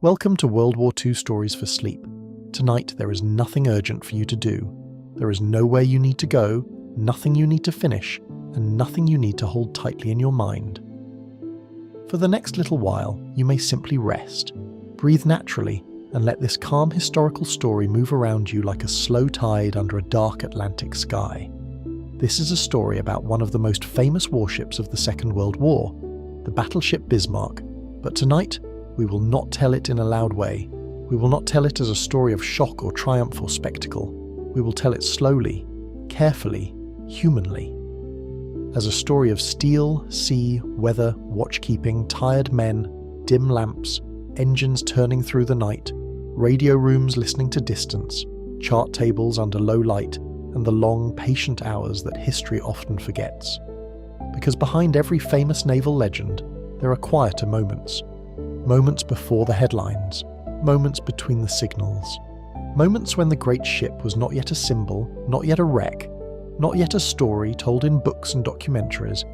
Welcome to World War II Stories for Sleep. Tonight there is nothing urgent for you to do. There is nowhere you need to go, nothing you need to finish, and nothing you need to hold tightly in your mind. For the next little while, you may simply rest, breathe naturally, and let this calm historical story move around you like a slow tide under a dark Atlantic sky. This is a story about one of the most famous warships of the Second World War, the battleship Bismarck, but tonight we will not tell it in a loud way. We will not tell it as a story of shock or triumph or spectacle. We will tell it slowly, carefully, humanly. As a story of steel, sea, weather, watchkeeping, tired men, dim lamps, engines turning through the night, radio rooms listening to distance, chart tables under low light, and the long, patient hours that history often forgets. Because behind every famous naval legend, there are quieter moments. Moments before the headlines, moments between the signals, moments when the great ship was not yet a symbol, not yet a wreck, not yet a story told in books and documentaries,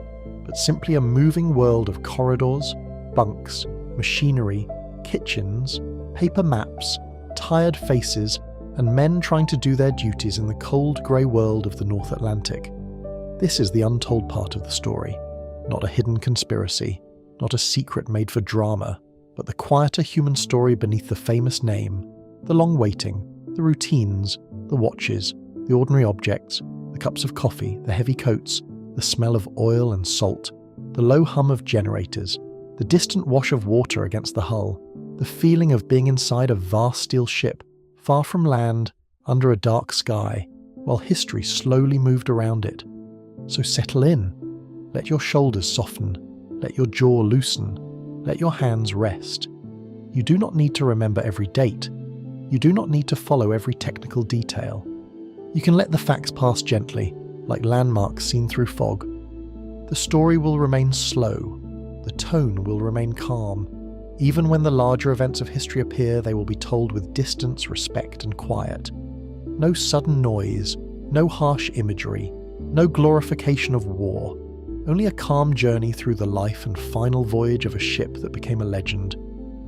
but simply a moving world of corridors, bunks, machinery, kitchens, paper maps, tired faces, and men trying to do their duties in the cold grey world of the North Atlantic. This is the untold part of the story, not a hidden conspiracy, not a secret made for drama, but the quieter human story beneath the famous name, the long waiting, the routines, the watches, the ordinary objects, the cups of coffee, the heavy coats, the smell of oil and salt, the low hum of generators, the distant wash of water against the hull, the feeling of being inside a vast steel ship, far from land, under a dark sky, while history slowly moved around it. So settle in. Let your shoulders soften. Let your jaw loosen. Let your hands rest. You do not need to remember every date. You do not need to follow every technical detail. You can let the facts pass gently, like landmarks seen through fog. The story will remain slow. The tone will remain calm. Even when the larger events of history appear, they will be told with distance, respect, and quiet. No sudden noise, no harsh imagery, no glorification of war. Only a calm journey through the life and final voyage of a ship that became a legend,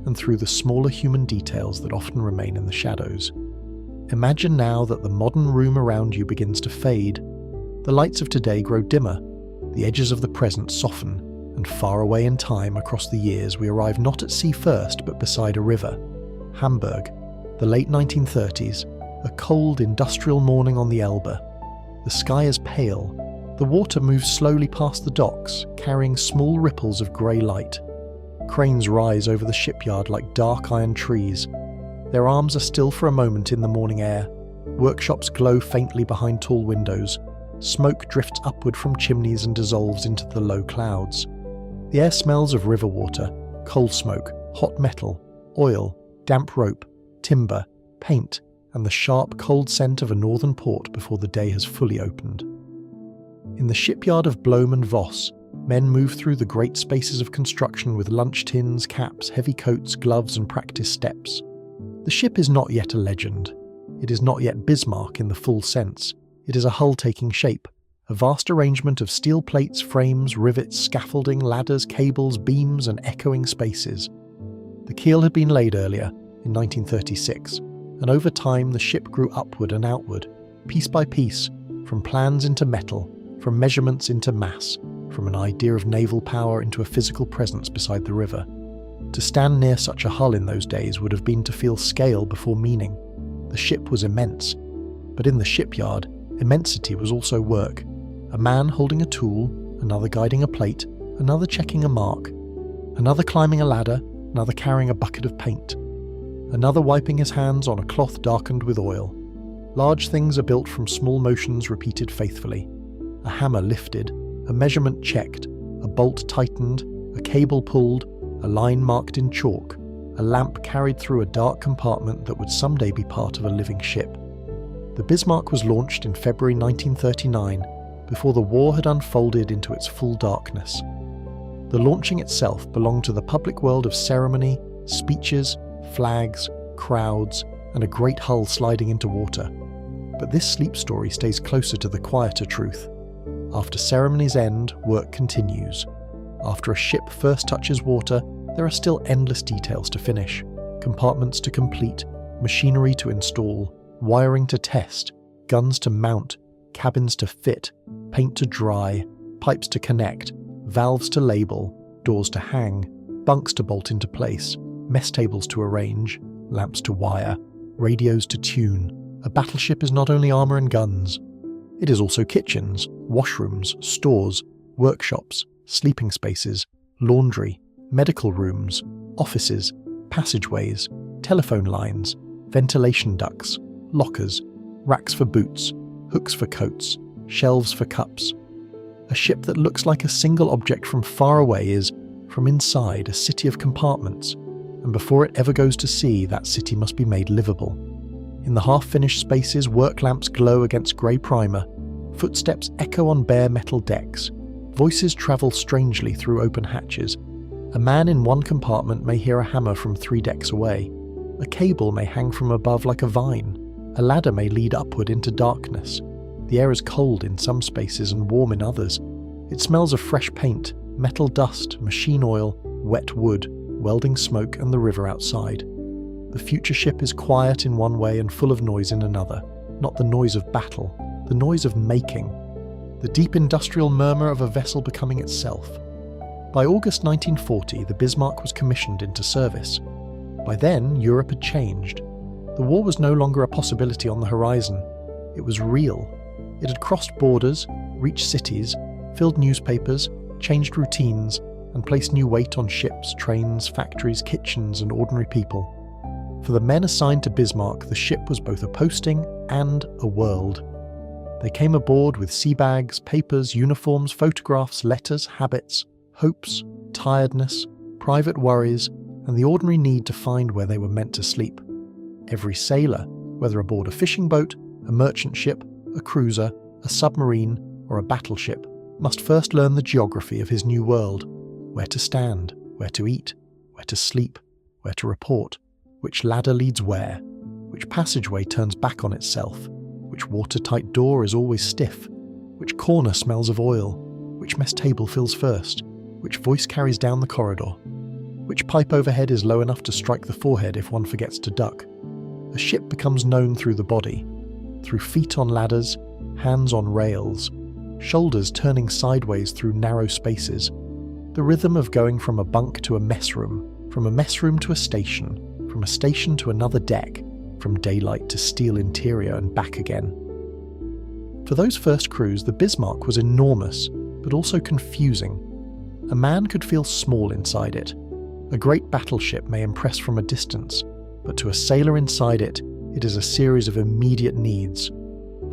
and through the smaller human details that often remain in the shadows. Imagine now that the modern room around you begins to fade. The lights of today grow dimmer, the edges of the present soften, and far away in time across the years we arrive not at sea first but beside a river. Hamburg, the late 1930s, a cold industrial morning on the Elbe. The sky is pale. The water moves slowly past the docks, carrying small ripples of grey light. Cranes rise over the shipyard like dark iron trees. Their arms are still for a moment in the morning air. Workshops glow faintly behind tall windows. Smoke drifts upward from chimneys and dissolves into the low clouds. The air smells of river water, coal smoke, hot metal, oil, damp rope, timber, paint, and the sharp, cold scent of a northern port before the day has fully opened. In the shipyard of Blohm and Voss, men move through the great spaces of construction with lunch tins, caps, heavy coats, gloves, and practice steps. The ship is not yet a legend. It is not yet Bismarck in the full sense. It is a hull taking shape, a vast arrangement of steel plates, frames, rivets, scaffolding, ladders, cables, beams, and echoing spaces. The keel had been laid earlier, in 1936, and over time the ship grew upward and outward, piece by piece, from plans into metal, from measurements into mass, from an idea of naval power into a physical presence beside the river. To stand near such a hull in those days would have been to feel scale before meaning. The ship was immense, but in the shipyard, immensity was also work. A man holding a tool, another guiding a plate, another checking a mark, another climbing a ladder, another carrying a bucket of paint, another wiping his hands on a cloth darkened with oil. Large things are built from small motions repeated faithfully. A hammer lifted, a measurement checked, a bolt tightened, a cable pulled, a line marked in chalk, a lamp carried through a dark compartment that would someday be part of a living ship. The Bismarck was launched in February 1939, before the war had unfolded into its full darkness. The launching itself belonged to the public world of ceremony, speeches, flags, crowds, and a great hull sliding into water. But this sleep story stays closer to the quieter truth. After ceremonies end, work continues. After a ship first touches water, there are still endless details to finish. compartments to complete, machinery to install, wiring to test, guns to mount, cabins to fit, paint to dry, pipes to connect, valves to label, doors to hang, bunks to bolt into place, mess tables to arrange, lamps to wire, radios to tune. A battleship is not only armour and guns. It is also kitchens, washrooms, stores, workshops, sleeping spaces, laundry, medical rooms, offices, passageways, telephone lines, ventilation ducts, lockers, racks for boots, hooks for coats, shelves for cups. A ship that looks like a single object from far away is, from inside, a city of compartments, and before it ever goes to sea, that city must be made livable. In the half-finished spaces, work lamps glow against grey primer, footsteps echo on bare metal decks, voices travel strangely through open hatches. A man in one compartment may hear a hammer from 3 decks away. A cable may hang from above like a vine. A ladder may lead upward into darkness. The air is cold in some spaces and warm in others. It smells of fresh paint, metal dust, machine oil, wet wood, welding smoke, and the river outside. The future ship is quiet in one way and full of noise in another. Not the noise of battle, the noise of making. The deep industrial murmur of a vessel becoming itself. By August 1940, the Bismarck was commissioned into service. By then, Europe had changed. The war was no longer a possibility on the horizon. It was real. It had crossed borders, reached cities, filled newspapers, changed routines, and placed new weight on ships, trains, factories, kitchens, and ordinary people. For the men assigned to Bismarck, the ship was both a posting and a world. They came aboard with sea bags, papers, uniforms, photographs, letters, habits, hopes, tiredness, private worries, and the ordinary need to find where they were meant to sleep. Every sailor, whether aboard a fishing boat, a merchant ship, a cruiser, a submarine, or a battleship, must first learn the geography of his new world: where to stand, where to eat, where to sleep, where to report, which ladder leads where, which passageway turns back on itself, which watertight door is always stiff, which corner smells of oil, which mess table fills first, which voice carries down the corridor, which pipe overhead is low enough to strike the forehead if one forgets to duck. A ship becomes known through the body, through feet on ladders, hands on rails, shoulders turning sideways through narrow spaces, the rhythm of going from a bunk to a mess room, from a mess room to a station, from a station to another deck, from daylight to steel interior and back again. For those first crews, the Bismarck was enormous, but also confusing. A man could feel small inside it. A great battleship may impress from a distance, but to a sailor inside it, it is a series of immediate needs.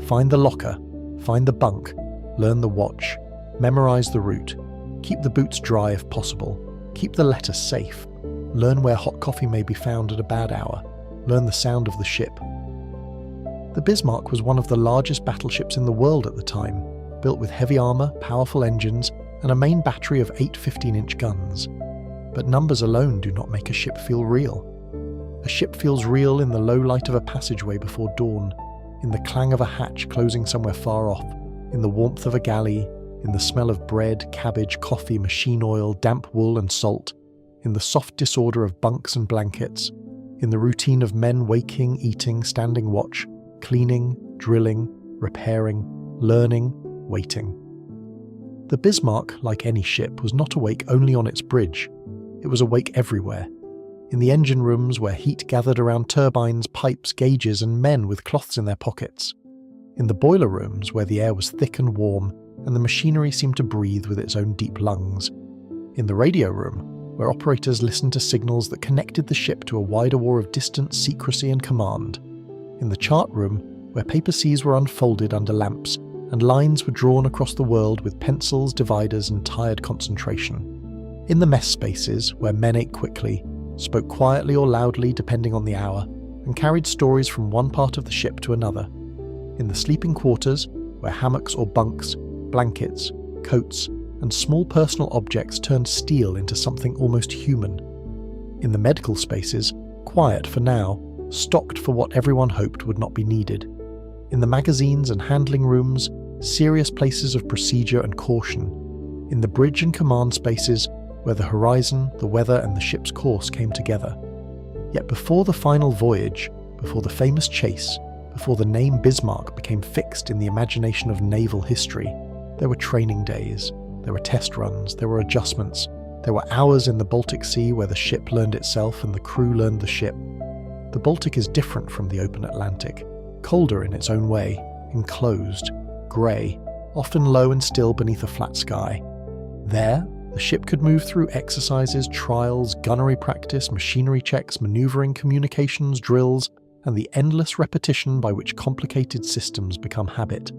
Find the locker, find the bunk, learn the watch, memorize the route, keep the boots dry if possible, keep the letter safe, learn where hot coffee may be found at a bad hour, learn the sound of the ship. The Bismarck was one of the largest battleships in the world at the time, built with heavy armour, powerful engines, and a main battery of 8 15-inch guns. But numbers alone do not make a ship feel real. A ship feels real in the low light of a passageway before dawn, in the clang of a hatch closing somewhere far off, in the warmth of a galley, in the smell of bread, cabbage, coffee, machine oil, damp wool and salt, in the soft disorder of bunks and blankets, in the routine of men waking, eating, standing watch, cleaning, drilling, repairing, learning, waiting. The Bismarck, like any ship, was not awake only on its bridge. It was awake everywhere. In the engine rooms where heat gathered around turbines, pipes, gauges, and men with cloths in their pockets. In the boiler rooms where the air was thick and warm, and the machinery seemed to breathe with its own deep lungs. In the radio room, where operators listened to signals that connected the ship to a wider war of distance, secrecy, and command. In the chart room, where paper seas were unfolded under lamps, and lines were drawn across the world with pencils, dividers, and tired concentration. In the mess spaces, where men ate quickly, spoke quietly or loudly depending on the hour, and carried stories from one part of the ship to another. In the sleeping quarters, where hammocks or bunks, blankets, coats, and small personal objects turned steel into something almost human. In the medical spaces, quiet for now, stocked for what everyone hoped would not be needed. In the magazines and handling rooms, serious places of procedure and caution. In the bridge and command spaces, where the horizon, the weather, and the ship's course came together. Yet before the final voyage, before the famous chase, before the name Bismarck became fixed in the imagination of naval history, there were training days, there were test runs, there were adjustments, there were hours in the Baltic Sea where the ship learned itself and the crew learned the ship. The Baltic is different from the open Atlantic, colder in its own way, enclosed, grey, often low and still beneath a flat sky. There, the ship could move through exercises, trials, gunnery practice, machinery checks, manoeuvring, communications, drills, and the endless repetition by which complicated systems become habit.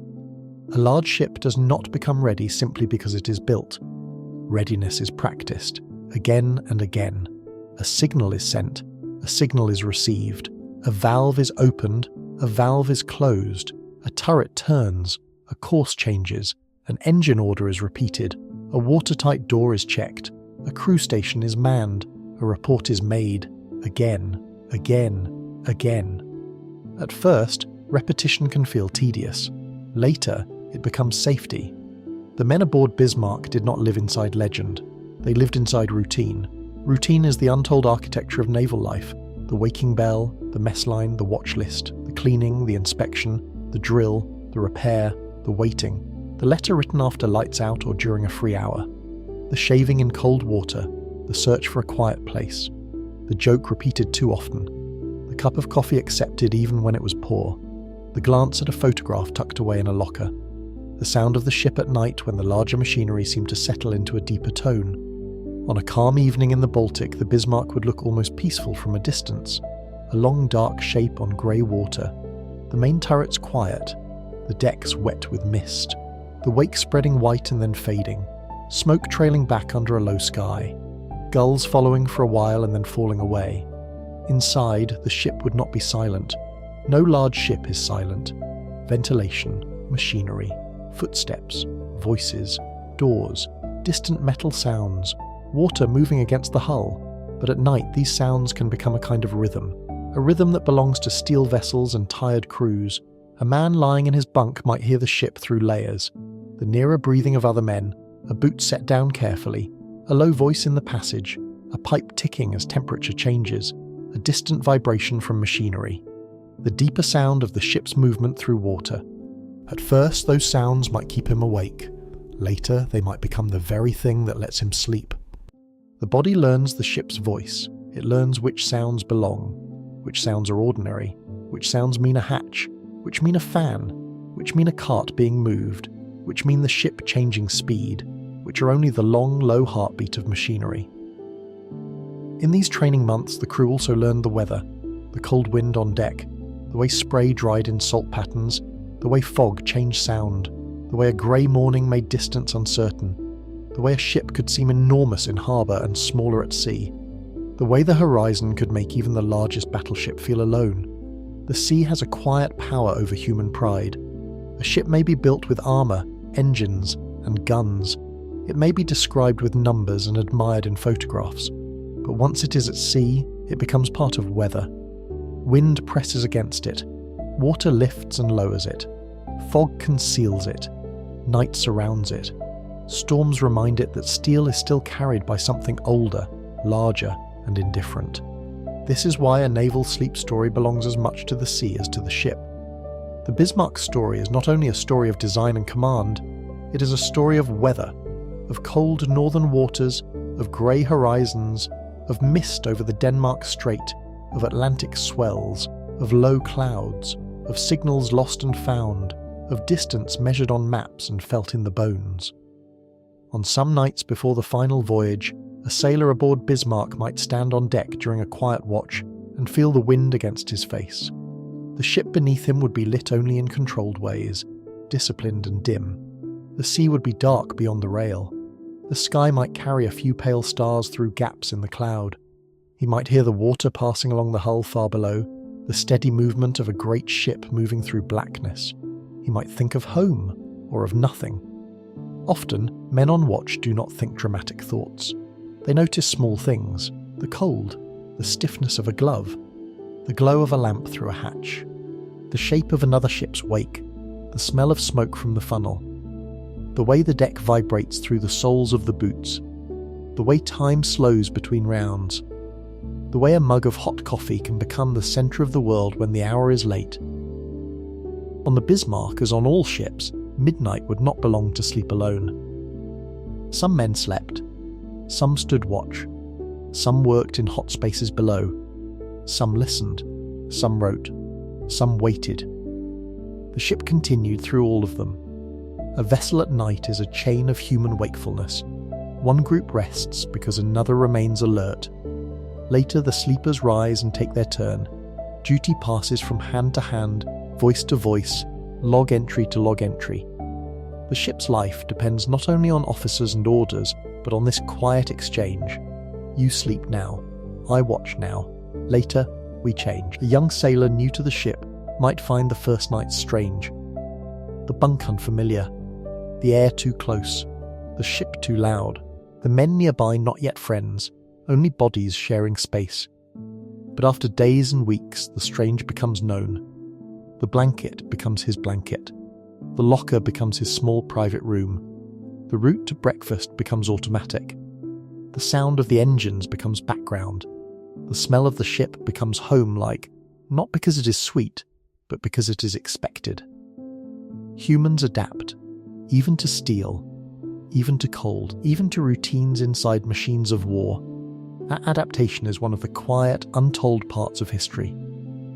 A large ship does not become ready simply because it is built. Readiness is practiced, again and again. A signal is sent, a signal is received, a valve is opened, a valve is closed, a turret turns, a course changes, an engine order is repeated, a watertight door is checked, a crew station is manned, a report is made, again, again, again. At first, repetition can feel tedious. Later, it becomes safety. The men aboard Bismarck did not live inside legend. They lived inside routine. Routine is the untold architecture of naval life. The waking bell, the mess line, the watch list, the cleaning, the inspection, the drill, the repair, the waiting, the letter written after lights out or during a free hour, the shaving in cold water, the search for a quiet place, the joke repeated too often, the cup of coffee accepted even when it was poor, the glance at a photograph tucked away in a locker, the sound of the ship at night when the larger machinery seemed to settle into a deeper tone. On a calm evening in the Baltic, the Bismarck would look almost peaceful from a distance, a long dark shape on grey water, the main turrets quiet, the decks wet with mist, the wake spreading white and then fading, smoke trailing back under a low sky, gulls following for a while and then falling away. Inside, the ship would not be silent. No large ship is silent. Ventilation, machinery, footsteps, voices, doors, distant metal sounds, water moving against the hull. But at night, these sounds can become a kind of rhythm, a rhythm that belongs to steel vessels and tired crews. A man lying in his bunk might hear the ship through layers, the nearer breathing of other men, a boot set down carefully, a low voice in the passage, a pipe ticking as temperature changes, a distant vibration from machinery, the deeper sound of the ship's movement through water. At first, those sounds might keep him awake. Later, they might become the very thing that lets him sleep. The body learns the ship's voice. It learns which sounds belong, which sounds are ordinary, which sounds mean a hatch, which mean a fan, which mean a cart being moved, which mean the ship changing speed, which are only the long, low heartbeat of machinery. In these training months, the crew also learned the weather, the cold wind on deck, the way spray dried in salt patterns, the way fog changed sound, the way a grey morning made distance uncertain, the way a ship could seem enormous in harbour and smaller at sea, the way the horizon could make even the largest battleship feel alone. The sea has a quiet power over human pride. A ship may be built with armour, engines, and guns. It may be described with numbers and admired in photographs. But once it is at sea, it becomes part of weather. Wind presses against it. Water lifts and lowers it. Fog conceals it. Night surrounds it. Storms remind it that steel is still carried by something older, larger, and indifferent. This is why a naval sleep story belongs as much to the sea as to the ship. The Bismarck story is not only a story of design and command, it is a story of weather, of cold northern waters, of grey horizons, of mist over the Denmark Strait, of Atlantic swells, of low clouds, of signals lost and found, of distance measured on maps and felt in the bones. On some nights before the final voyage, a sailor aboard Bismarck might stand on deck during a quiet watch and feel the wind against his face. The ship beneath him would be lit only in controlled ways, disciplined and dim. The sea would be dark beyond the rail. The sky might carry a few pale stars through gaps in the cloud. He might hear the water passing along the hull far below, the steady movement of a great ship moving through blackness. He might think of home, or of nothing. Often, men on watch do not think dramatic thoughts. They notice small things, the cold, the stiffness of a glove, the glow of a lamp through a hatch, the shape of another ship's wake, the smell of smoke from the funnel, the way the deck vibrates through the soles of the boots, the way time slows between rounds. The way a mug of hot coffee can become the centre of the world when the hour is late. On the Bismarck, as on all ships, midnight would not belong to sleep alone. Some men slept. Some stood watch. Some worked in hot spaces below. Some listened. Some wrote. Some waited. The ship continued through all of them. A vessel at night is a chain of human wakefulness. One group rests because another remains alert. Later the sleepers rise and take their turn. Duty passes from hand to hand, voice to voice, log entry to log entry. The ship's life depends not only on officers and orders, but on this quiet exchange. You sleep now. I watch now. Later, we change. A young sailor new to the ship might find the first night strange. The bunk unfamiliar. The air too close. The ship too loud. The men nearby not yet friends, only bodies sharing space. But after days and weeks, the strange becomes known. The blanket becomes his blanket. The locker becomes his small private room. The route to breakfast becomes automatic. The sound of the engines becomes background. The smell of the ship becomes home-like, not because it is sweet, but because it is expected. Humans adapt, even to steel, even to cold, even to routines inside machines of war. That adaptation is one of the quiet, untold parts of history.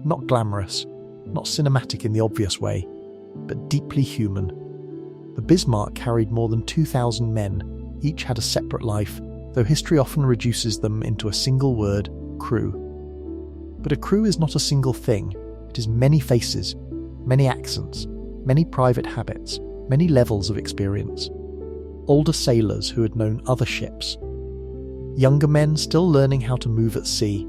Not glamorous, not cinematic in the obvious way, but deeply human. The Bismarck carried more than 2,000 men. Each had a separate life, though history often reduces them into a single word, crew. But a crew is not a single thing. It is many faces, many accents, many private habits, many levels of experience. Older sailors who had known other ships. Younger men still learning how to move at sea.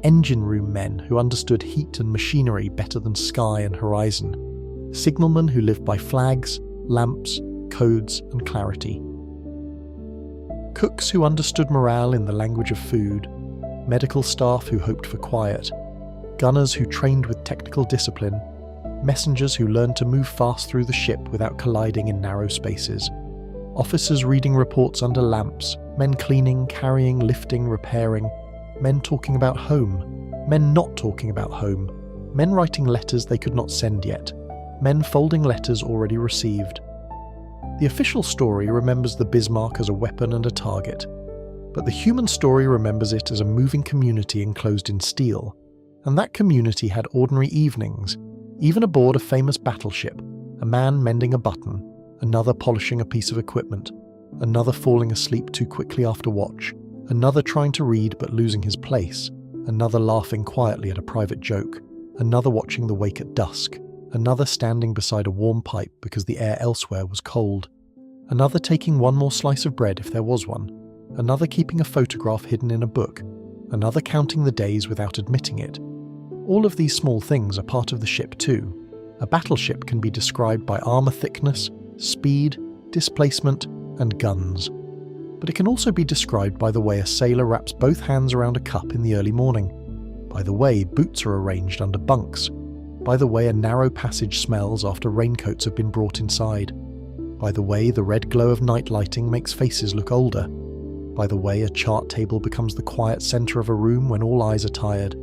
Engine room men who understood heat and machinery better than sky and horizon. Signalmen who lived by flags, lamps, codes and clarity. Cooks who understood morale in the language of food. Medical staff who hoped for quiet. Gunners who trained with technical discipline. Messengers who learned to move fast through the ship without colliding in narrow spaces. Officers reading reports under lamps. Men cleaning, carrying, lifting, repairing. Men talking about home. Men not talking about home. Men writing letters they could not send yet. Men folding letters already received. The official story remembers the Bismarck as a weapon and a target, but the human story remembers it as a moving community enclosed in steel, and that community had ordinary evenings, even aboard a famous battleship, a man mending a button, another polishing a piece of equipment, another falling asleep too quickly after watch, another trying to read but losing his place, another laughing quietly at a private joke, another watching the wake at dusk, another standing beside a warm pipe because the air elsewhere was cold, another taking one more slice of bread if there was one, another keeping a photograph hidden in a book, another counting the days without admitting it. All of these small things are part of the ship too. A battleship can be described by armour thickness, speed, displacement, and guns. But it can also be described by the way a sailor wraps both hands around a cup in the early morning, by the way boots are arranged under bunks, by the way a narrow passage smells after raincoats have been brought inside, by the way the red glow of night lighting makes faces look older, by the way a chart table becomes the quiet centre of a room when all eyes are tired,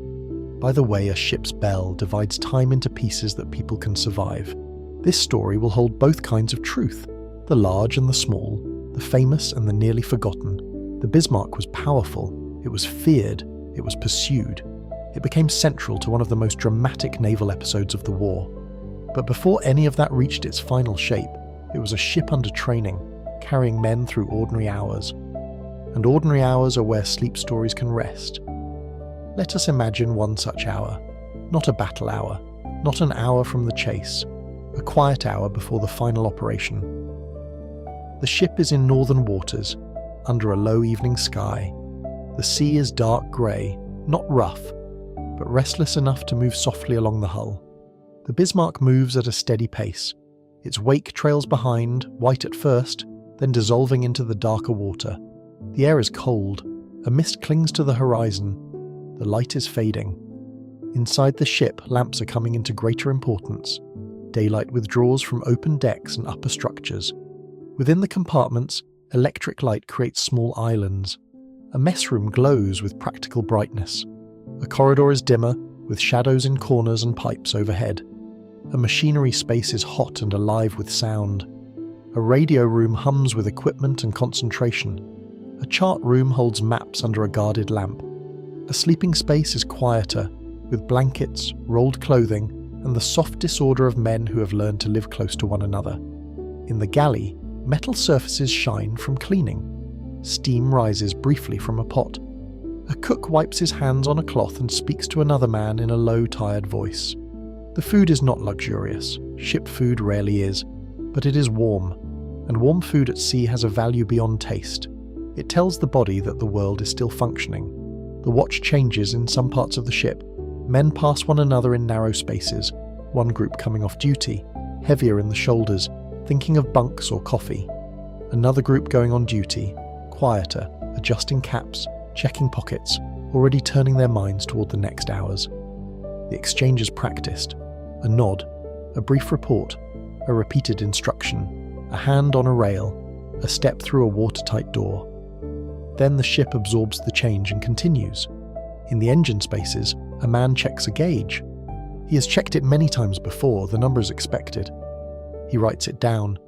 by the way a ship's bell divides time into pieces that people can survive. This story will hold both kinds of truth, the large and the small, the famous and the nearly forgotten. The Bismarck was powerful, it was feared, it was pursued. It became central to one of the most dramatic naval episodes of the war. But before any of that reached its final shape, it was a ship under training, carrying men through ordinary hours. And ordinary hours are where sleep stories can rest. Let us imagine one such hour. Not a battle hour, not an hour from the chase, a quiet hour before the final operation. The ship is in northern waters, under a low evening sky. The sea is dark grey, not rough, but restless enough to move softly along the hull. The Bismarck moves at a steady pace. Its wake trails behind, white at first, then dissolving into the darker water. The air is cold, a mist clings to the horizon, the light is fading. Inside the ship, lamps are coming into greater importance. Daylight withdraws from open decks and upper structures. Within the compartments, electric light creates small islands. A mess room glows with practical brightness. A corridor is dimmer, with shadows in corners and pipes overhead. A machinery space is hot and alive with sound. A radio room hums with equipment and concentration. A chart room holds maps under a guarded lamp. A sleeping space is quieter, with blankets, rolled clothing, and the soft disorder of men who have learned to live close to one another. In the galley, metal surfaces shine from cleaning. Steam rises briefly from a pot. A cook wipes his hands on a cloth and speaks to another man in a low, tired voice. The food is not luxurious. Ship food rarely is. But it is warm, and warm food at sea has a value beyond taste. It tells the body that the world is still functioning. The watch changes in some parts of the ship. Men pass one another in narrow spaces, one group coming off duty, heavier in the shoulders, thinking of bunks or coffee. Another group going on duty, quieter, adjusting caps, checking pockets, already turning their minds toward the next hours. The exchange is practiced. A nod, a brief report, a repeated instruction, a hand on a rail, a step through a watertight door. Then the ship absorbs the change and continues. In the engine spaces, a man checks a gauge. He has checked it many times before, the number is expected. He writes it down.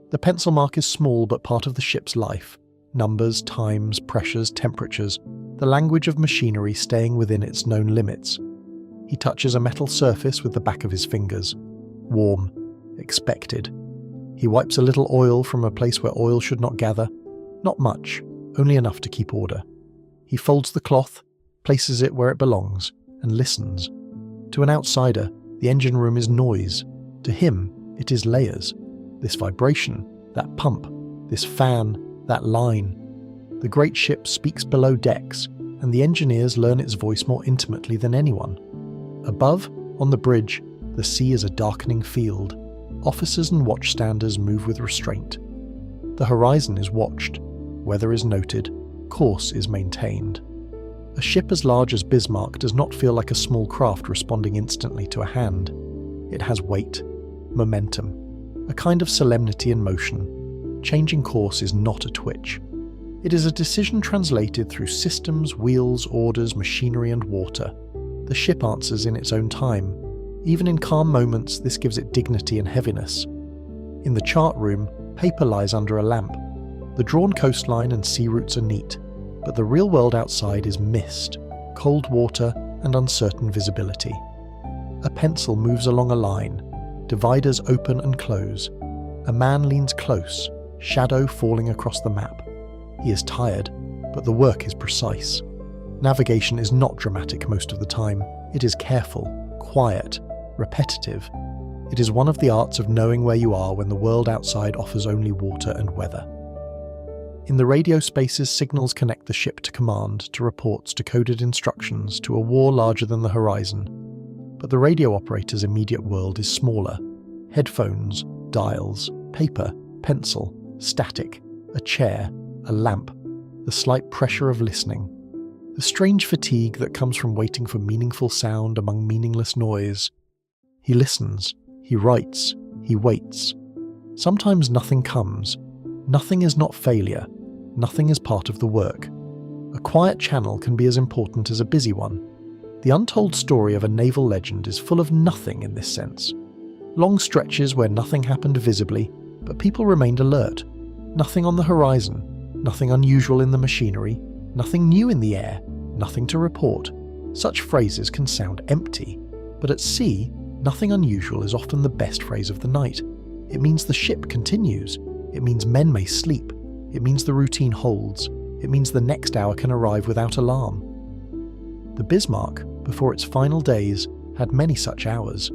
The pencil mark is small but part of the ship's life. Numbers, times, pressures, temperatures, the language of machinery staying within its known limits. He touches a metal surface with the back of his fingers. Warm, expected. He wipes a little oil from a place where oil should not gather. Not much, only enough to keep order. He folds the cloth, places it where it belongs, and listens. To an outsider, the engine room is noise. To him, it is layers. This vibration, that pump, this fan, that line. The great ship speaks below decks, and the engineers learn its voice more intimately than anyone. Above, on the bridge, the sea is a darkening field. Officers and watchstanders move with restraint. The horizon is watched, weather is noted, course is maintained. A ship as large as Bismarck does not feel like a small craft responding instantly to a hand. It has weight, momentum, a kind of solemnity in motion. Changing course is not a twitch. It is a decision translated through systems, wheels, orders, machinery and water. The ship answers in its own time. Even in calm moments, this gives it dignity and heaviness. In the chart room, paper lies under a lamp. The drawn coastline and sea routes are neat, but the real world outside is mist, cold water and uncertain visibility. A pencil moves along a line. Dividers open and close. A man leans close, shadow falling across the map. He is tired, but the work is precise. Navigation is not dramatic most of the time. It is careful, quiet, repetitive. It is one of the arts of knowing where you are when the world outside offers only water and weather. In the radio spaces, signals connect the ship to command, to reports, to coded instructions, to a war larger than the horizon. But the radio operator's immediate world is smaller. Headphones, dials, paper, pencil, static, a chair, a lamp, the slight pressure of listening. The strange fatigue that comes from waiting for meaningful sound among meaningless noise. He listens, he writes, he waits. Sometimes nothing comes. Nothing is not failure. Nothing is part of the work. A quiet channel can be as important as a busy one. The untold story of a naval legend is full of nothing in this sense. Long stretches where nothing happened visibly, but people remained alert. Nothing on the horizon, nothing unusual in the machinery, nothing new in the air, nothing to report. Such phrases can sound empty, but at sea, nothing unusual is often the best phrase of the night. It means the ship continues. It means men may sleep. It means the routine holds. It means the next hour can arrive without alarm. The Bismarck, before its final days, had many such hours.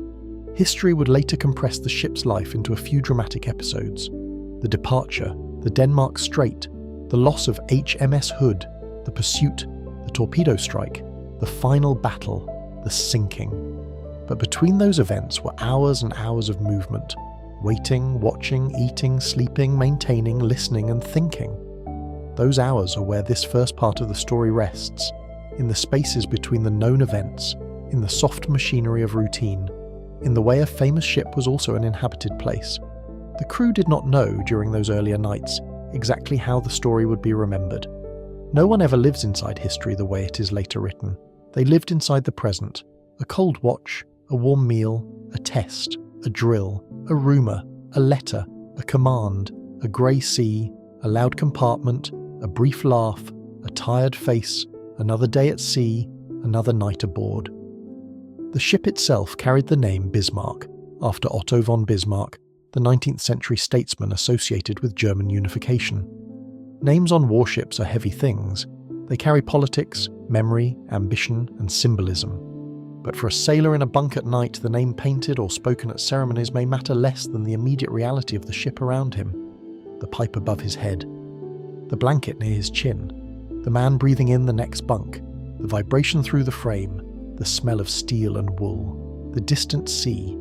History would later compress the ship's life into a few dramatic episodes. The departure, the Denmark Strait, the loss of HMS Hood, the pursuit, the torpedo strike, the final battle, the sinking. But between those events were hours and hours of movement. Waiting, watching, eating, sleeping, maintaining, listening and thinking. Those hours are where this first part of the story rests, in the spaces between the known events, in the soft machinery of routine, in the way a famous ship was also an inhabited place. The crew did not know during those earlier nights exactly how the story would be remembered. No one ever lives inside history the way it is later written. They lived inside the present. A cold watch, a warm meal, a test, a drill, a rumour, a letter, a command, a grey sea, a loud compartment, a brief laugh, a tired face, another day at sea, another night aboard. The ship itself carried the name Bismarck, after Otto von Bismarck, the 19th century statesman associated with German unification. Names on warships are heavy things. They carry politics, memory, ambition, and symbolism. But for a sailor in a bunk at night, the name painted or spoken at ceremonies may matter less than the immediate reality of the ship around him. The pipe above his head, the blanket near his chin, the man breathing in the next bunk, the vibration through the frame, the smell of steel and wool, the distant sea.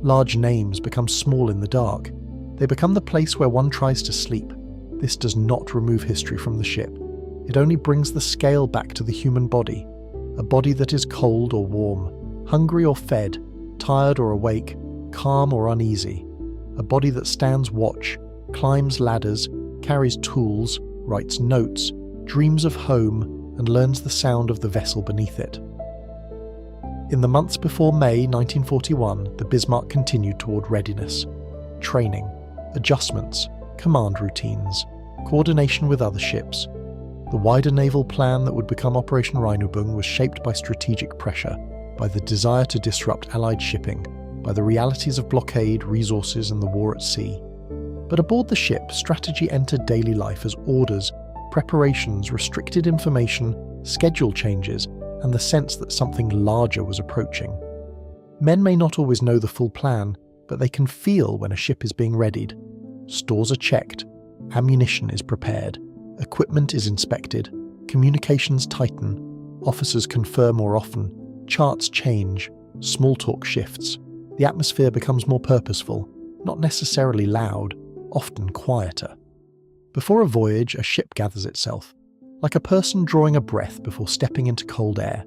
Large names become small in the dark. They become the place where one tries to sleep. This does not remove history from the ship. It only brings the scale back to the human body, a body that is cold or warm, hungry or fed, tired or awake, calm or uneasy, a body that stands watch, climbs ladders, carries tools, writes notes, dreams of home, and learns the sound of the vessel beneath it. In the months before May 1941, the Bismarck continued toward readiness, training, adjustments, command routines, coordination with other ships. The wider naval plan that would become Operation Rheinübung was shaped by strategic pressure, by the desire to disrupt Allied shipping, by the realities of blockade, resources, and the war at sea. But aboard the ship, strategy entered daily life as orders, preparations, restricted information, schedule changes, and the sense that something larger was approaching. Men may not always know the full plan, but they can feel when a ship is being readied. Stores are checked, ammunition is prepared, equipment is inspected, communications tighten, officers confer more often, charts change, small talk shifts. The atmosphere becomes more purposeful, not necessarily loud, often quieter. Before a voyage, a ship gathers itself, like a person drawing a breath before stepping into cold air.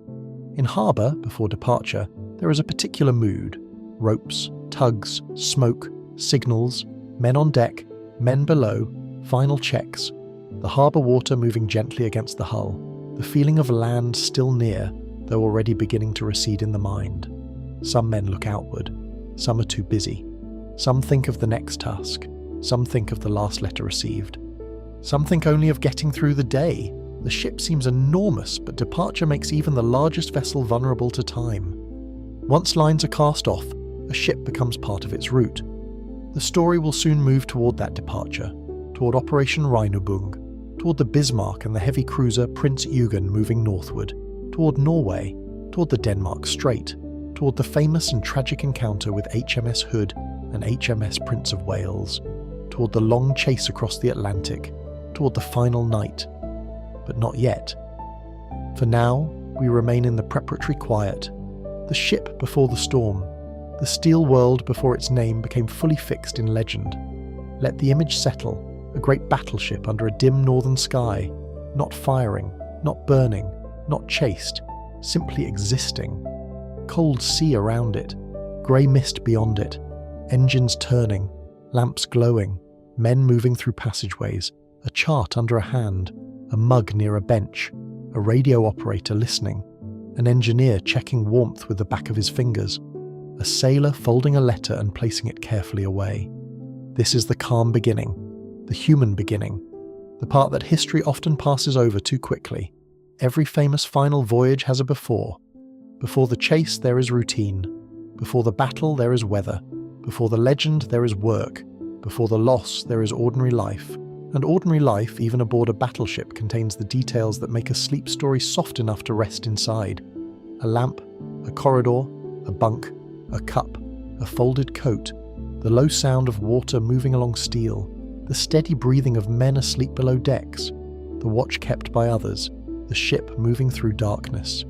In harbour, before departure, there is a particular mood: ropes, tugs, smoke, signals, men on deck, men below, final checks, the harbour water moving gently against the hull, the feeling of land still near, though already beginning to recede in the mind. Some men look outward, some are too busy. Some think of the next task, some think of the last letter received. Some think only of getting through the day. The ship seems enormous, but departure makes even the largest vessel vulnerable to time. Once lines are cast off, a ship becomes part of its route. The story will soon move toward that departure, toward Operation Rheinübung, toward the Bismarck and the heavy cruiser Prince Eugen moving northward, toward Norway, toward the Denmark Strait, toward the famous and tragic encounter with HMS Hood and HMS Prince of Wales, toward the long chase across the Atlantic, toward the final night. But not yet. For now, we remain in the preparatory quiet, the ship before the storm, the steel world before its name became fully fixed in legend. Let the image settle, a great battleship under a dim northern sky, not firing, not burning, not chased, simply existing. Cold sea around it, grey mist beyond it, engines turning, lamps glowing, men moving through passageways, a chart under a hand, a mug near a bench, a radio operator listening, an engineer checking warmth with the back of his fingers, a sailor folding a letter and placing it carefully away. This is the calm beginning, the human beginning, the part that history often passes over too quickly. Every famous final voyage has a before. Before the chase there is routine. Before the battle there is weather. Before the legend there is work. Before the loss there is ordinary life. And ordinary life, even aboard a battleship, contains the details that make a sleep story soft enough to rest inside. A lamp, a corridor, a bunk, a cup, a folded coat, the low sound of water moving along steel, the steady breathing of men asleep below decks, the watch kept by others, the ship moving through darkness.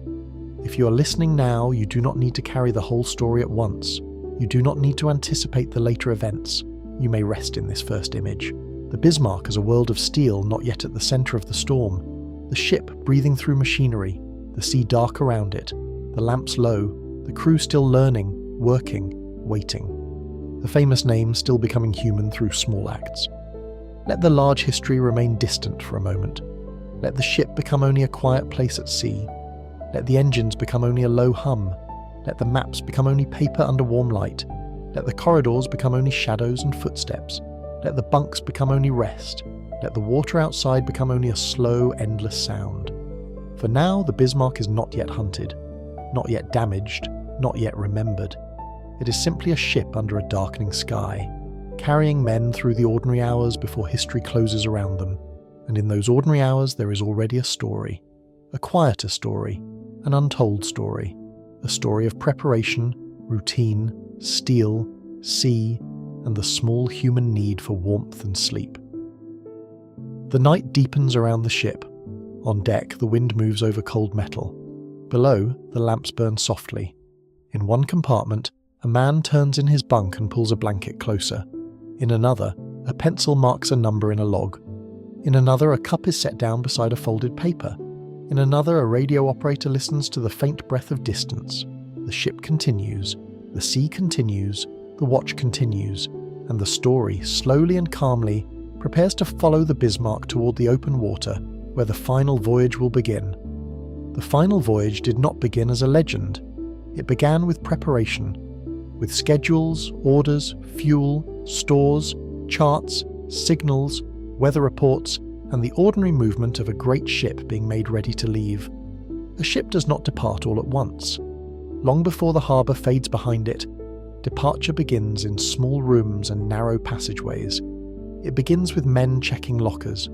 If you are listening now, you do not need to carry the whole story at once. You do not need to anticipate the later events. You may rest in this first image. The Bismarck is a world of steel not yet at the centre of the storm. The ship breathing through machinery, the sea dark around it, the lamps low, the crew still learning, working, waiting. The famous name still becoming human through small acts. Let the large history remain distant for a moment. Let the ship become only a quiet place at sea. Let the engines become only a low hum. Let the maps become only paper under warm light. Let the corridors become only shadows and footsteps. Let the bunks become only rest. Let the water outside become only a slow, endless sound. For now, the Bismarck is not yet hunted, not yet damaged, not yet remembered. It is simply a ship under a darkening sky, carrying men through the ordinary hours before history closes around them. And in those ordinary hours there is already a story, a quieter story, an untold story, a story of preparation, routine, steel, sea, and the small human need for warmth and sleep. The night deepens around the ship. On deck, the wind moves over cold metal. Below, the lamps burn softly. In one compartment, a man turns in his bunk and pulls a blanket closer. In another, a pencil marks a number in a log. In another, a cup is set down beside a folded paper. In another, a radio operator listens to the faint breath of distance. The ship continues, the sea continues, the watch continues, and the story, slowly and calmly, prepares to follow the Bismarck toward the open water, where the final voyage will begin. The final voyage did not begin as a legend. It began with preparation, with schedules, orders, fuel, stores, charts, signals, weather reports, and the ordinary movement of a great ship being made ready to leave. A ship does not depart all at once. Long before the harbour fades behind it, departure begins in small rooms and narrow passageways. It begins with men checking lockers,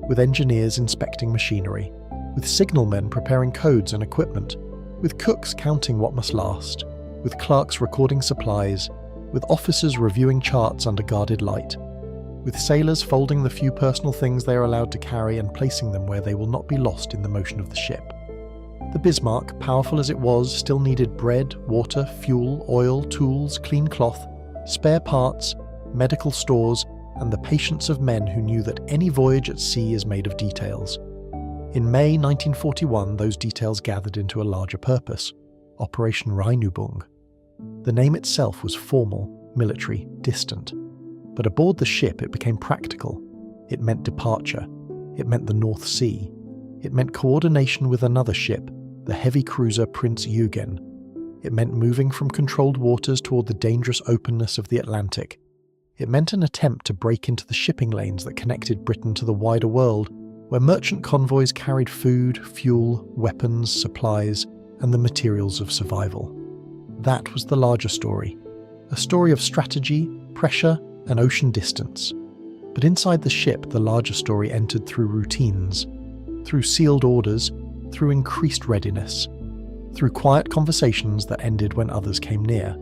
with engineers inspecting machinery, with signalmen preparing codes and equipment, with cooks counting what must last, with clerks recording supplies, with officers reviewing charts under guarded light, with sailors folding the few personal things they are allowed to carry and placing them where they will not be lost in the motion of the ship. The Bismarck, powerful as it was, still needed bread, water, fuel, oil, tools, clean cloth, spare parts, medical stores, and the patience of men who knew that any voyage at sea is made of details. In May 1941, those details gathered into a larger purpose, Operation Rheinübung. The name itself was formal, military, distant. But aboard the ship it became practical. It meant departure. It meant the North Sea. It meant coordination with another ship, the heavy cruiser Prince Eugen. It meant moving from controlled waters toward the dangerous openness of the Atlantic. It meant an attempt to break into the shipping lanes that connected Britain to the wider world, where merchant convoys carried food, fuel, weapons, supplies, and the materials of survival. That was the larger story, a story of strategy, pressure, and ocean distance. But inside the ship, the larger story entered through routines, through sealed orders, through increased readiness, through quiet conversations that ended when others came near,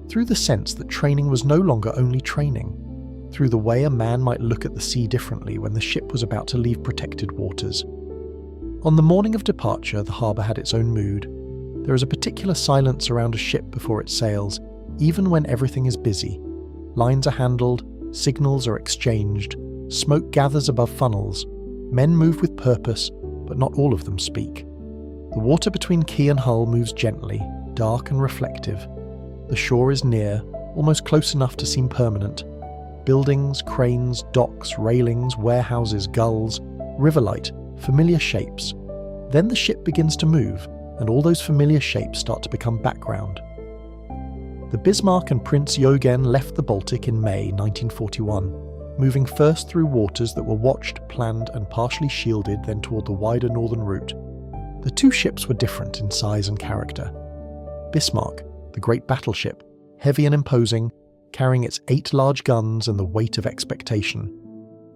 through the sense that training was no longer only training, through the way a man might look at the sea differently when the ship was about to leave protected waters. On the morning of departure, the harbour had its own mood. There is a particular silence around a ship before it sails, even when everything is busy. Lines are handled, signals are exchanged, smoke gathers above funnels, men move with purpose, but not all of them speak. The water between quay and hull moves gently, dark and reflective. The shore is near, almost close enough to seem permanent. Buildings, cranes, docks, railings, warehouses, gulls, riverlight, familiar shapes. Then the ship begins to move, and all those familiar shapes start to become background. The Bismarck and Prince Eugen left the Baltic in May 1941, moving first through waters that were watched, planned, and partially shielded, then toward the wider northern route. The two ships were different in size and character. Bismarck, the great battleship, heavy and imposing, carrying its 8 large guns and the weight of expectation.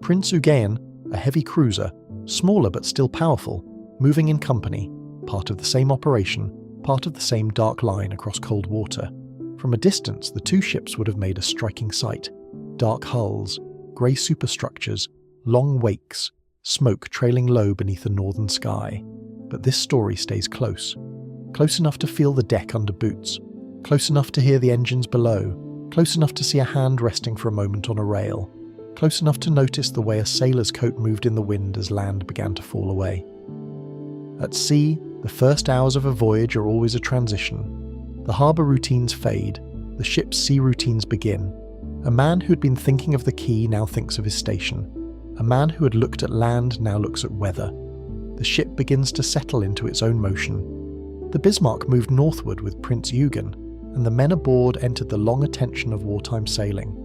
Prince Eugen, a heavy cruiser, smaller but still powerful, moving in company, part of the same operation, part of the same dark line across cold water. From a distance, the two ships would have made a striking sight. Dark hulls, grey superstructures, long wakes, smoke trailing low beneath the northern sky. But this story stays close. Close enough to feel the deck under boots. Close enough to hear the engines below. Close enough to see a hand resting for a moment on a rail. Close enough to notice the way a sailor's coat moved in the wind as land began to fall away. At sea, the first hours of a voyage are always a transition. The harbour routines fade, the ship's sea routines begin. A man who had been thinking of the quay now thinks of his station. A man who had looked at land now looks at weather. The ship begins to settle into its own motion. The Bismarck moved northward with Prince Eugen, and the men aboard entered the long attention of wartime sailing.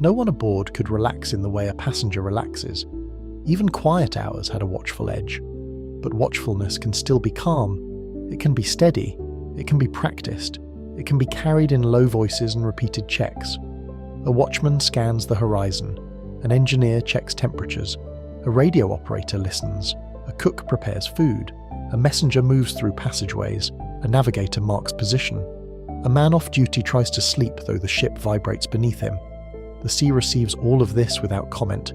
No one aboard could relax in the way a passenger relaxes. Even quiet hours had a watchful edge. But watchfulness can still be calm. It can be steady. It can be practiced. It can be carried in low voices and repeated checks. A watchman scans the horizon. An engineer checks temperatures. A radio operator listens. A cook prepares food. A messenger moves through passageways. A navigator marks position. A man off duty tries to sleep though the ship vibrates beneath him. The sea receives all of this without comment.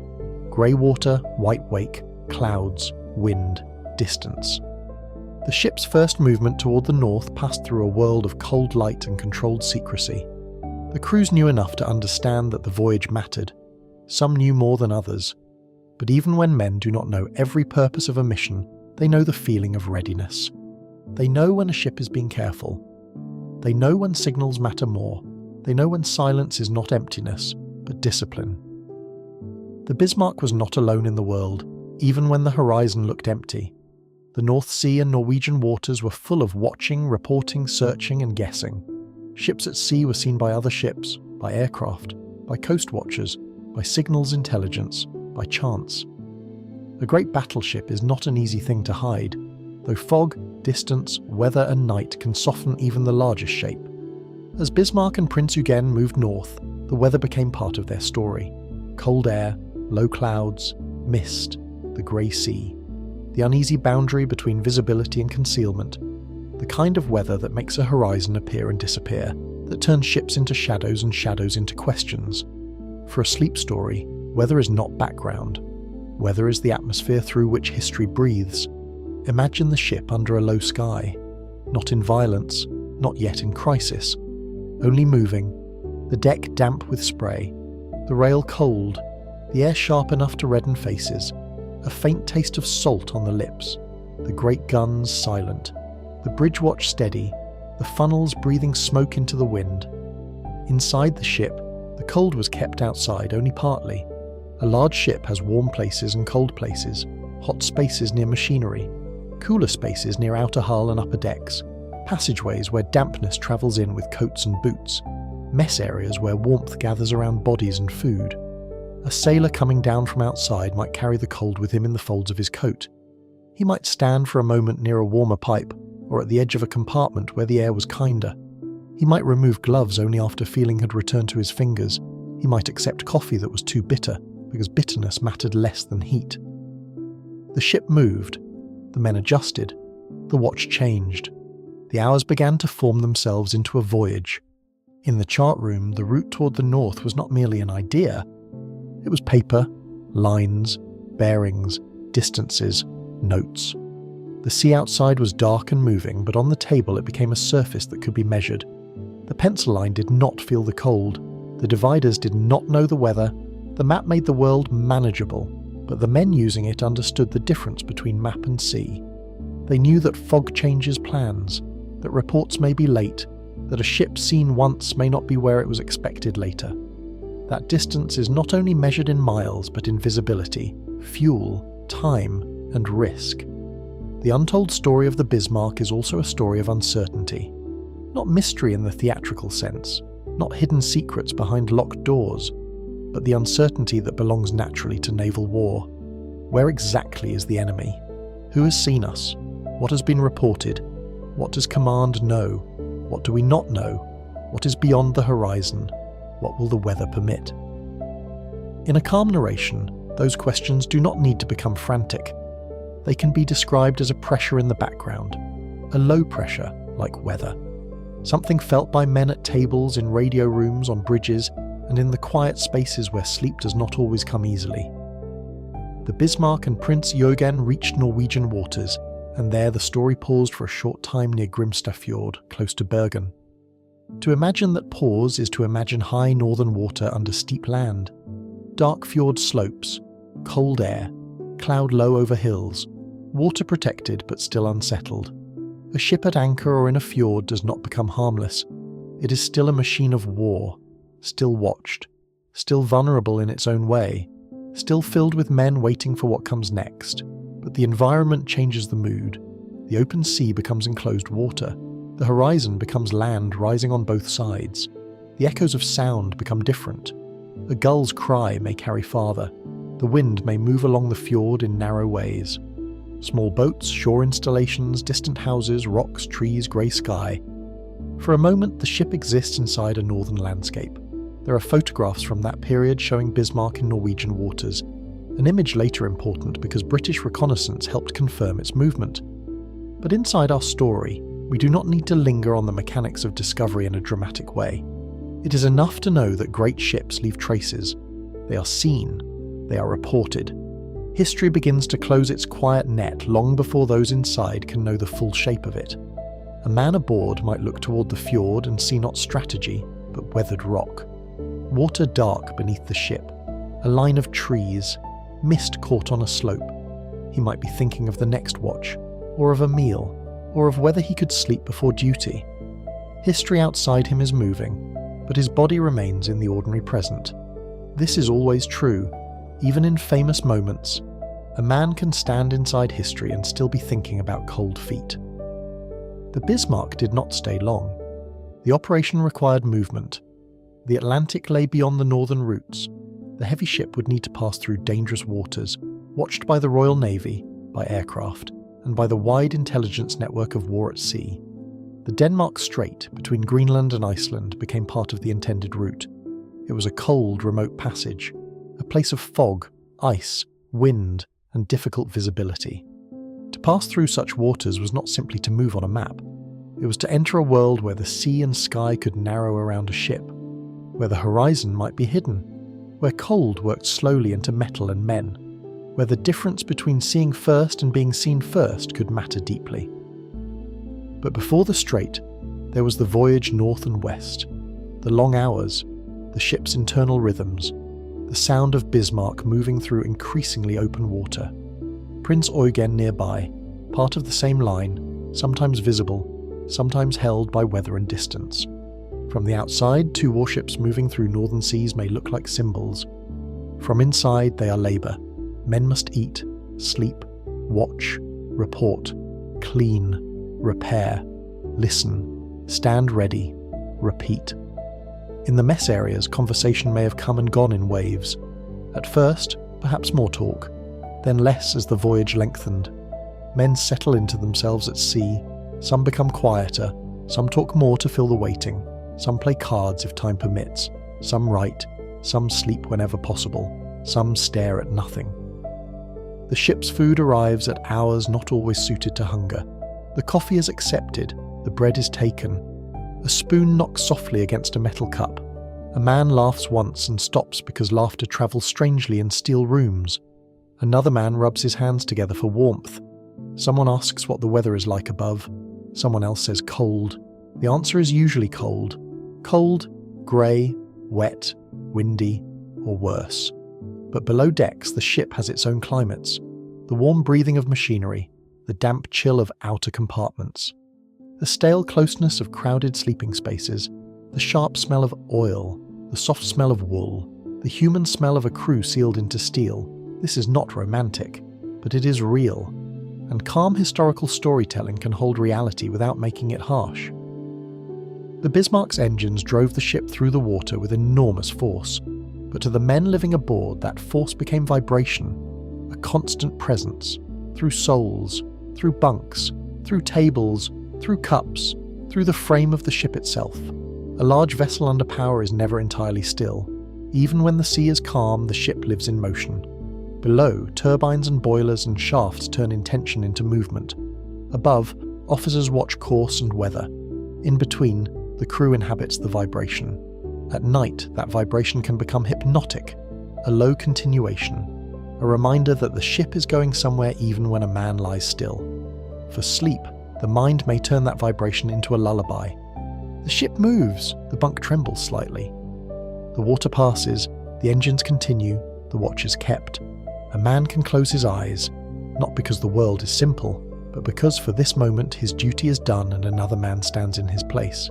Grey water, white wake, clouds, wind, distance. The ship's first movement toward the north passed through a world of cold light and controlled secrecy. The crews knew enough to understand that the voyage mattered. Some knew more than others. But even when men do not know every purpose of a mission, they know the feeling of readiness. They know when a ship is being careful. They know when signals matter more. They know when silence is not emptiness, but discipline. The Bismarck was not alone in the world, even when the horizon looked empty. The North Sea and Norwegian waters were full of watching, reporting, searching and guessing. Ships at sea were seen by other ships, by aircraft, by coast watchers, by signals intelligence, by chance. A great battleship is not an easy thing to hide, though fog, distance, weather and night can soften even the largest shape. As Bismarck and Prince Eugen moved north, the weather became part of their story. Cold air, low clouds, mist, the grey sea. The uneasy boundary between visibility and concealment, the kind of weather that makes a horizon appear and disappear, that turns ships into shadows and shadows into questions. For a sleep story, weather is not background. Weather is the atmosphere through which history breathes. Imagine the ship under a low sky, not in violence, not yet in crisis, only moving, the deck damp with spray, the rail cold, the air sharp enough to redden faces, a faint taste of salt on the lips, the great guns silent, the bridge watch steady, the funnels breathing smoke into the wind. Inside the ship, the cold was kept outside only partly. A large ship has warm places and cold places, hot spaces near machinery, cooler spaces near outer hull and upper decks, passageways where dampness travels in with coats and boots, mess areas where warmth gathers around bodies and food. A sailor coming down from outside might carry the cold with him in the folds of his coat. He might stand for a moment near a warmer pipe, or at the edge of a compartment where the air was kinder. He might remove gloves only after feeling had returned to his fingers. He might accept coffee that was too bitter, because bitterness mattered less than heat. The ship moved. The men adjusted. The watch changed. The hours began to form themselves into a voyage. In the chart room, the route toward the north was not merely an idea. It was paper, lines, bearings, distances, notes. The sea outside was dark and moving, but on the table it became a surface that could be measured. The pencil line did not feel the cold. The dividers did not know the weather. The map made the world manageable, but the men using it understood the difference between map and sea. They knew that fog changes plans, that reports may be late, that a ship seen once may not be where it was expected later. That distance is not only measured in miles, but in visibility, fuel, time, and risk. The untold story of the Bismarck is also a story of uncertainty. Not mystery in the theatrical sense, not hidden secrets behind locked doors, but the uncertainty that belongs naturally to naval war. Where exactly is the enemy? Who has seen us? What has been reported? What does command know? What do we not know? What is beyond the horizon? What will the weather permit? In a calm narration, those questions do not need to become frantic. They can be described as a pressure in the background, a low pressure, like weather. Something felt by men at tables, in radio rooms, on bridges, and in the quiet spaces where sleep does not always come easily. The Bismarck and Prince Eugen reached Norwegian waters, and there the story paused for a short time near Grimstad Fjord, close to Bergen. To imagine that pause is to imagine high northern water under steep land. Dark fjord slopes, cold air, cloud low over hills, water protected but still unsettled. A ship at anchor or in a fjord does not become harmless. It is still a machine of war, still watched, still vulnerable in its own way, still filled with men waiting for what comes next. But the environment changes the mood. The open sea becomes enclosed water. The horizon becomes land rising on both sides. The echoes of sound become different. A gull's cry may carry farther. The wind may move along the fjord in narrow ways. Small boats, shore installations, distant houses, rocks, trees, grey sky. For a moment, the ship exists inside a northern landscape. There are photographs from that period showing Bismarck in Norwegian waters, an image later important because British reconnaissance helped confirm its movement. But inside our story, we do not need to linger on the mechanics of discovery in a dramatic way. It is enough to know that great ships leave traces. They are seen. They are reported. History begins to close its quiet net long before those inside can know the full shape of it. A man aboard might look toward the fjord and see not strategy, but weathered rock. Water dark beneath the ship, a line of trees, mist caught on a slope. He might be thinking of the next watch, or of a meal, or of whether he could sleep before duty. History outside him is moving, but his body remains in the ordinary present. This is always true. Even in famous moments, a man can stand inside history and still be thinking about cold feet. The Bismarck did not stay long. The operation required movement. The Atlantic lay beyond the northern routes. The heavy ship would need to pass through dangerous waters, watched by the Royal Navy, by aircraft, and by the wide intelligence network of war at sea. The Denmark Strait between Greenland and Iceland became part of the intended route. It was a cold, remote passage, a place of fog, ice, wind, and difficult visibility. To pass through such waters was not simply to move on a map. It was to enter a world where the sea and sky could narrow around a ship, where the horizon might be hidden, where cold worked slowly into metal and men, where the difference between seeing first and being seen first could matter deeply. But before the strait, there was the voyage north and west, the long hours, the ship's internal rhythms, the sound of Bismarck moving through increasingly open water. Prince Eugen nearby, part of the same line, sometimes visible, sometimes held by weather and distance. From the outside, two warships moving through northern seas may look like symbols. From inside, they are labour. Men must eat, sleep, watch, report, clean, repair, listen, stand ready, repeat. In the mess areas, conversation may have come and gone in waves. At first, perhaps more talk, then less as the voyage lengthened. Men settle into themselves at sea, some become quieter, some talk more to fill the waiting, some play cards if time permits, some write, some sleep whenever possible, some stare at nothing. The ship's food arrives at hours not always suited to hunger. The coffee is accepted, the bread is taken. A spoon knocks softly against a metal cup. A man laughs once and stops because laughter travels strangely in steel rooms. Another man rubs his hands together for warmth. Someone asks what the weather is like above. Someone else says cold. The answer is usually cold. Cold, grey, wet, windy, or worse. But below decks, the ship has its own climates. The warm breathing of machinery, the damp chill of outer compartments. The stale closeness of crowded sleeping spaces, the sharp smell of oil, the soft smell of wool, the human smell of a crew sealed into steel. This is not romantic, but it is real. And calm historical storytelling can hold reality without making it harsh. The Bismarck's engines drove the ship through the water with enormous force, but to the men living aboard that force became vibration, a constant presence, through souls, through bunks, through tables, through cups, through the frame of the ship itself. A large vessel under power is never entirely still. Even when the sea is calm, the ship lives in motion. Below, turbines and boilers and shafts turn intention into movement. Above, officers watch course and weather. In between, the crew inhabits the vibration. At night, that vibration can become hypnotic, a low continuation, a reminder that the ship is going somewhere even when a man lies still. For sleep, the mind may turn that vibration into a lullaby. The ship moves, the bunk trembles slightly. The water passes, the engines continue, the watch is kept. A man can close his eyes, not because the world is simple, but because for this moment his duty is done and another man stands in his place.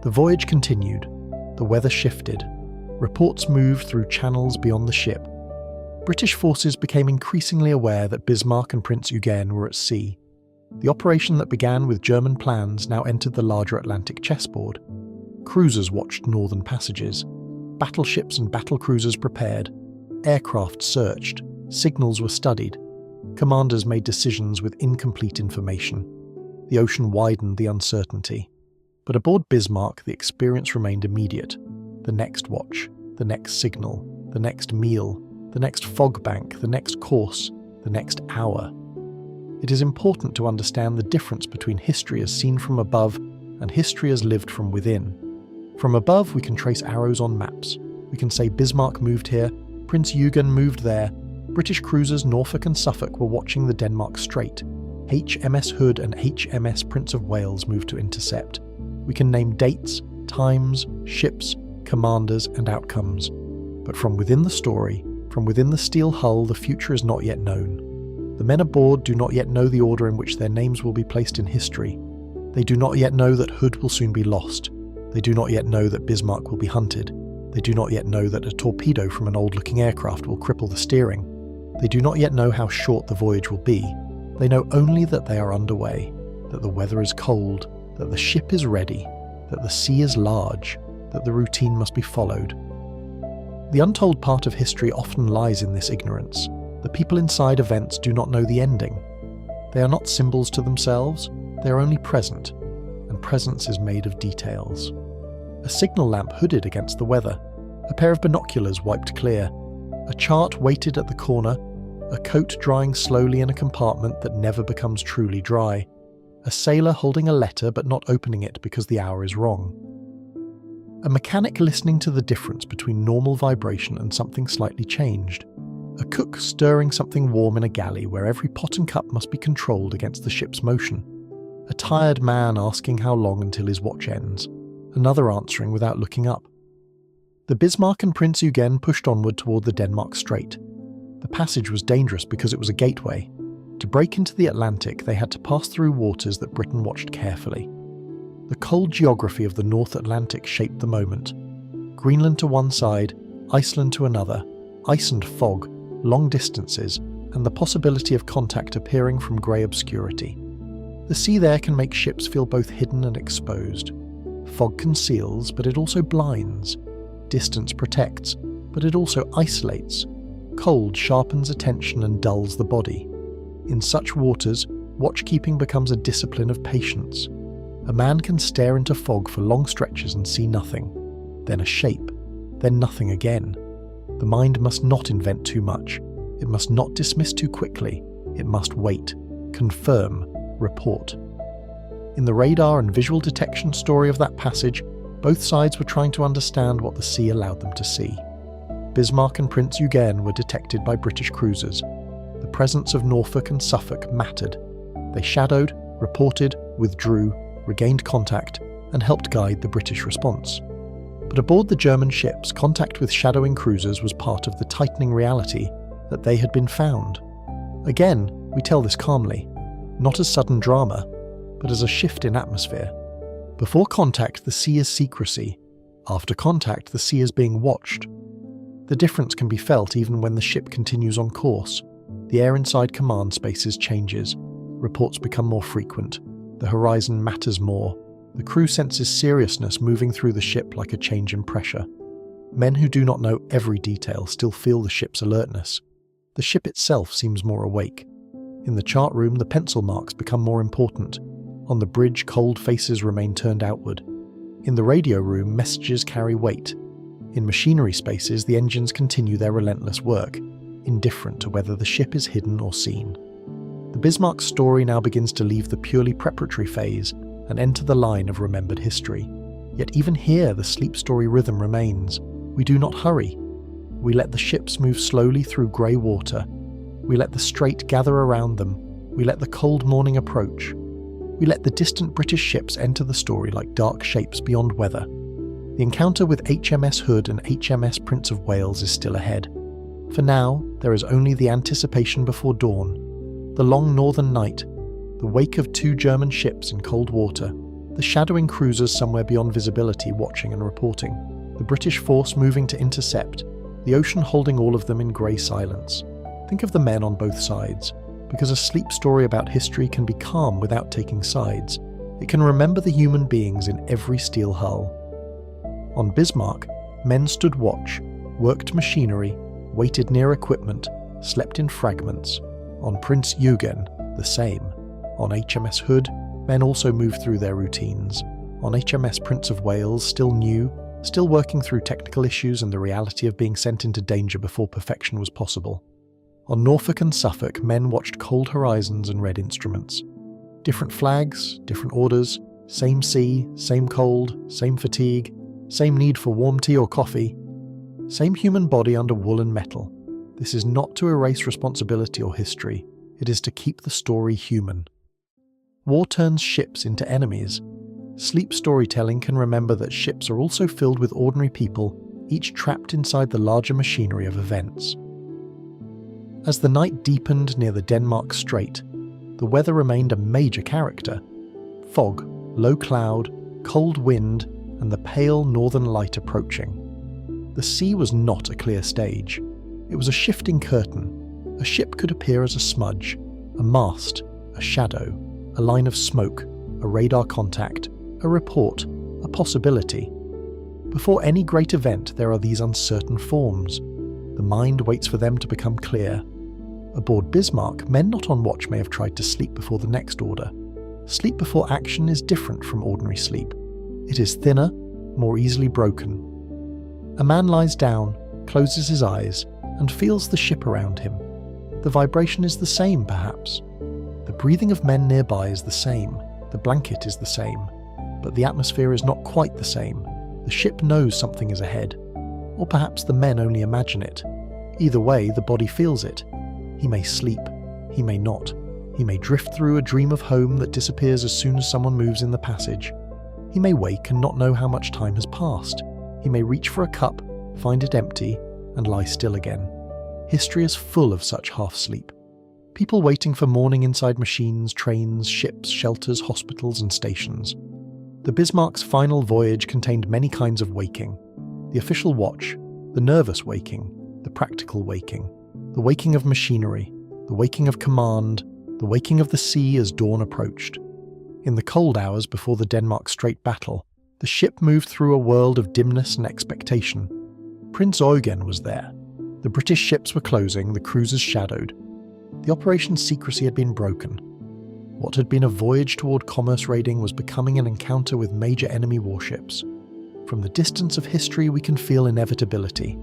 The voyage continued. The weather shifted. Reports moved through channels beyond the ship. British forces became increasingly aware that Bismarck and Prince Eugen were at sea. The operation that began with German plans now entered the larger Atlantic chessboard. Cruisers watched northern passages. Battleships and battlecruisers prepared. Aircraft searched. Signals were studied. Commanders made decisions with incomplete information. The ocean widened the uncertainty. But aboard Bismarck, the experience remained immediate. The next watch, the next signal, the next meal, the next fog bank, the next course, the next hour. It is important to understand the difference between history as seen from above and history as lived from within. From above, we can trace arrows on maps. We can say Bismarck moved here, Prince Eugen moved there, British cruisers Norfolk and Suffolk were watching the Denmark Strait, HMS Hood and HMS Prince of Wales moved to intercept. We can name dates, times, ships, commanders, and outcomes. But from within the story, from within the steel hull, the future is not yet known. The men aboard do not yet know the order in which their names will be placed in history. They do not yet know that Hood will soon be lost. They do not yet know that Bismarck will be hunted. They do not yet know that a torpedo from an old-looking aircraft will cripple the steering. They do not yet know how short the voyage will be. They know only that they are underway, that the weather is cold, that the ship is ready, that the sea is large, that the routine must be followed. The untold part of history often lies in this ignorance. The people inside events do not know the ending. They are not symbols to themselves, they are only present, and presence is made of details. A signal lamp hooded against the weather, a pair of binoculars wiped clear, a chart weighted at the corner, a coat drying slowly in a compartment that never becomes truly dry, a sailor holding a letter but not opening it because the hour is wrong. A mechanic listening to the difference between normal vibration and something slightly changed. A cook stirring something warm in a galley where every pot and cup must be controlled against the ship's motion. A tired man asking how long until his watch ends. Another answering without looking up. The Bismarck and Prince Eugen pushed onward toward the Denmark Strait. The passage was dangerous because it was a gateway. To break into the Atlantic, they had to pass through waters that Britain watched carefully. The cold geography of the North Atlantic shaped the moment. Greenland to one side, Iceland to another, ice and fog, long distances, and the possibility of contact appearing from grey obscurity. The sea there can make ships feel both hidden and exposed. Fog conceals, but it also blinds. Distance protects, but it also isolates. Cold sharpens attention and dulls the body. In such waters, watchkeeping becomes a discipline of patience. A man can stare into fog for long stretches and see nothing, then a shape, then nothing again. The mind must not invent too much. It must not dismiss too quickly. It must wait, confirm, report. In the radar and visual detection story of that passage, both sides were trying to understand what the sea allowed them to see. Bismarck and Prince Eugen were detected by British cruisers. The presence of Norfolk and Suffolk mattered. They shadowed, reported, withdrew, regained contact, and helped guide the British response. But aboard the German ships, contact with shadowing cruisers was part of the tightening reality that they had been found. Again, we tell this calmly, not as sudden drama, but as a shift in atmosphere. Before contact, the sea is secrecy. After contact, the sea is being watched. The difference can be felt even when the ship continues on course. The air inside command spaces changes. Reports become more frequent. The horizon matters more. The crew senses seriousness moving through the ship like a change in pressure. Men who do not know every detail still feel the ship's alertness. The ship itself seems more awake. In the chart room, the pencil marks become more important. On the bridge, cold faces remain turned outward. In the radio room, messages carry weight. In machinery spaces, the engines continue their relentless work, indifferent to whether the ship is hidden or seen. The Bismarck story now begins to leave the purely preparatory phase and enter the line of remembered history. Yet even here, the sleep story rhythm remains. We do not hurry. We let the ships move slowly through grey water. We let the strait gather around them. We let the cold morning approach. We let the distant British ships enter the story like dark shapes beyond weather. The encounter with HMS Hood and HMS Prince of Wales is still ahead. For now, there is only the anticipation before dawn, the long northern night, the wake of 2 German ships in cold water, the shadowing cruisers somewhere beyond visibility watching and reporting, the British force moving to intercept, the ocean holding all of them in grey silence. Think of the men on both sides, because a sleep story about history can be calm without taking sides. It can remember the human beings in every steel hull. On Bismarck, men stood watch, worked machinery, waited near equipment, slept in fragments. On Prince Eugen, the same. On HMS Hood, men also moved through their routines. On HMS Prince of Wales, still new, still working through technical issues and the reality of being sent into danger before perfection was possible. On Norfolk and Suffolk, men watched cold horizons and read instruments. Different flags, different orders, same sea, same cold, same fatigue, same need for warm tea or coffee, same human body under wool and metal. This is not to erase responsibility or history, it is to keep the story human. War turns ships into enemies. Sleep storytelling can remember that ships are also filled with ordinary people, each trapped inside the larger machinery of events. As the night deepened near the Denmark Strait, the weather remained a major character. Fog, low cloud, cold wind, and the pale northern light approaching. The sea was not a clear stage. It was a shifting curtain. A ship could appear as a smudge, a mast, a shadow, a line of smoke, a radar contact, a report, a possibility. Before any great event, there are these uncertain forms. The mind waits for them to become clear. Aboard Bismarck, men not on watch may have tried to sleep before the next order. Sleep before action is different from ordinary sleep. It is thinner, more easily broken. A man lies down, closes his eyes, and feels the ship around him. The vibration is the same, perhaps. The breathing of men nearby is the same. The blanket is the same. But the atmosphere is not quite the same. The ship knows something is ahead. Or perhaps the men only imagine it. Either way, the body feels it. He may sleep. He may not. He may drift through a dream of home that disappears as soon as someone moves in the passage. He may wake and not know how much time has passed. He may reach for a cup, find it empty, and lie still again. History is full of such half-sleep. People waiting for morning inside machines, trains, ships, shelters, hospitals, and stations. The Bismarck's final voyage contained many kinds of waking. The official watch, the nervous waking, the practical waking, the waking of machinery, the waking of command, the waking of the sea as dawn approached. In the cold hours before the Denmark Strait battle, the ship moved through a world of dimness and expectation. Prince Eugen was there. The British ships were closing, the cruisers shadowed. The operation's secrecy had been broken. What had been a voyage toward commerce raiding was becoming an encounter with major enemy warships. From the distance of history we can feel inevitability.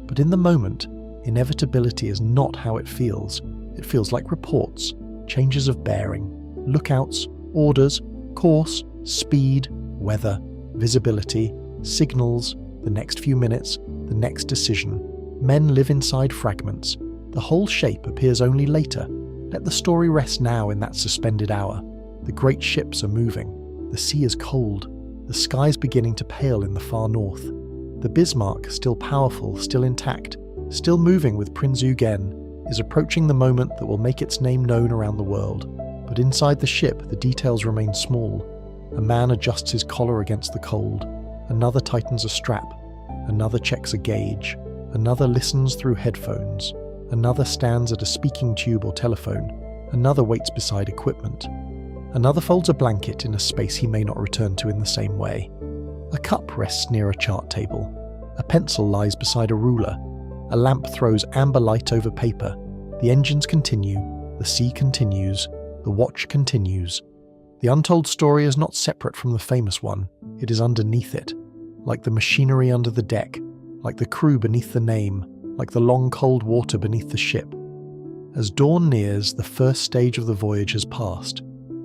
But in the moment, inevitability is not how it feels. It feels like reports, changes of bearing, lookouts, orders, course, speed, weather, visibility, signals, the next few minutes, the next decision. Men live inside fragments. The whole shape appears only later. Let the story rest now in that suspended hour. The great ships are moving. The sea is cold. The sky's beginning to pale in the far north. The Bismarck, still powerful, still intact, still moving with Prince Eugen, is approaching the moment that will make its name known around the world. But inside the ship, the details remain small. A man adjusts his collar against the cold. Another tightens a strap. Another checks a gauge. Another listens through headphones. Another stands at a speaking tube or telephone. Another waits beside equipment. Another folds a blanket in a space he may not return to in the same way. A cup rests near a chart table. A pencil lies beside a ruler. A lamp throws amber light over paper. The engines continue. The sea continues. The watch continues. The untold story is not separate from the famous one. It is underneath it. Like the machinery under the deck. Like the crew beneath the name. Like the long cold water beneath the ship. As dawn nears, the first stage of the voyage has passed.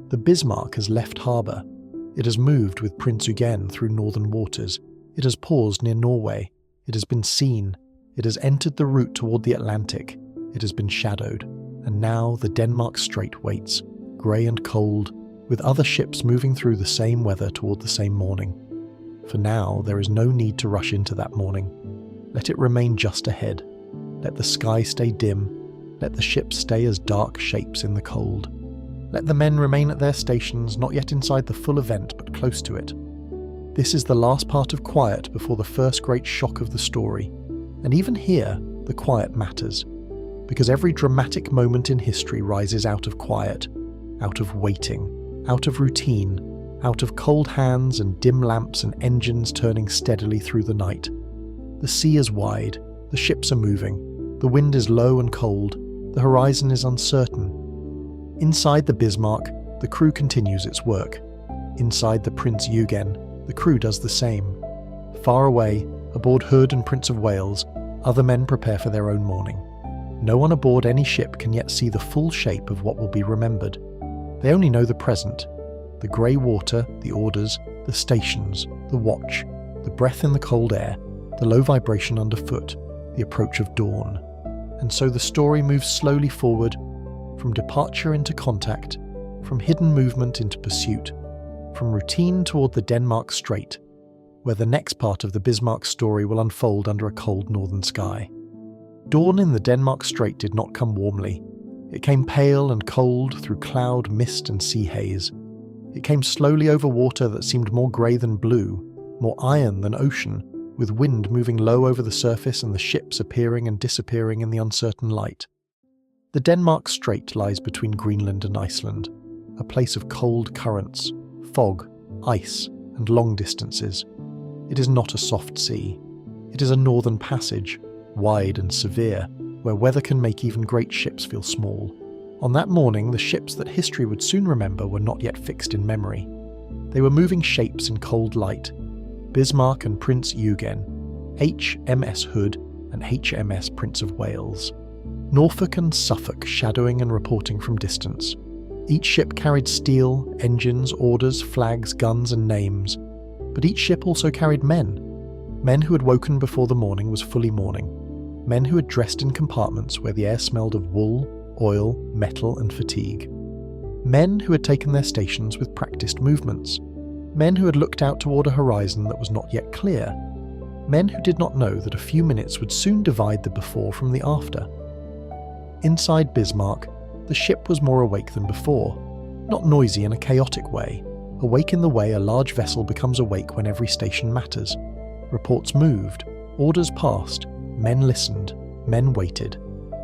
The Bismarck has left harbour. It has moved with Prince Eugen through northern waters. It has paused near Norway. It has been seen. It has entered the route toward the Atlantic. It has been shadowed. And now the Denmark Strait waits, grey and cold, with other ships moving through the same weather toward the same morning. For now, there is no need to rush into that morning. Let it remain just ahead. Let the sky stay dim. Let the ships stay as dark shapes in the cold. Let the men remain at their stations, not yet inside the full event, but close to it. This is the last part of quiet before the first great shock of the story. And even here, the quiet matters, because every dramatic moment in history rises out of quiet, out of waiting, out of routine, out of cold hands and dim lamps and engines turning steadily through the night. The sea is wide, the ships are moving, the wind is low and cold, the horizon is uncertain. Inside the Bismarck, the crew continues its work. Inside the Prince Eugen, the crew does the same. Far away, aboard Hood and Prince of Wales, other men prepare for their own morning. No one aboard any ship can yet see the full shape of what will be remembered. They only know the present. The grey water, the orders, the stations, the watch, the breath in the cold air, the low vibration underfoot, the approach of dawn. And so the story moves slowly forward, from departure into contact, from hidden movement into pursuit, from routine toward the Denmark Strait, where the next part of the Bismarck story will unfold under a cold northern sky. Dawn in the Denmark Strait did not come warmly. It came pale and cold through cloud, mist and sea haze. It came slowly over water that seemed more grey than blue, more iron than ocean, with wind moving low over the surface and the ships appearing and disappearing in the uncertain light. The Denmark Strait lies between Greenland and Iceland, a place of cold currents, fog, ice, and long distances. It is not a soft sea. It is a northern passage, wide and severe, where weather can make even great ships feel small. On that morning, the ships that history would soon remember were not yet fixed in memory. They were moving shapes in cold light. Bismarck and Prince Eugen, HMS Hood and HMS Prince of Wales. Norfolk and Suffolk shadowing and reporting from distance. Each ship carried steel, engines, orders, flags, guns and names. But each ship also carried men. Men who had woken before the morning was fully morning. Men who had dressed in compartments where the air smelled of wool, oil, metal and fatigue. Men who had taken their stations with practiced movements. Men who had looked out toward a horizon that was not yet clear. Men who did not know that a few minutes would soon divide the before from the after. Inside Bismarck, the ship was more awake than before, not noisy in a chaotic way, awake in the way a large vessel becomes awake when every station matters. Reports moved, orders passed, men listened, men waited.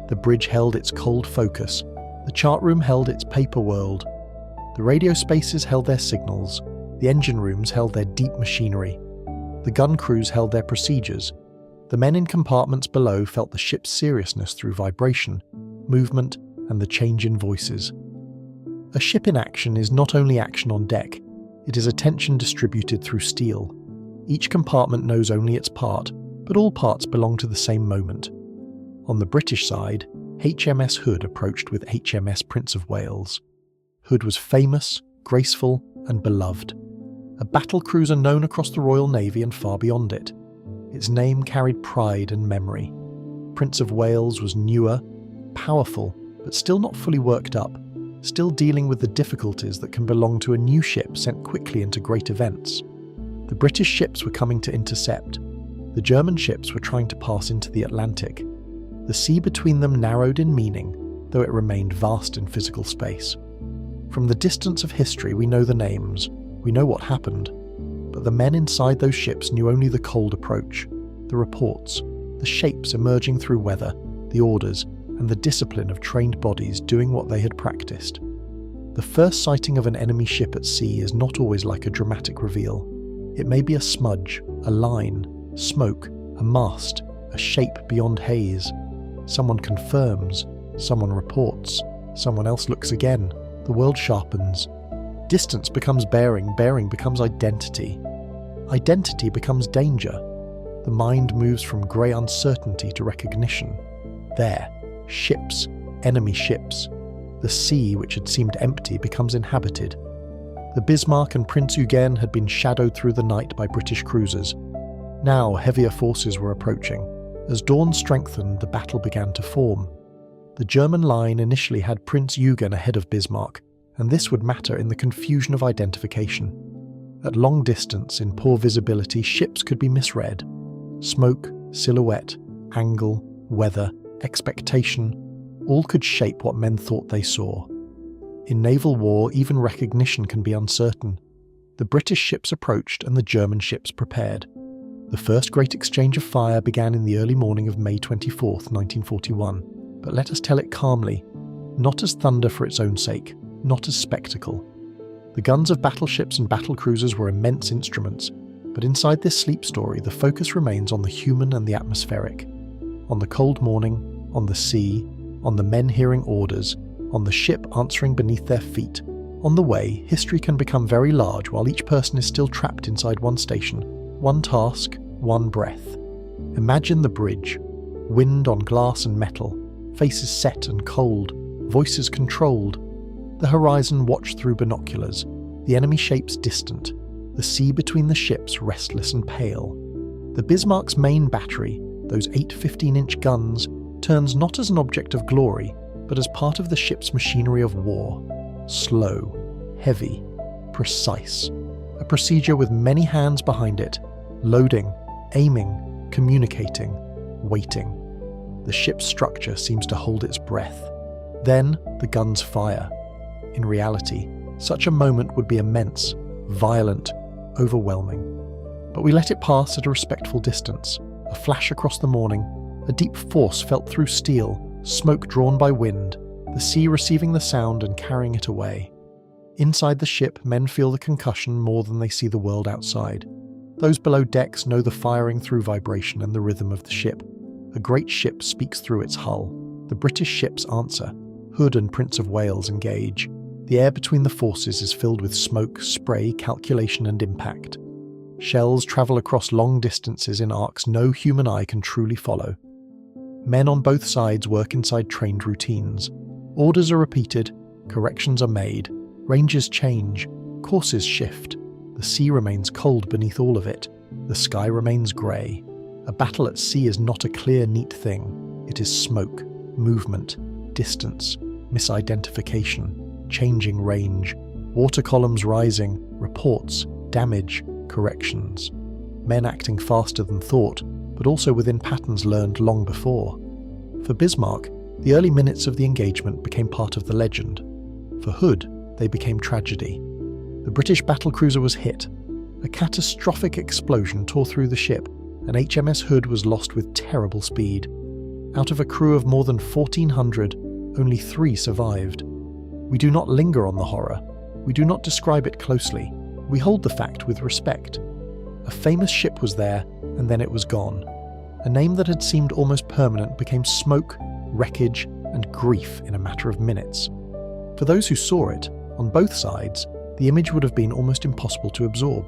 The bridge held its cold focus, the chart room held its paper world. The radio spaces held their signals, the engine rooms held their deep machinery. The gun crews held their procedures. The men in compartments below felt the ship's seriousness through vibration, movement, and the change in voices. A ship in action is not only action on deck, it is attention distributed through steel. Each compartment knows only its part, but all parts belong to the same moment. On the British side, HMS Hood approached with HMS Prince of Wales. Hood was famous, graceful, and beloved. A battle cruiser known across the Royal Navy and far beyond it. Its name carried pride and memory. Prince of Wales was newer, powerful, but still not fully worked up, still dealing with the difficulties that can belong to a new ship sent quickly into great events. The British ships were coming to intercept. The German ships were trying to pass into the Atlantic. The sea between them narrowed in meaning, though it remained vast in physical space. From the distance of history we know the names, we know what happened, but the men inside those ships knew only the cold approach, the reports, the shapes emerging through weather, the orders, and the discipline of trained bodies doing what they had practiced. The first sighting of an enemy ship at sea is not always like a dramatic reveal. It may be a smudge, a line, smoke, a mast, a shape beyond haze. Someone confirms, someone reports, someone else looks again. The world sharpens. Distance becomes bearing, bearing becomes identity. Identity becomes danger. The mind moves from grey uncertainty to recognition. There, ships, enemy ships. The sea, which had seemed empty, becomes inhabited. The Bismarck and Prince Eugen had been shadowed through the night by British cruisers. Now heavier forces were approaching. As dawn strengthened, the battle began to form. The German line initially had Prince Eugen ahead of Bismarck, and this would matter in the confusion of identification. At long distance, in poor visibility, ships could be misread. Smoke, silhouette, angle, weather, expectation, all could shape what men thought they saw. In naval war, even recognition can be uncertain. The British ships approached and the German ships prepared. The first great exchange of fire began in the early morning of May 24, 1941, but let us tell it calmly, not as thunder for its own sake, not as spectacle. The guns of battleships and battlecruisers were immense instruments, but inside this sleep story the focus remains on the human and the atmospheric, on the cold morning, on the sea, on the men hearing orders, on the ship answering beneath their feet, on the way history can become very large while each person is still trapped inside one station, one task, one breath. Imagine the bridge, wind on glass and metal, faces set and cold, voices controlled, the horizon watched through binoculars, the enemy shapes distant, the sea between the ships restless and pale. The Bismarck's main battery, those 8 15-inch guns, turns not as an object of glory, but as part of the ship's machinery of war. Slow, heavy, precise. A procedure with many hands behind it, loading, aiming, communicating, waiting. The ship's structure seems to hold its breath. Then the guns fire. In reality, such a moment would be immense, violent, overwhelming. But we let it pass at a respectful distance, a flash across the morning, a deep force felt through steel, smoke drawn by wind, the sea receiving the sound and carrying it away. Inside the ship, men feel the concussion more than they see the world outside. Those below decks know the firing through vibration and the rhythm of the ship. A great ship speaks through its hull. The British ships answer. Hood and Prince of Wales engage. The air between the forces is filled with smoke, spray, calculation and impact. Shells travel across long distances in arcs no human eye can truly follow. Men on both sides work inside trained routines. Orders are repeated, corrections are made, ranges change, courses shift. The sea remains cold beneath all of it. The sky remains grey. A battle at sea is not a clear, neat thing. It is smoke, movement, distance, misidentification, changing range, water columns rising, reports, damage, corrections. Men acting faster than thought, but also within patterns learned long before. For Bismarck, the early minutes of the engagement became part of the legend. For Hood, they became tragedy. The British battlecruiser was hit. A catastrophic explosion tore through the ship, and HMS Hood was lost with terrible speed. Out of a crew of more than 1,400, only 3 survived. We do not linger on the horror. We do not describe it closely. We hold the fact with respect. A famous ship was there, and then it was gone. A name that had seemed almost permanent became smoke, wreckage, and grief in a matter of minutes. For those who saw it, on both sides, the image would have been almost impossible to absorb.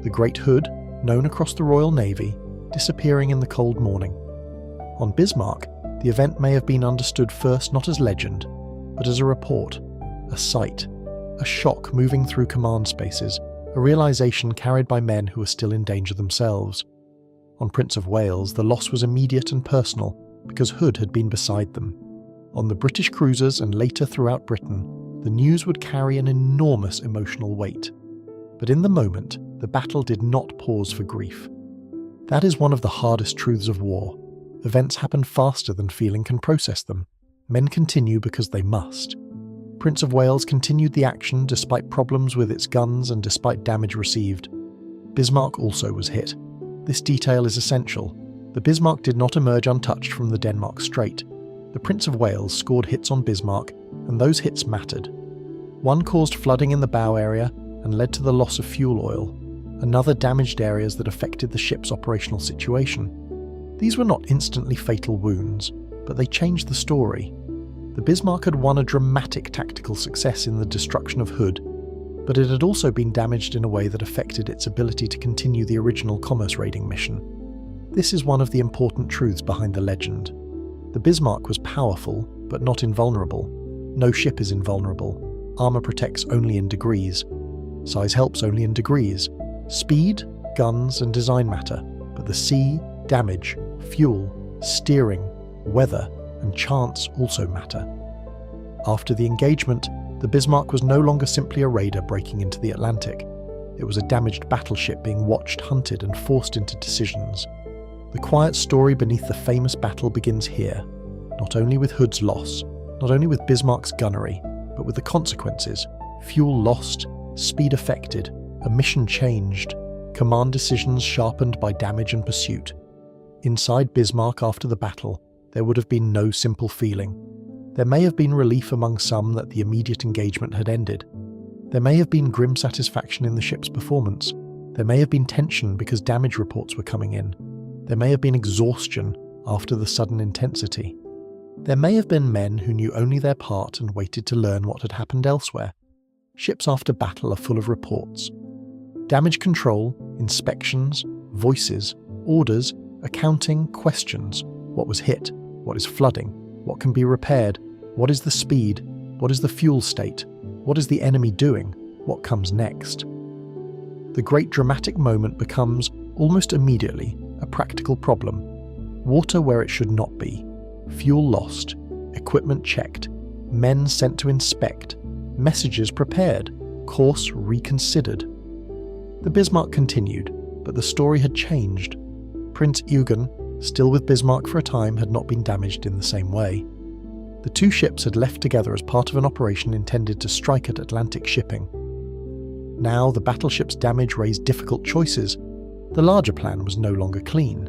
The Great Hood, known across the Royal Navy, disappearing in the cold morning. On Bismarck, the event may have been understood first not as legend, but as a report, a sight, a shock moving through command spaces, a realization carried by men who were still in danger themselves. On Prince of Wales, the loss was immediate and personal because Hood had been beside them. On the British cruisers and later throughout Britain, the news would carry an enormous emotional weight. But in the moment, the battle did not pause for grief. That is one of the hardest truths of war. Events happen faster than feeling can process them. Men continue because they must. Prince of Wales continued the action despite problems with its guns and despite damage received. Bismarck also was hit. This detail is essential. The Bismarck did not emerge untouched from the Denmark Strait. The Prince of Wales scored hits on Bismarck, and those hits mattered. One caused flooding in the bow area and led to the loss of fuel oil. Another damaged areas that affected the ship's operational situation. These were not instantly fatal wounds, but they changed the story. The Bismarck had won a dramatic tactical success in the destruction of Hood, but it had also been damaged in a way that affected its ability to continue the original commerce raiding mission. This is one of the important truths behind the legend. The Bismarck was powerful, but not invulnerable. No ship is invulnerable. Armour protects only in degrees. Size helps only in degrees. Speed, guns, and design matter, but the sea, damage, fuel, steering, weather, and chance also matter. After the engagement, the Bismarck was no longer simply a raider breaking into the Atlantic. It was a damaged battleship being watched, hunted, and forced into decisions. The quiet story beneath the famous battle begins here, not only with Hood's loss, not only with Bismarck's gunnery, but with the consequences: fuel lost, speed affected, a mission changed, command decisions sharpened by damage and pursuit. Inside Bismarck after the battle, there would have been no simple feeling. There may have been relief among some that the immediate engagement had ended. There may have been grim satisfaction in the ship's performance. There may have been tension because damage reports were coming in. There may have been exhaustion after the sudden intensity. There may have been men who knew only their part and waited to learn what had happened elsewhere. Ships after battle are full of reports. Damage control, inspections, voices, orders, accounting, questions. What was hit? What is flooding? What can be repaired? What is the speed? What is the fuel state? What is the enemy doing? What comes next? The great dramatic moment becomes, almost immediately, a practical problem. Water where it should not be. Fuel lost. Equipment checked. Men sent to inspect. Messages prepared. Course reconsidered. The Bismarck continued, but the story had changed. Prince Eugen, still with Bismarck for a time, had not been damaged in the same way. The two ships had left together as part of an operation intended to strike at Atlantic shipping. Now the battleship's damage raised difficult choices. The larger plan was no longer clean.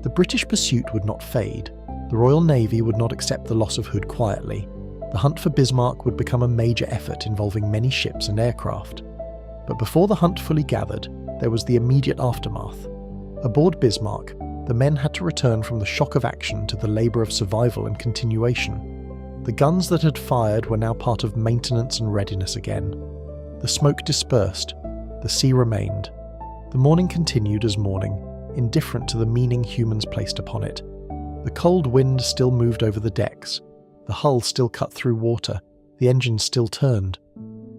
The British pursuit would not fade. The Royal Navy would not accept the loss of Hood quietly. The hunt for Bismarck would become a major effort involving many ships and aircraft. But before the hunt fully gathered, there was the immediate aftermath. Aboard Bismarck, the men had to return from the shock of action to the labour of survival and continuation. The guns that had fired were now part of maintenance and readiness again. The smoke dispersed. The sea remained. The morning continued as morning, indifferent to the meaning humans placed upon it. The cold wind still moved over the decks. The hull still cut through water. The engines still turned.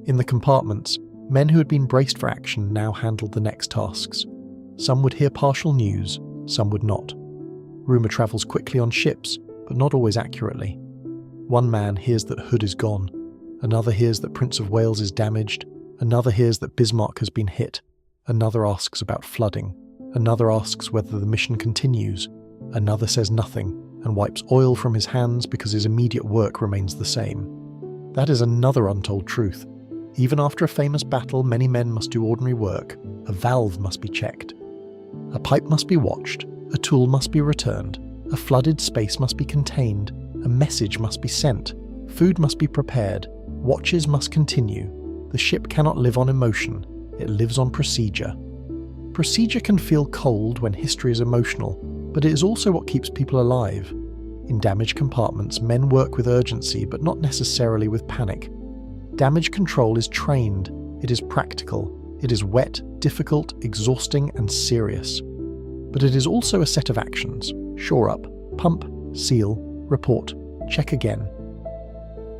In the compartments, men who had been braced for action now handled the next tasks. Some would hear partial news, some would not. Rumour travels quickly on ships, but not always accurately. One man hears that Hood is gone. Another hears that Prince of Wales is damaged. Another hears that Bismarck has been hit. Another asks about flooding. Another asks whether the mission continues. Another says nothing and wipes oil from his hands because his immediate work remains the same. That is another untold truth. Even after a famous battle, many men must do ordinary work. A valve must be checked. A pipe must be watched. A tool must be returned. A flooded space must be contained. A message must be sent. Food must be prepared. Watches must continue. The ship cannot live on emotion. It lives on procedure. Procedure can feel cold when history is emotional, but it is also what keeps people alive. In damaged compartments, men work with urgency, but not necessarily with panic. Damage control is trained. It is practical. It is wet, difficult, exhausting, and serious. But it is also a set of actions. Shore up, pump, seal, report, check again.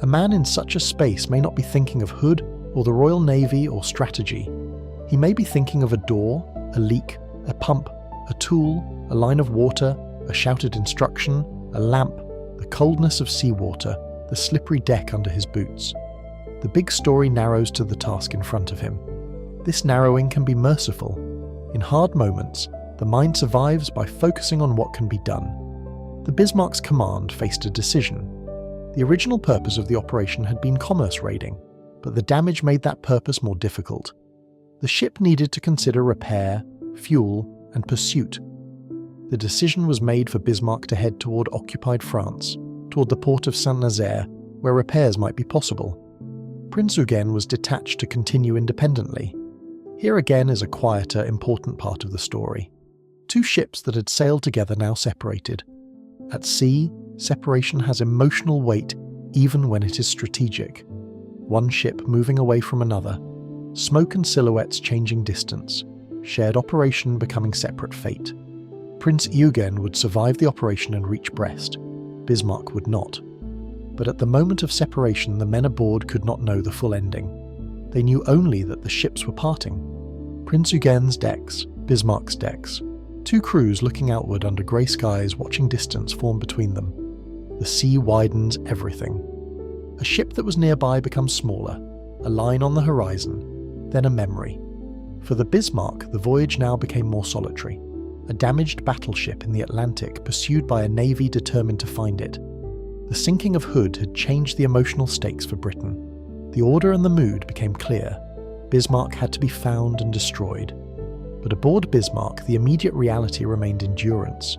A man in such a space may not be thinking of Hood or the Royal Navy or strategy. He may be thinking of a door, a leak, a pump, a tool, a line of water, a shouted instruction, a lamp, the coldness of seawater, the slippery deck under his boots. The big story narrows to the task in front of him. This narrowing can be merciful. In hard moments, the mind survives by focusing on what can be done. The Bismarck's command faced a decision. The original purpose of the operation had been commerce raiding, but the damage made that purpose more difficult. The ship needed to consider repair, fuel, and pursuit. The decision was made for Bismarck to head toward occupied France, toward the port of Saint-Nazaire, where repairs might be possible. Prince Eugen was detached to continue independently. Here again is a quieter, important part of the story. Two ships that had sailed together now separated. At sea, separation has emotional weight even when it is strategic. One ship moving away from another. Smoke and silhouettes changing distance. Shared operation becoming separate fate. Prince Eugen would survive the operation and reach Brest. Bismarck would not. But at the moment of separation, the men aboard could not know the full ending. They knew only that the ships were parting. Prince Eugen's decks, Bismarck's decks. Two crews looking outward under grey skies, watching distance form between them. The sea widens everything. A ship that was nearby becomes smaller, a line on the horizon, then a memory. For the Bismarck, the voyage now became more solitary. A damaged battleship in the Atlantic pursued by a navy determined to find it. The sinking of Hood had changed the emotional stakes for Britain. The order and the mood became clear. Bismarck had to be found and destroyed. But aboard Bismarck, the immediate reality remained endurance.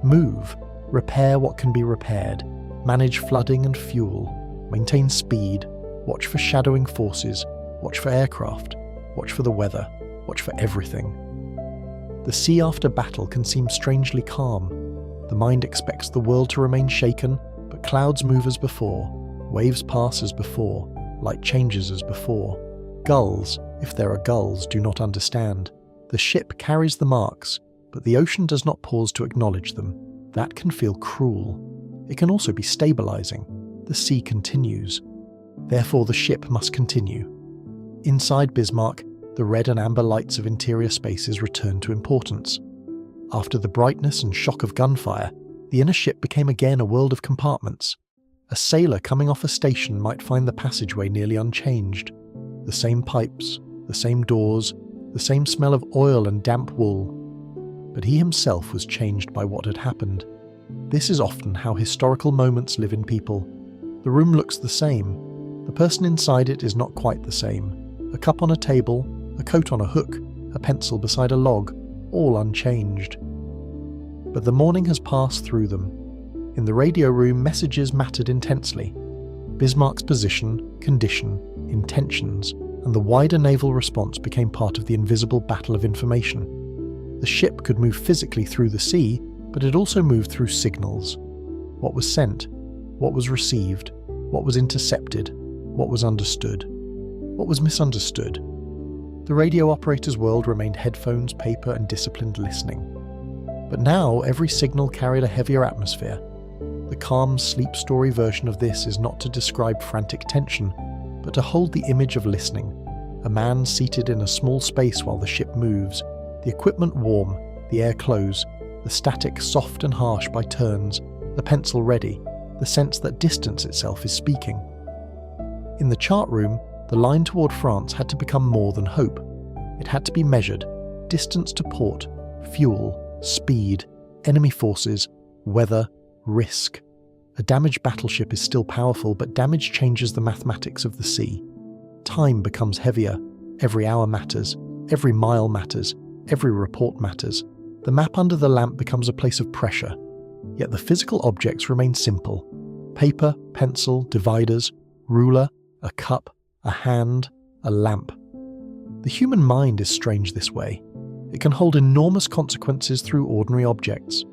Move, repair what can be repaired, manage flooding and fuel, maintain speed, watch for shadowing forces, watch for aircraft, watch for the weather, watch for everything. The sea after battle can seem strangely calm. The mind expects the world to remain shaken, but clouds move as before, waves pass as before, light changes as before. Gulls, if there are gulls, do not understand. The ship carries the marks, but the ocean does not pause to acknowledge them. That can feel cruel. It can also be stabilizing. The sea continues. Therefore, the ship must continue. Inside Bismarck, the red and amber lights of interior spaces returned to importance. After the brightness and shock of gunfire, the inner ship became again a world of compartments. A sailor coming off a station might find the passageway nearly unchanged. The same pipes, the same doors, the same smell of oil and damp wool. But he himself was changed by what had happened. This is often how historical moments live in people. The room looks the same. The person inside it is not quite the same. A cup on a table, a coat on a hook, a pencil beside a log, all unchanged. But the morning has passed through them. In the radio room, messages mattered intensely. Bismarck's position, condition, intentions, and the wider naval response became part of the invisible battle of information. The ship could move physically through the sea, but it also moved through signals. What was sent, what was received, what was intercepted, what was understood, what was misunderstood. The radio operator's world remained headphones, paper, and disciplined listening. But now every signal carried a heavier atmosphere. The calm, sleep story version of this is not to describe frantic tension, but to hold the image of listening. A man seated in a small space while the ship moves, the equipment warm, the air close, the static soft and harsh by turns, the pencil ready, the sense that distance itself is speaking. In the chart room, the line toward France had to become more than hope. It had to be measured, distance to port, fuel, speed, enemy forces, weather, risk. A damaged battleship is still powerful, but damage changes the mathematics of the sea. Time becomes heavier. Every hour matters. Every mile matters. Every report matters. The map under the lamp becomes a place of pressure. Yet the physical objects remain simple. Paper, pencil, dividers, ruler, a cup, a hand, a lamp. The human mind is strange this way. It can hold enormous consequences through ordinary objects.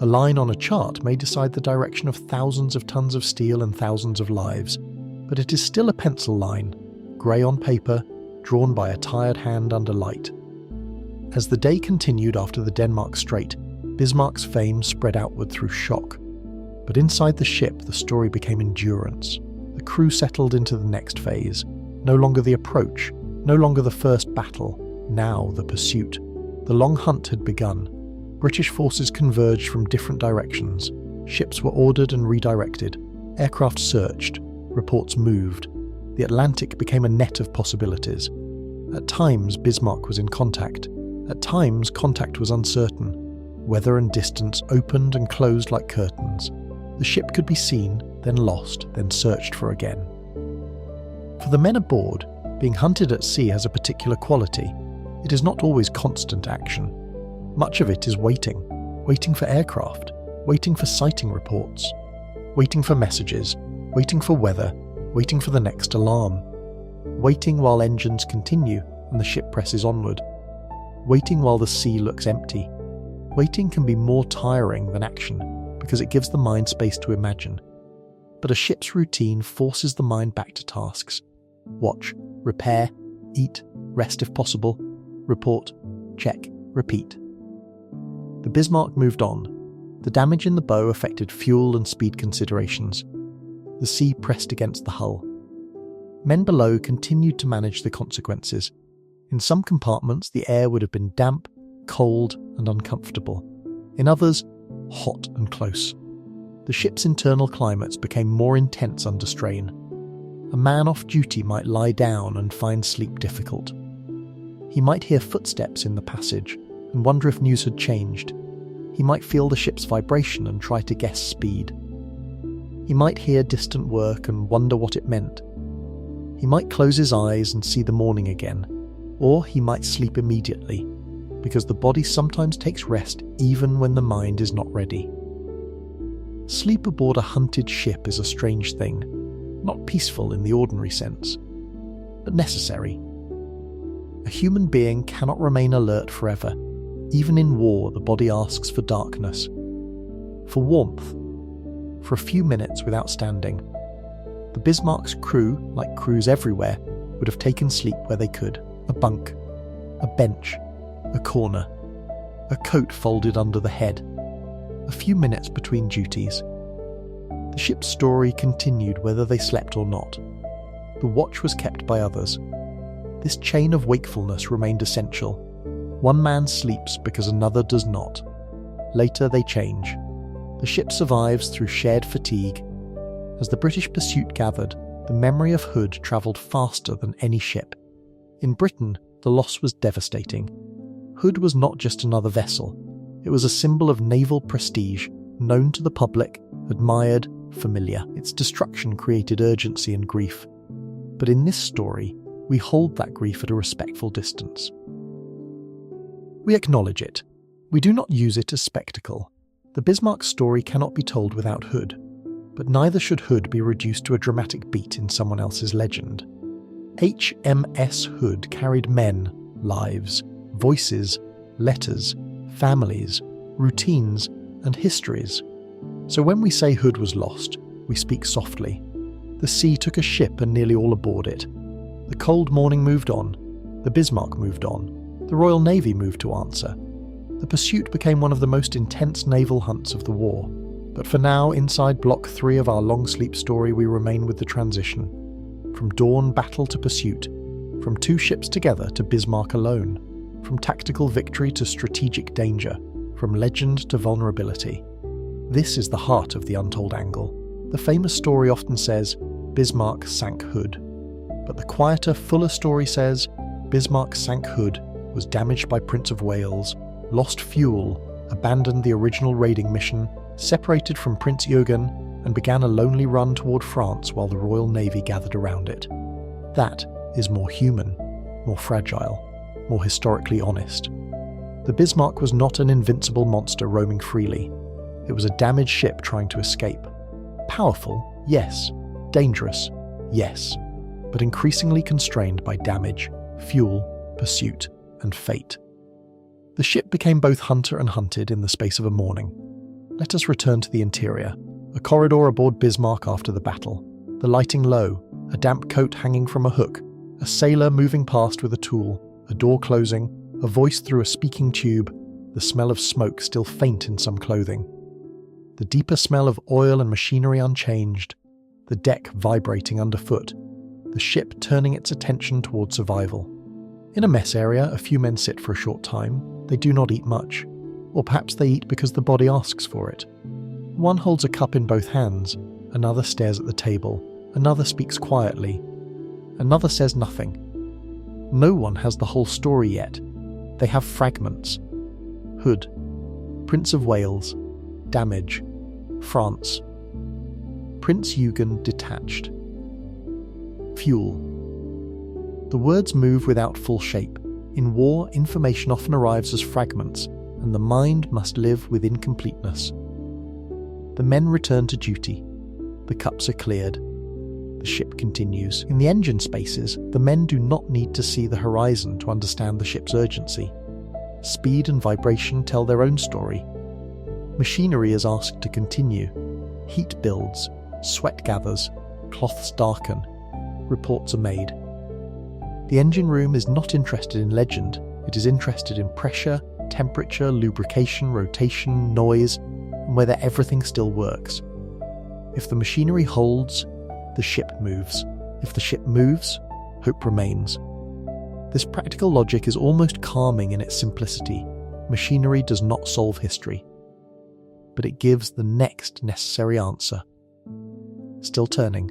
A line on a chart may decide the direction of thousands of tons of steel and thousands of lives, but it is still a pencil line, grey on paper, drawn by a tired hand under light. As the day continued after the Denmark Strait, Bismarck's fame spread outward through shock. But inside the ship, the story became endurance. The crew settled into the next phase. No longer the approach, no longer the first battle, now the pursuit. The long hunt had begun. British forces converged from different directions. Ships were ordered and redirected. Aircraft searched. Reports moved. The Atlantic became a net of possibilities. At times, Bismarck was in contact. At times, contact was uncertain. Weather and distance opened and closed like curtains. The ship could be seen, then lost, then searched for again. For the men aboard, being hunted at sea has a particular quality. It is not always constant action. Much of it is waiting. Waiting for aircraft. Waiting for sighting reports. Waiting for messages. Waiting for weather. Waiting for the next alarm. Waiting while engines continue and the ship presses onward. Waiting while the sea looks empty. Waiting can be more tiring than action because it gives the mind space to imagine. But a ship's routine forces the mind back to tasks. Watch, repair, eat, rest if possible, report, check, repeat. The Bismarck moved on. The damage in the bow affected fuel and speed considerations. The sea pressed against the hull. Men below continued to manage the consequences. In some compartments, the air would have been damp, cold, and uncomfortable. In others, hot and close. The ship's internal climates became more intense under strain. A man off duty might lie down and find sleep difficult. He might hear footsteps in the passage and wonder if news had changed. He might feel the ship's vibration and try to guess speed. He might hear distant work and wonder what it meant. He might close his eyes and see the morning again, or he might sleep immediately. because the body sometimes takes rest even when the mind is not ready. Sleep aboard a hunted ship is a strange thing, not peaceful in the ordinary sense, but necessary. A human being cannot remain alert forever. Even in war, the body asks for darkness, for warmth, for a few minutes without standing. The Bismarck's crew, like crews everywhere, would have taken sleep where they could. A bunk, a bench, a corner, a coat folded under the head, a few minutes between duties. The ship's story continued whether they slept or not. The watch was kept by others. This chain of wakefulness remained essential. One man sleeps because another does not. Later they change. The ship survives through shared fatigue. As the British pursuit gathered, the memory of Hood travelled faster than any ship. In Britain, the loss was devastating. Hood was not just another vessel. It was a symbol of naval prestige, known to the public, admired, familiar. Its destruction created urgency and grief. But in this story, we hold that grief at a respectful distance. We acknowledge it. We do not use it as spectacle. The Bismarck story cannot be told without Hood, but neither should Hood be reduced to a dramatic beat in someone else's legend. HMS Hood carried men, lives, voices, letters, families, routines, and histories. So when we say Hood was lost, we speak softly. The sea took a ship and nearly all aboard it. The cold morning moved on. The Bismarck moved on. The Royal Navy moved to answer. The pursuit became one of the most intense naval hunts of the war. But for now, inside Block 3 of our long sleep story, we remain with the transition. From dawn battle to pursuit. From two ships together to Bismarck alone. From tactical victory to strategic danger. From legend to vulnerability. This is the heart of the untold angle. The famous story often says, Bismarck sank Hood. But the quieter, fuller story says, Bismarck sank Hood, was damaged by Prince of Wales, lost fuel, abandoned the original raiding mission, separated from Prince Eugen, and began a lonely run toward France while the Royal Navy gathered around it. That is more human, more fragile, more historically honest. The Bismarck was not an invincible monster roaming freely. It was a damaged ship trying to escape. Powerful, yes. Dangerous, yes. But increasingly constrained by damage, fuel, pursuit, and fate. The ship became both hunter and hunted in the space of a morning. Let us return to the interior. A corridor aboard Bismarck after the battle. The lighting low, a damp coat hanging from a hook, a sailor moving past with a tool, a door closing, a voice through a speaking tube, the smell of smoke still faint in some clothing. The deeper smell of oil and machinery unchanged, the deck vibrating underfoot, the ship turning its attention toward survival. In a mess area, a few men sit for a short time. They do not eat much, or perhaps they eat because the body asks for it. One holds a cup in both hands, another stares at the table, another speaks quietly, another says nothing. No one has the whole story yet. They have fragments. Hood, Prince of Wales, damage, France. Prince Eugen detached. Fuel. The words move without full shape. In war, information often arrives as fragments, and the mind must live with incompleteness. The men return to duty. The cups are cleared. The ship continues. In the engine spaces, the men do not need to see the horizon to understand the ship's urgency. Speed and vibration tell their own story. Machinery is asked to continue. Heat builds, sweat gathers, cloths darken, reports are made. The engine room is not interested in legend, it is interested in pressure, temperature, lubrication, rotation, noise, and whether everything still works. If the machinery holds, the ship moves. If the ship moves, hope remains. This practical logic is almost calming in its simplicity. Machinery does not solve history, but it gives the next necessary answer. Still turning.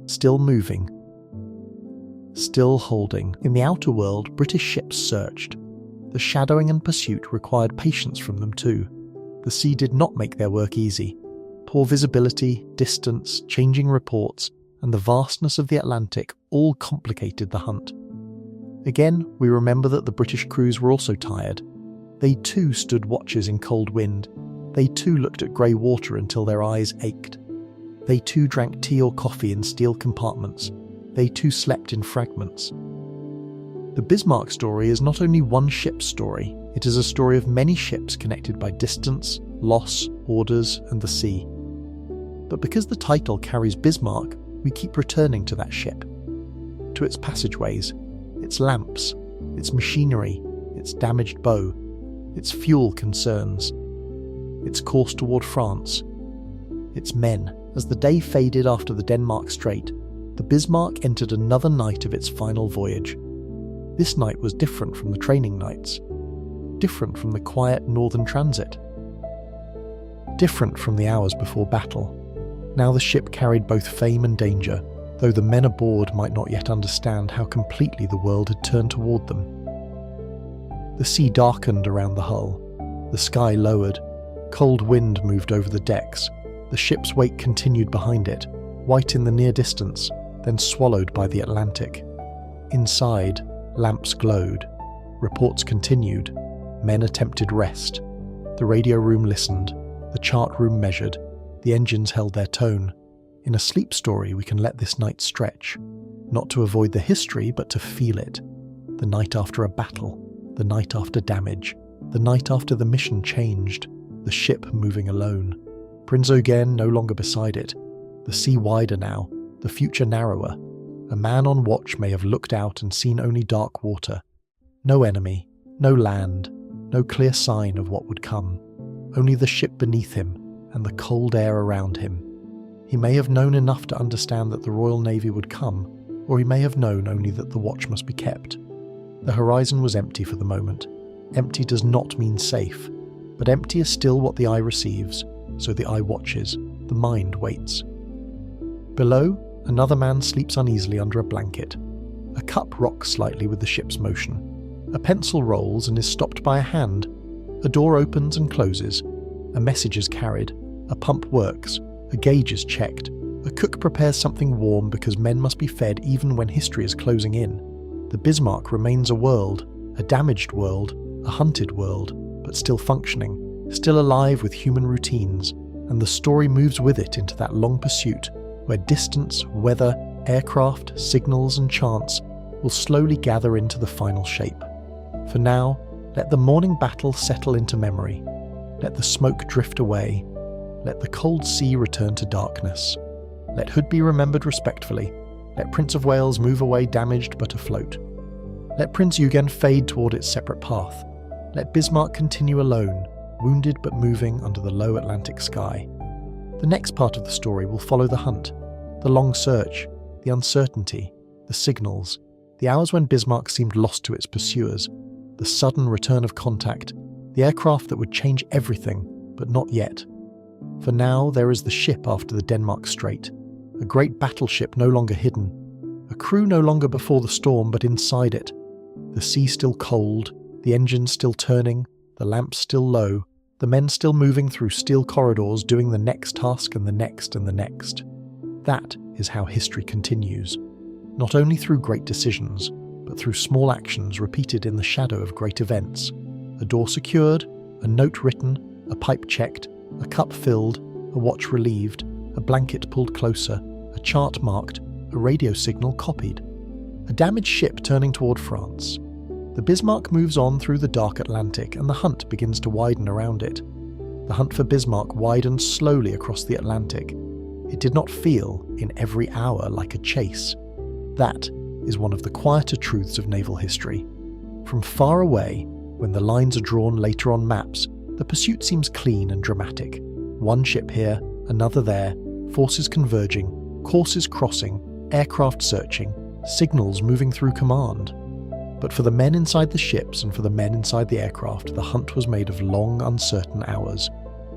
Still moving. Still holding. In the outer world, British ships searched. The shadowing and pursuit required patience from them too. The sea did not make their work easy. Poor visibility, distance, changing reports, and the vastness of the Atlantic all complicated the hunt. Again, we remember that the British crews were also tired. They too stood watches in cold wind. They too looked at grey water until their eyes ached. They too drank tea or coffee in steel compartments. They too slept in fragments. The Bismarck story is not only one ship's story, it is a story of many ships connected by distance, loss, orders, and the sea. But because the title carries Bismarck, we keep returning to that ship, to its passageways, its lamps, its machinery, its damaged bow, its fuel concerns, its course toward France, its men. As the day faded after the Denmark Strait, the Bismarck entered another night of its final voyage. This night was different from the training nights, different from the quiet northern transit, different from the hours before battle. Now the ship carried both fame and danger, though the men aboard might not yet understand how completely the world had turned toward them. The sea darkened around the hull, the sky lowered, cold wind moved over the decks, the ship's wake continued behind it, white in the near distance, then swallowed by the Atlantic. Inside, lamps glowed, reports continued, men attempted rest, the radio room listened, the chart room measured, the engines held their tone. In a sleep story, we can let this night stretch, not to avoid the history, but to feel it. The night after a battle, the night after damage, the night after the mission changed, the ship moving alone. Prince Eugen no longer beside it, the sea wider now, the future narrower. A man on watch may have looked out and seen only dark water. No enemy, no land, no clear sign of what would come. Only the ship beneath him and the cold air around him. He may have known enough to understand that the Royal Navy would come, or he may have known only that the watch must be kept. The horizon was empty for the moment. Empty does not mean safe, but empty is still what the eye receives, so the eye watches, the mind waits. Below, another man sleeps uneasily under a blanket. A cup rocks slightly with the ship's motion. A pencil rolls and is stopped by a hand. A door opens and closes. A message is carried. A pump works. A gauge is checked. A cook prepares something warm because men must be fed even when history is closing in. The Bismarck remains a world, a damaged world, a hunted world, but still functioning, still alive with human routines, and the story moves with it into that long pursuit where distance, weather, aircraft, signals and chance will slowly gather into the final shape. For now, let the morning battle settle into memory. Let the smoke drift away. Let the cold sea return to darkness. Let Hood be remembered respectfully. Let Prince of Wales move away damaged but afloat. Let Prince Eugen fade toward its separate path. Let Bismarck continue alone, wounded but moving under the low Atlantic sky. The next part of the story will follow the hunt, the long search, the uncertainty, the signals, the hours when Bismarck seemed lost to its pursuers, the sudden return of contact, the aircraft that would change everything, but not yet. For now, there is the ship after the Denmark Strait, a great battleship no longer hidden, a crew no longer before the storm but inside it, the sea still cold, the engines still turning, the lamps still low, the men still moving through steel corridors doing the next task and the next and the next. That is how history continues, not only through great decisions, but through small actions repeated in the shadow of great events. A door secured, a note written, a pipe checked, a cup filled, a watch relieved, a blanket pulled closer, a chart marked, a radio signal copied. A damaged ship turning toward France. The Bismarck moves on through the dark Atlantic and the hunt begins to widen around it. The hunt for Bismarck widened slowly across the Atlantic. It did not feel, in every hour, like a chase. That is one of the quieter truths of naval history. From far away, when the lines are drawn later on maps, the pursuit seems clean and dramatic. One ship here, another there, forces converging, courses crossing, aircraft searching, signals moving through command. But for the men inside the ships and for the men inside the aircraft, the hunt was made of long, uncertain hours.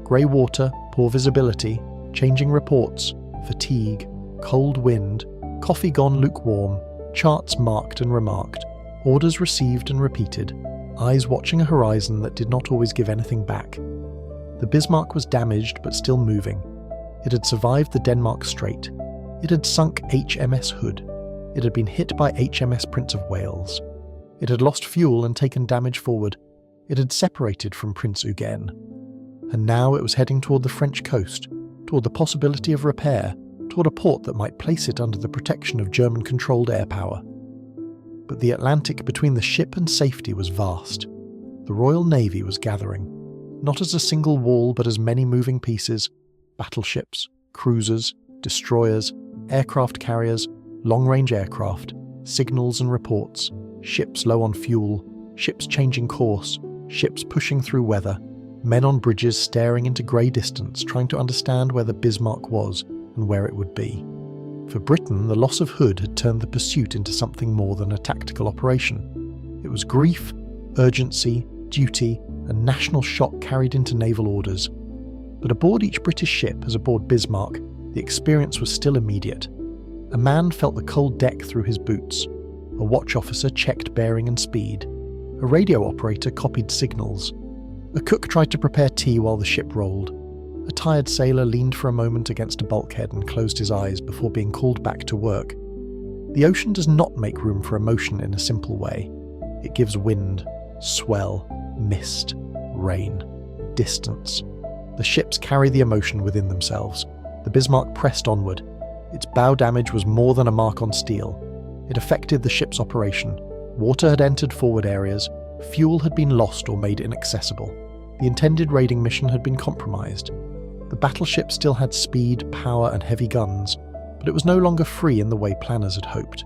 Grey water, poor visibility, changing reports, fatigue, cold wind, coffee gone lukewarm, charts marked and remarked, orders received and repeated, eyes watching a horizon that did not always give anything back. The Bismarck was damaged but still moving. It had survived the Denmark Strait. It had sunk HMS Hood. It had been hit by HMS Prince of Wales. It had lost fuel and taken damage forward. It had separated from Prince Eugen. And now it was heading toward the French coast, toward the possibility of repair, toward a port that might place it under the protection of German-controlled air power. But the Atlantic between the ship and safety was vast. The Royal Navy was gathering, not as a single wall but as many moving pieces: battleships, cruisers, destroyers, aircraft carriers, long-range aircraft, signals and reports, ships low on fuel, ships changing course, ships pushing through weather, men on bridges staring into grey distance trying to understand where the Bismarck was and where it would be. For Britain, the loss of Hood had turned the pursuit into something more than a tactical operation. It was grief, urgency, duty, and national shock carried into naval orders. But aboard each British ship, as aboard Bismarck, the experience was still immediate. A man felt the cold deck through his boots. A watch officer checked bearing and speed. A radio operator copied signals. A cook tried to prepare tea while the ship rolled. A tired sailor leaned for a moment against a bulkhead and closed his eyes before being called back to work. The ocean does not make room for emotion in a simple way. It gives wind, swell, mist, rain, distance. The ships carry the emotion within themselves. The Bismarck pressed onward. Its bow damage was more than a mark on steel. It affected the ship's operation. Water had entered forward areas. Fuel had been lost or made inaccessible. The intended raiding mission had been compromised. The battleship still had speed, power, and heavy guns, but it was no longer free in the way planners had hoped.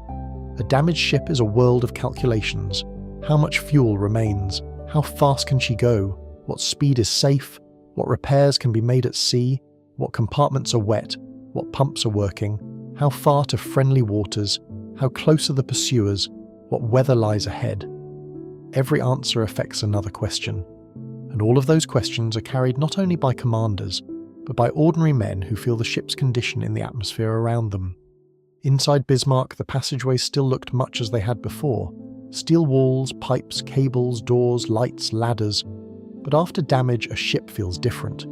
A damaged ship is a world of calculations. How much fuel remains? How fast can she go? What speed is safe? What repairs can be made at sea? What compartments are wet? What pumps are working? How far to friendly waters? How close are the pursuers? What weather lies ahead? Every answer affects another question. And all of those questions are carried not only by commanders, but by ordinary men who feel the ship's condition in the atmosphere around them. Inside Bismarck, the passageways still looked much as they had before. Steel walls, pipes, cables, doors, lights, ladders. But after damage, a ship feels different.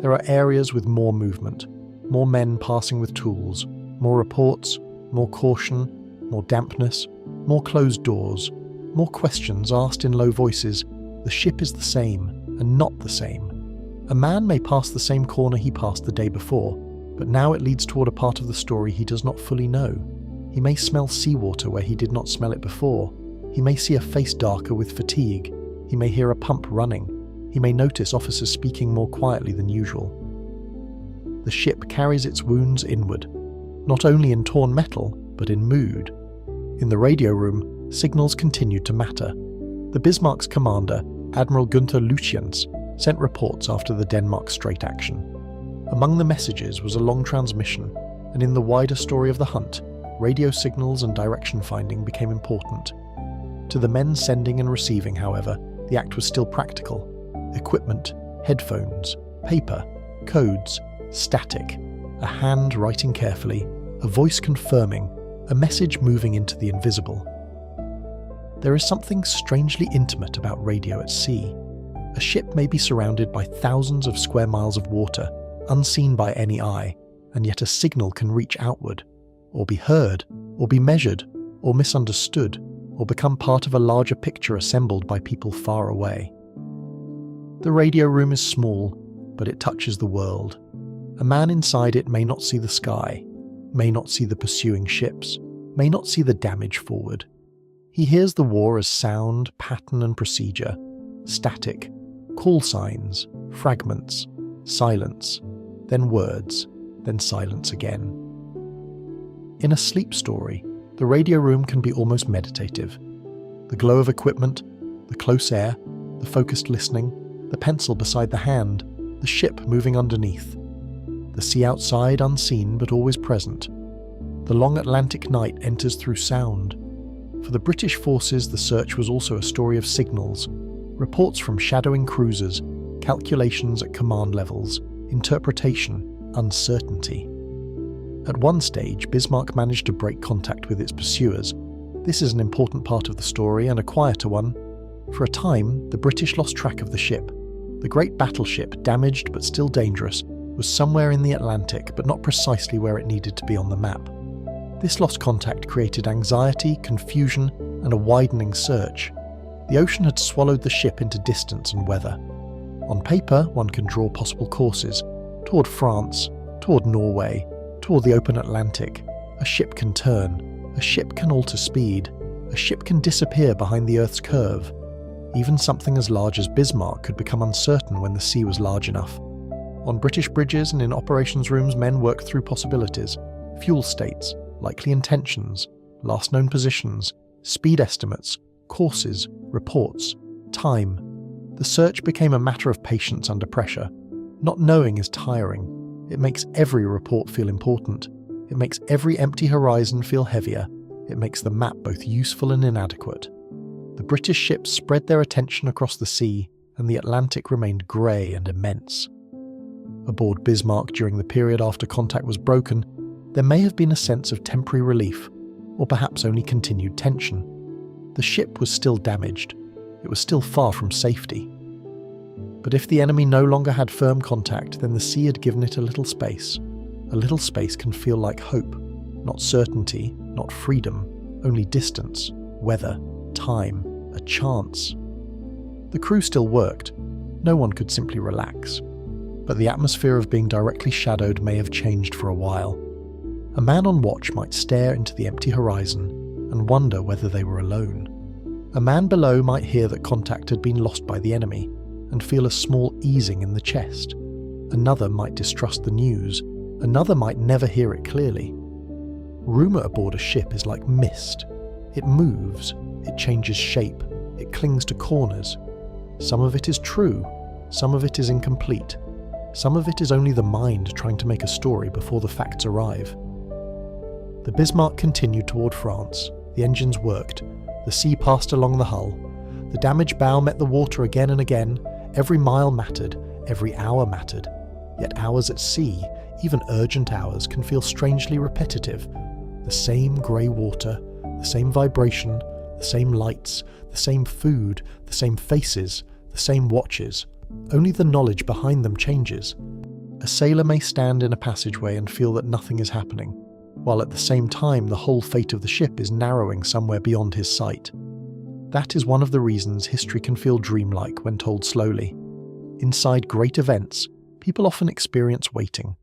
There are areas with more movement, more men passing with tools, more reports, more caution, more dampness, more closed doors, more questions asked in low voices. The ship is the same, and not the same. A man may pass the same corner he passed the day before, but now it leads toward a part of the story he does not fully know. He may smell seawater where he did not smell it before. He may see a face darker with fatigue. He may hear a pump running. He may notice officers speaking more quietly than usual. The ship carries its wounds inward, not only in torn metal, but in mood. In the radio room, signals continued to matter. The Bismarck's commander, Admiral Gunther Lutyens, sent reports after the Denmark Strait action. Among the messages was a long transmission, and in the wider story of the hunt, radio signals and direction finding became important. To the men sending and receiving, however, the act was still practical. Equipment, headphones, paper, codes, static, a hand writing carefully, a voice confirming, a message moving into the invisible. There is something strangely intimate about radio at sea. A ship may be surrounded by thousands of square miles of water, unseen by any eye, and yet a signal can reach outward, or be heard, or be measured, or misunderstood, or become part of a larger picture assembled by people far away. The radio room is small, but it touches the world. A man inside it may not see the sky, may not see the pursuing ships, may not see the damage forward. He hears the war as sound, pattern and procedure, static, call signs, fragments, silence, then words, then silence again. In a sleep story, the radio room can be almost meditative. The glow of equipment, the close air, the focused listening, the pencil beside the hand, the ship moving underneath. The sea outside unseen but always present. The long Atlantic night enters through sound. For the British forces, the search was also a story of signals, reports from shadowing cruisers, calculations at command levels, interpretation, uncertainty. At one stage, Bismarck managed to break contact with its pursuers. This is an important part of the story and a quieter one. For a time, the British lost track of the ship. The great battleship, damaged but still dangerous, was somewhere in the Atlantic, but not precisely where it needed to be on the map. This lost contact created anxiety, confusion, and a widening search. The ocean had swallowed the ship into distance and weather. On paper, one can draw possible courses toward France, toward Norway, toward the open Atlantic. A ship can turn, a ship can alter speed, a ship can disappear behind the Earth's curve. Even something as large as Bismarck could become uncertain when the sea was large enough. On British bridges and in operations rooms, men worked through possibilities, fuel states, likely intentions, last known positions, speed estimates, courses, reports, time. The search became a matter of patience under pressure. Not knowing is tiring. It makes every report feel important. It makes every empty horizon feel heavier. It makes the map both useful and inadequate. The British ships spread their attention across the sea, and the Atlantic remained grey and immense. Aboard Bismarck during the period after contact was broken, there may have been a sense of temporary relief, or perhaps only continued tension. The ship was still damaged. It was still far from safety. But if the enemy no longer had firm contact, then the sea had given it a little space. A little space can feel like hope, not certainty, not freedom, only distance, weather, time, a chance. The crew still worked. No one could simply relax. But the atmosphere of being directly shadowed may have changed for a while. A man on watch might stare into the empty horizon and wonder whether they were alone. A man below might hear that contact had been lost by the enemy and feel a small easing in the chest. Another might distrust the news. Another might never hear it clearly. Rumour aboard a ship is like mist. It moves, it changes shape, it clings to corners. Some of it is true, some of it is incomplete. Some of it is only the mind trying to make a story before the facts arrive. The Bismarck continued toward France. The engines worked. The sea passed along the hull. The damaged bow met the water again and again. Every mile mattered. Every hour mattered. Yet hours at sea, even urgent hours, can feel strangely repetitive. The same grey water, the same vibration, the same lights, the same food, the same faces, the same watches. Only the knowledge behind them changes. A sailor may stand in a passageway and feel that nothing is happening, while at the same time the whole fate of the ship is narrowing somewhere beyond his sight. That is one of the reasons history can feel dreamlike when told slowly. Inside great events, people often experience waiting.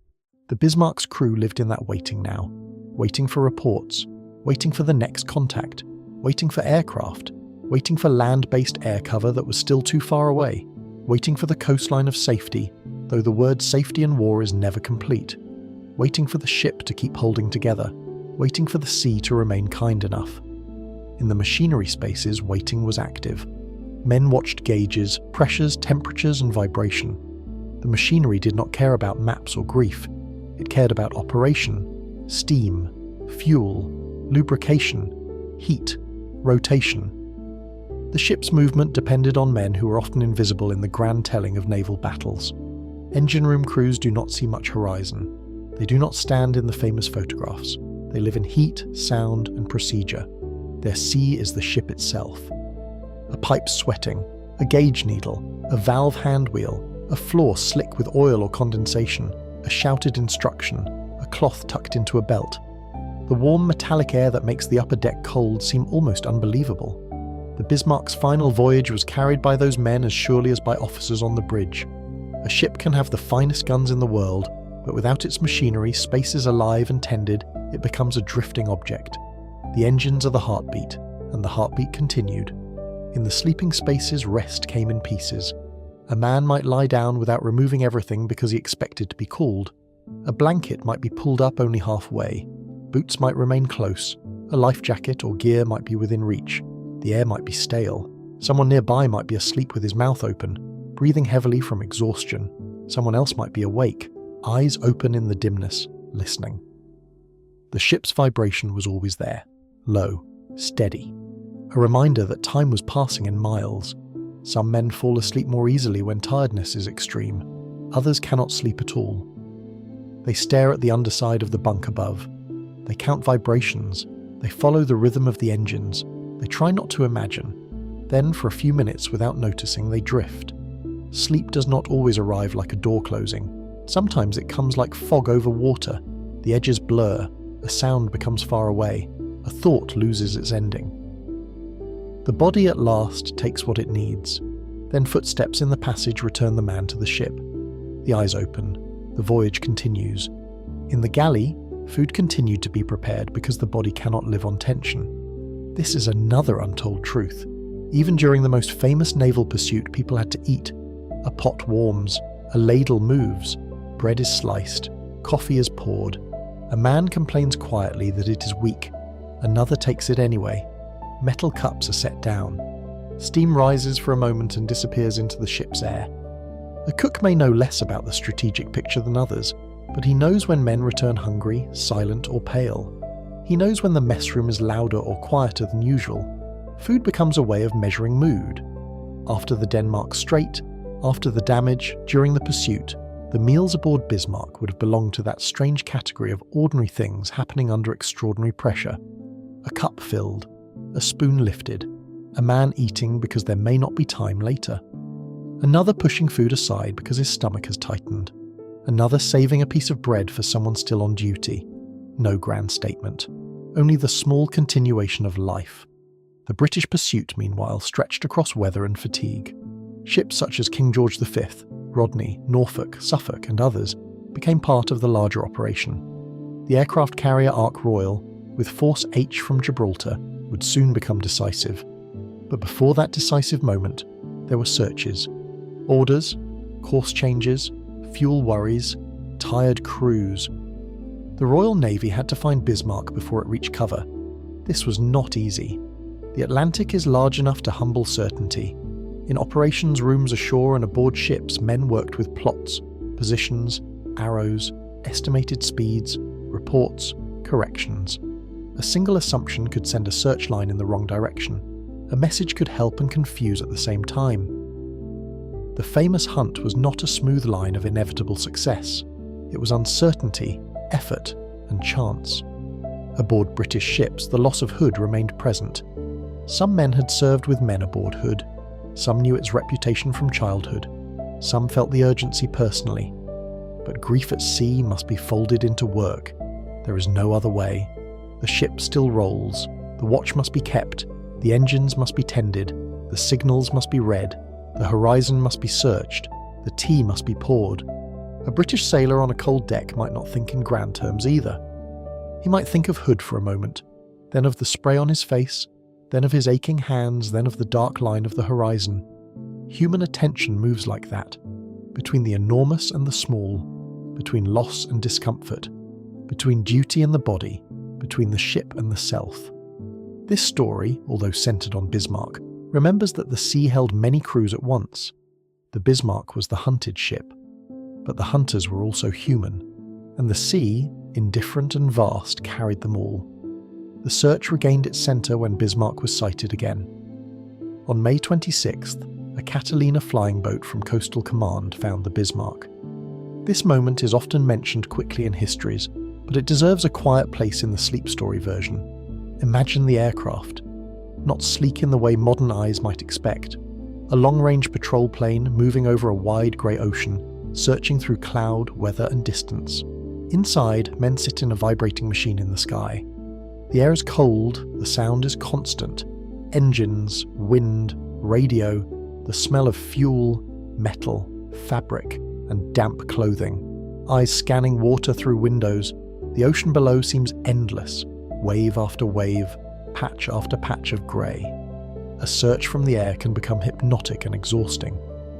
The Bismarck's crew lived in that waiting now, waiting for reports, waiting for the next contact, waiting for aircraft, waiting for land-based air cover that was still too far away, waiting for the coastline of safety, though the word safety in war is never complete, waiting for the ship to keep holding together, waiting for the sea to remain kind enough. In the machinery spaces, waiting was active. Men watched gauges, pressures, temperatures, and vibration. The machinery did not care about maps or grief. It cared about operation, steam, fuel, lubrication, heat, rotation. The ship's movement depended on men who were often invisible in the grand telling of naval battles. Engine room crews do not see much horizon. They do not stand in the famous photographs. They live in heat, sound, and procedure. Their sea is the ship itself. A pipe sweating, a gauge needle, a valve hand wheel, a floor slick with oil or condensation, a shouted instruction, a cloth tucked into a belt. The warm metallic air that makes the upper deck cold seem almost unbelievable. The Bismarck's final voyage was carried by those men as surely as by officers on the bridge. A ship can have the finest guns in the world, but without its machinery, spaces alive and tended, it becomes a drifting object. The engines are the heartbeat, and the heartbeat continued. In the sleeping spaces, rest came in pieces. A man might lie down without removing everything because he expected to be cooled. A blanket might be pulled up only halfway. Boots might remain close. A life jacket or gear might be within reach. The air might be stale. Someone nearby might be asleep with his mouth open, breathing heavily from exhaustion. Someone else might be awake, eyes open in the dimness, listening. The ship's vibration was always there, low, steady. A reminder that time was passing in miles. Some men fall asleep more easily when tiredness is extreme. Others cannot sleep at all. They stare at the underside of the bunk above. They count vibrations. They follow the rhythm of the engines. They try not to imagine. Then, for a few minutes without noticing, they drift. Sleep does not always arrive like a door closing. Sometimes it comes like fog over water. The edges blur. A sound becomes far away. A thought loses its ending. The body at last takes what it needs. Then footsteps in the passage return the man to the ship. The eyes open. The voyage continues. In the galley, food continued to be prepared because the body cannot live on tension. This is another untold truth. Even during the most famous naval pursuit, people had to eat. A pot warms. A ladle moves. Bread is sliced. Coffee is poured. A man complains quietly that it is weak. Another takes it anyway. Metal cups are set down. Steam rises for a moment and disappears into the ship's air. A cook may know less about the strategic picture than others, but he knows when men return hungry, silent, or pale. He knows when the mess room is louder or quieter than usual. Food becomes a way of measuring mood. After the Denmark Strait, after the damage, during the pursuit, the meals aboard Bismarck would have belonged to that strange category of ordinary things happening under extraordinary pressure. A cup filled, a spoon lifted, a man eating because there may not be time later. Another pushing food aside because his stomach has tightened. Another saving a piece of bread for someone still on duty. No grand statement. Only the small continuation of life. The British pursuit, meanwhile, stretched across weather and fatigue. Ships such as King George V, Rodney, Norfolk, Suffolk, and others became part of the larger operation. The aircraft carrier Ark Royal, with Force H from Gibraltar, would soon become decisive. But before that decisive moment, there were searches. Orders, course changes, fuel worries, tired crews. The Royal Navy had to find Bismarck before it reached cover. This was not easy. The Atlantic is large enough to humble certainty. In operations rooms ashore and aboard ships, men worked with plots, positions, arrows, estimated speeds, reports, corrections. A single assumption could send a searchline in the wrong direction. A message could help and confuse at the same time. The famous hunt was not a smooth line of inevitable success. It was uncertainty, effort, and chance. Aboard British ships, the loss of Hood remained present. Some men had served with men aboard Hood. Some knew its reputation from childhood. Some felt the urgency personally. But grief at sea must be folded into work. There is no other way. The ship still rolls. The watch must be kept. The engines must be tended. The signals must be read. The horizon must be searched. The tea must be poured. A British sailor on a cold deck might not think in grand terms either. He might think of Hood for a moment, then of the spray on his face, then of his aching hands, then of the dark line of the horizon. Human attention moves like that, between the enormous and the small, between loss and discomfort, between duty and the body, between the ship and the self. This story, although centred on Bismarck, remembers that the sea held many crews at once. The Bismarck was the hunted ship, but the hunters were also human, and the sea, indifferent and vast, carried them all. The search regained its centre when Bismarck was sighted again. On May 26th, a Catalina flying boat from Coastal Command found the Bismarck. This moment is often mentioned quickly in histories, but it deserves a quiet place in the sleep story version. Imagine the aircraft, not sleek in the way modern eyes might expect. A long-range patrol plane moving over a wide grey ocean, searching through cloud, weather and distance. Inside, men sit in a vibrating machine in the sky. The air is cold, the sound is constant. Engines, wind, radio, the smell of fuel, metal, fabric, and damp clothing. Eyes scanning water through windows. The ocean below seems endless, wave after wave, patch after patch of grey. A search from the air can become hypnotic and exhausting.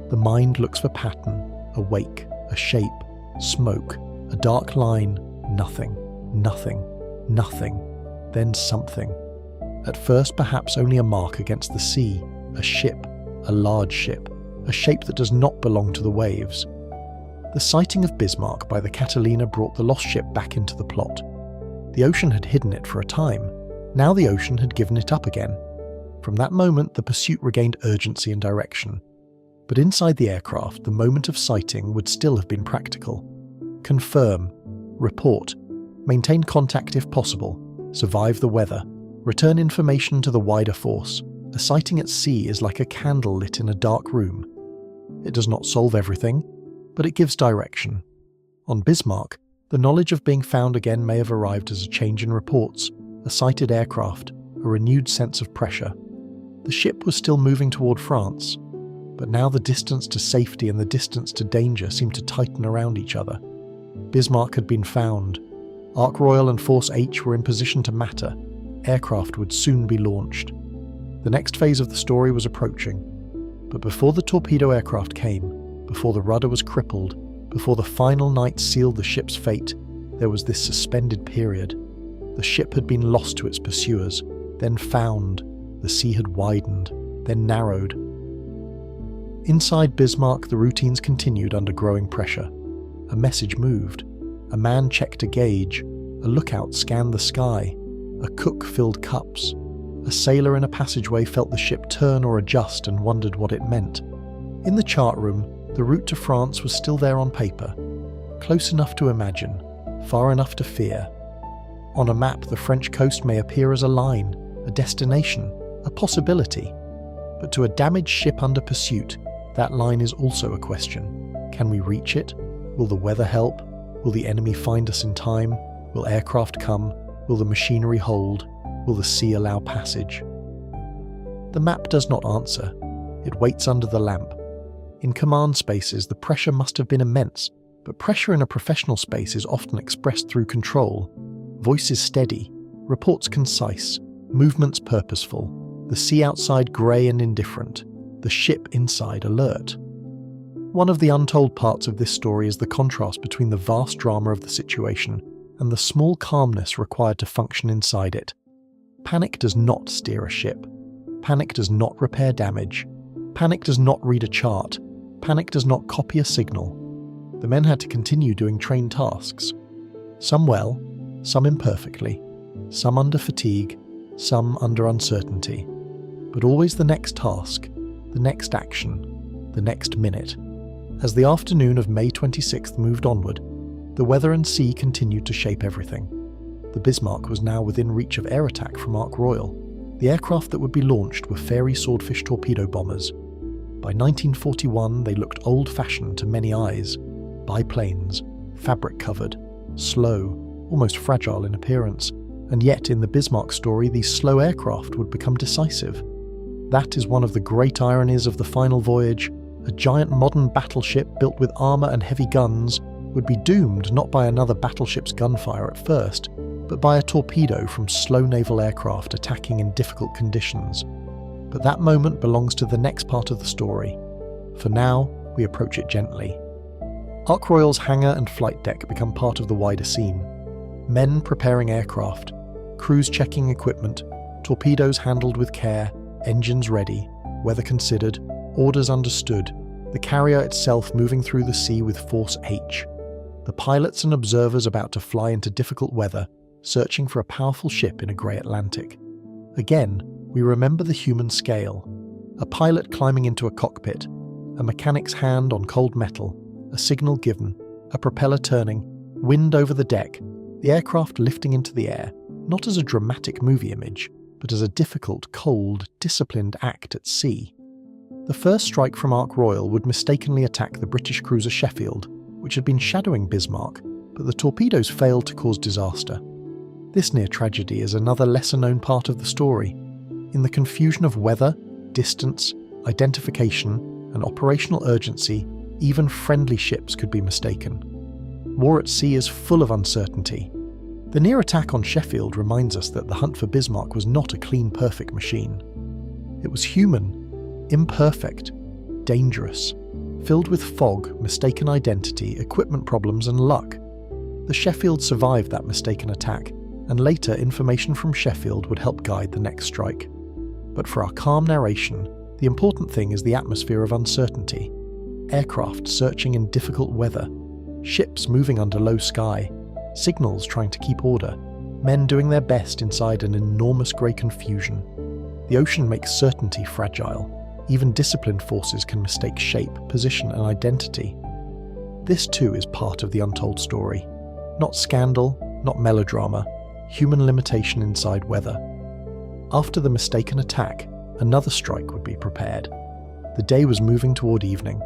The mind looks for pattern, a wake, a shape, smoke, a dark line, nothing, nothing, nothing. Then something. At first perhaps only a mark against the sea, a ship, a large ship, a shape that does not belong to the waves. The sighting of Bismarck by the Catalina brought the lost ship back into the plot. The ocean had hidden it for a time. Now the ocean had given it up again. From that moment the pursuit regained urgency and direction. But inside the aircraft, the moment of sighting would still have been practical. Confirm, report, maintain contact if possible, survive the weather, return information to the wider force. A sighting at sea is like a candle lit in a dark room. It does not solve everything, but it gives direction. On Bismarck, The knowledge of being found again may have arrived as a change in reports, a sighted aircraft, a renewed sense of pressure. The ship was still moving toward France, but now the distance to safety and the distance to danger seemed to tighten around each other. Bismarck had been found. Ark Royal and Force H were in position to matter. Aircraft would soon be launched. The next phase of the story was approaching. But before the torpedo aircraft came, before the rudder was crippled, before the final night sealed the ship's fate, there was this suspended period. The ship had been lost to its pursuers, then found. The sea had widened, then narrowed. Inside Bismarck, the routines continued under growing pressure. A message moved. A man checked a gauge. A lookout scanned the sky. A cook filled cups. A sailor in a passageway felt the ship turn or adjust and wondered what it meant. In the chart room, the route to France was still there on paper. Close enough to imagine, far enough to fear. On a map, the French coast may appear as a line, a destination, a possibility. But to a damaged ship under pursuit, that line is also a question. Can we reach it? Will the weather help? Will the enemy find us in time? Will aircraft come? Will the machinery hold? Will the sea allow passage? The map does not answer. It waits under the lamp. In command spaces, the pressure must have been immense, but pressure in a professional space is often expressed through control. Voices steady, reports concise, movements purposeful, the sea outside grey and indifferent, the ship inside alert. One of the untold parts of this story is the contrast between the vast drama of the situation and the small calmness required to function inside it. Panic does not steer a ship. Panic does not repair damage. Panic does not read a chart. Panic does not copy a signal. The men had to continue doing trained tasks. Some well, some imperfectly, some under fatigue, some under uncertainty. But always the next task, the next action, the next minute. As the afternoon of May 26th moved onward, the weather and sea continued to shape everything. The Bismarck was now within reach of air attack from Ark Royal. The aircraft that would be launched were Fairey Swordfish torpedo bombers. By 1941, they looked old-fashioned to many eyes. Biplanes, fabric-covered, slow, almost fragile in appearance, and yet in the Bismarck story these slow aircraft would become decisive. That is one of the great ironies of the final voyage. A giant modern battleship built with armour and heavy guns would be doomed not by another battleship's gunfire at first, but by a torpedo from slow naval aircraft attacking in difficult conditions. But that moment belongs to the next part of the story. For now, we approach it gently. Ark Royal's hangar and flight deck become part of the wider scene. Men preparing aircraft, crews checking equipment, torpedoes handled with care, engines ready, weather considered, orders understood, the carrier itself moving through the sea with Force H. The pilots and observers about to fly into difficult weather, searching for a powerful ship in a grey Atlantic. Again, we remember the human scale. A pilot climbing into a cockpit, a mechanic's hand on cold metal, a signal given, a propeller turning, wind over the deck, the aircraft lifting into the air, not as a dramatic movie image, but as a difficult, cold, disciplined act at sea. The first strike from Ark Royal would mistakenly attack the British cruiser Sheffield, which had been shadowing Bismarck, but the torpedoes failed to cause disaster. This near tragedy is another lesser-known part of the story. In the confusion of weather, distance, identification, and operational urgency, even friendly ships could be mistaken. War at sea is full of uncertainty. The near attack on Sheffield reminds us that the hunt for Bismarck was not a clean, perfect machine. It was human, imperfect, dangerous, filled with fog, mistaken identity, equipment problems, and luck. The Sheffield survived that mistaken attack, and later information from Sheffield would help guide the next strike. But for our calm narration, the important thing is the atmosphere of uncertainty. Aircraft searching in difficult weather, ships moving under low sky, signals trying to keep order, men doing their best inside an enormous grey confusion. The ocean makes certainty fragile. Even disciplined forces can mistake shape, position, and identity. This too is part of the untold story. Not scandal, not melodrama, human limitation inside weather. After the mistaken attack, another strike would be prepared. The day was moving toward evening.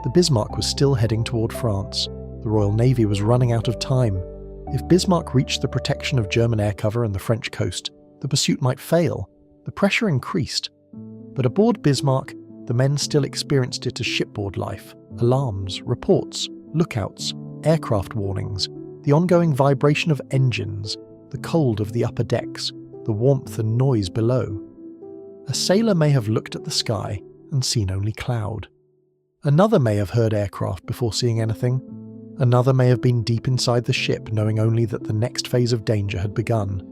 The Bismarck was still heading toward France. The The Royal Navy was running out of time. If Bismarck reached the protection of German air cover and the French coast, the pursuit might fail. The pressure increased. But aboard Bismarck, the men still experienced it as shipboard life: alarms, reports, lookouts, aircraft warnings, the ongoing vibration of engines, the cold of the upper decks, the warmth and noise below. A sailor may have looked at the sky and seen only cloud. Another may have heard aircraft before seeing anything. Another may have been deep inside the ship, knowing only that the next phase of danger had begun.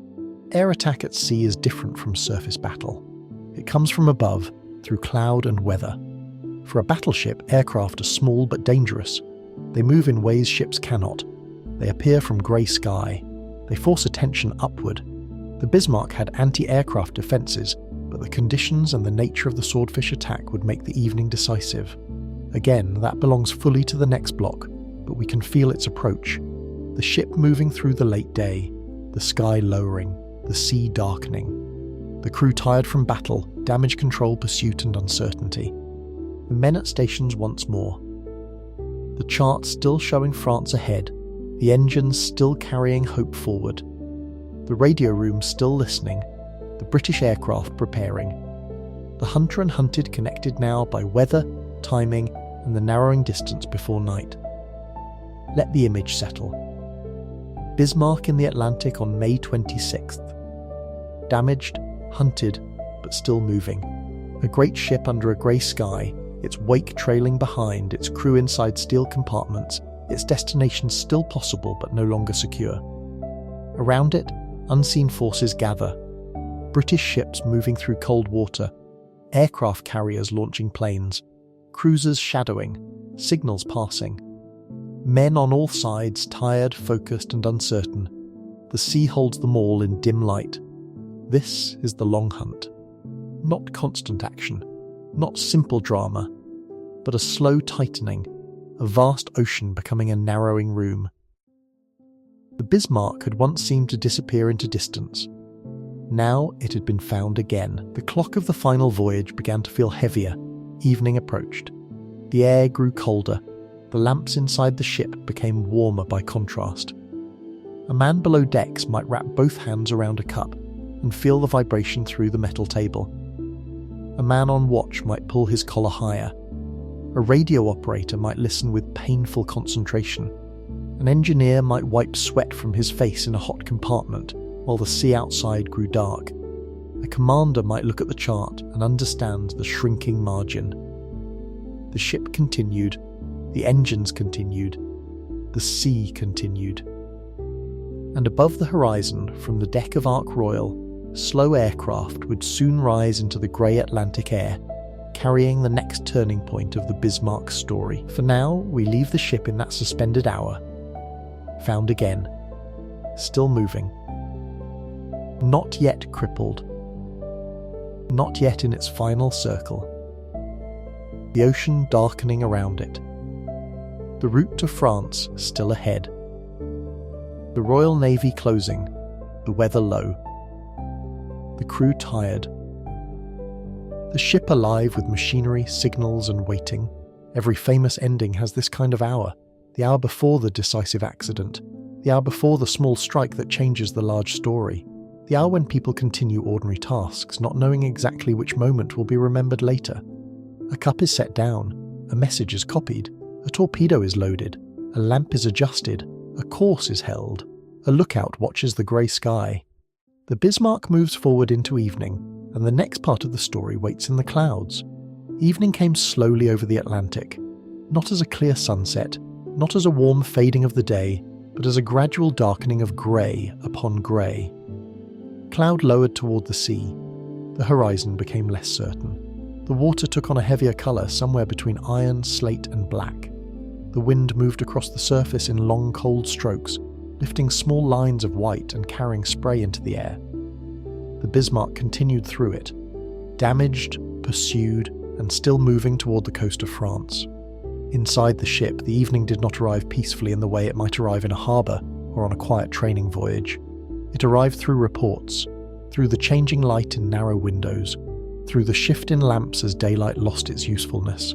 Air attack at sea is different from surface battle. It comes from above, through cloud and weather. For a battleship, aircraft are small but dangerous. They move in ways ships cannot. They appear from grey sky. They force attention upward. The Bismarck had anti-aircraft defences, but the conditions and the nature of the swordfish attack would make the evening decisive. Again, that belongs fully to the next block, but we can feel its approach. The ship moving through the late day, the sky lowering, the sea darkening. The crew tired from battle, damage control, pursuit and uncertainty. The men at stations once more. The chart still showing France ahead, the engines still carrying hope forward. The radio room still listening, the British aircraft preparing. The hunter and hunted connected now by weather, timing, and the narrowing distance before night. Let the image settle. Bismarck in the Atlantic on May 26th. Damaged, hunted, but still moving. A great ship under a grey sky, its wake trailing behind, its crew inside steel compartments, its destination still possible but no longer secure. Around it, unseen forces gather. British ships moving through cold water, aircraft carriers launching planes, cruisers shadowing, signals passing. Men on all sides, tired, focused and uncertain. The sea holds them all in dim light. This is the long hunt. Not constant action, not simple drama, but a slow tightening, a vast ocean becoming a narrowing room. The Bismarck had once seemed to disappear into distance. Now it had been found again. The clock of the final voyage began to feel heavier. Evening approached. The air grew colder. The lamps inside the ship became warmer by contrast. A man below decks might wrap both hands around a cup and feel the vibration through the metal table. A man on watch might pull his collar higher. A radio operator might listen with painful concentration. An engineer might wipe sweat from his face in a hot compartment while the sea outside grew dark. A commander might look at the chart and understand the shrinking margin. The ship continued. The engines continued. The sea continued. And above the horizon, from the deck of Ark Royal, slow aircraft would soon rise into the grey Atlantic air, carrying the next turning point of the Bismarck story. For now, we leave the ship in that suspended hour. Found again. Still moving. Not yet crippled. Not yet in its final circle. The ocean darkening around it. The route to France still ahead. The Royal Navy closing, the weather low. The crew tired. The ship alive with machinery, signals and waiting. Every famous ending has this kind of hour. The hour before the decisive accident. The hour before the small strike that changes the large story. The hour when people continue ordinary tasks, not knowing exactly which moment will be remembered later. A cup is set down. A message is copied. A torpedo is loaded. A lamp is adjusted. A course is held. A lookout watches the grey sky. The Bismarck moves forward into evening, and the next part of the story waits in the clouds. Evening came slowly over the Atlantic, not as a clear sunset, not as a warm fading of the day, but as a gradual darkening of grey upon grey. Cloud lowered toward the sea. The horizon became less certain. The water took on a heavier colour, somewhere between iron, slate and black. The wind moved across the surface in long, cold strokes, lifting small lines of white and carrying spray into the air. The Bismarck continued through it, damaged, pursued, and still moving toward the coast of France. Inside the ship, the evening did not arrive peacefully in the way it might arrive in a harbour or on a quiet training voyage. It arrived through reports, through the changing light in narrow windows, through the shift in lamps as daylight lost its usefulness,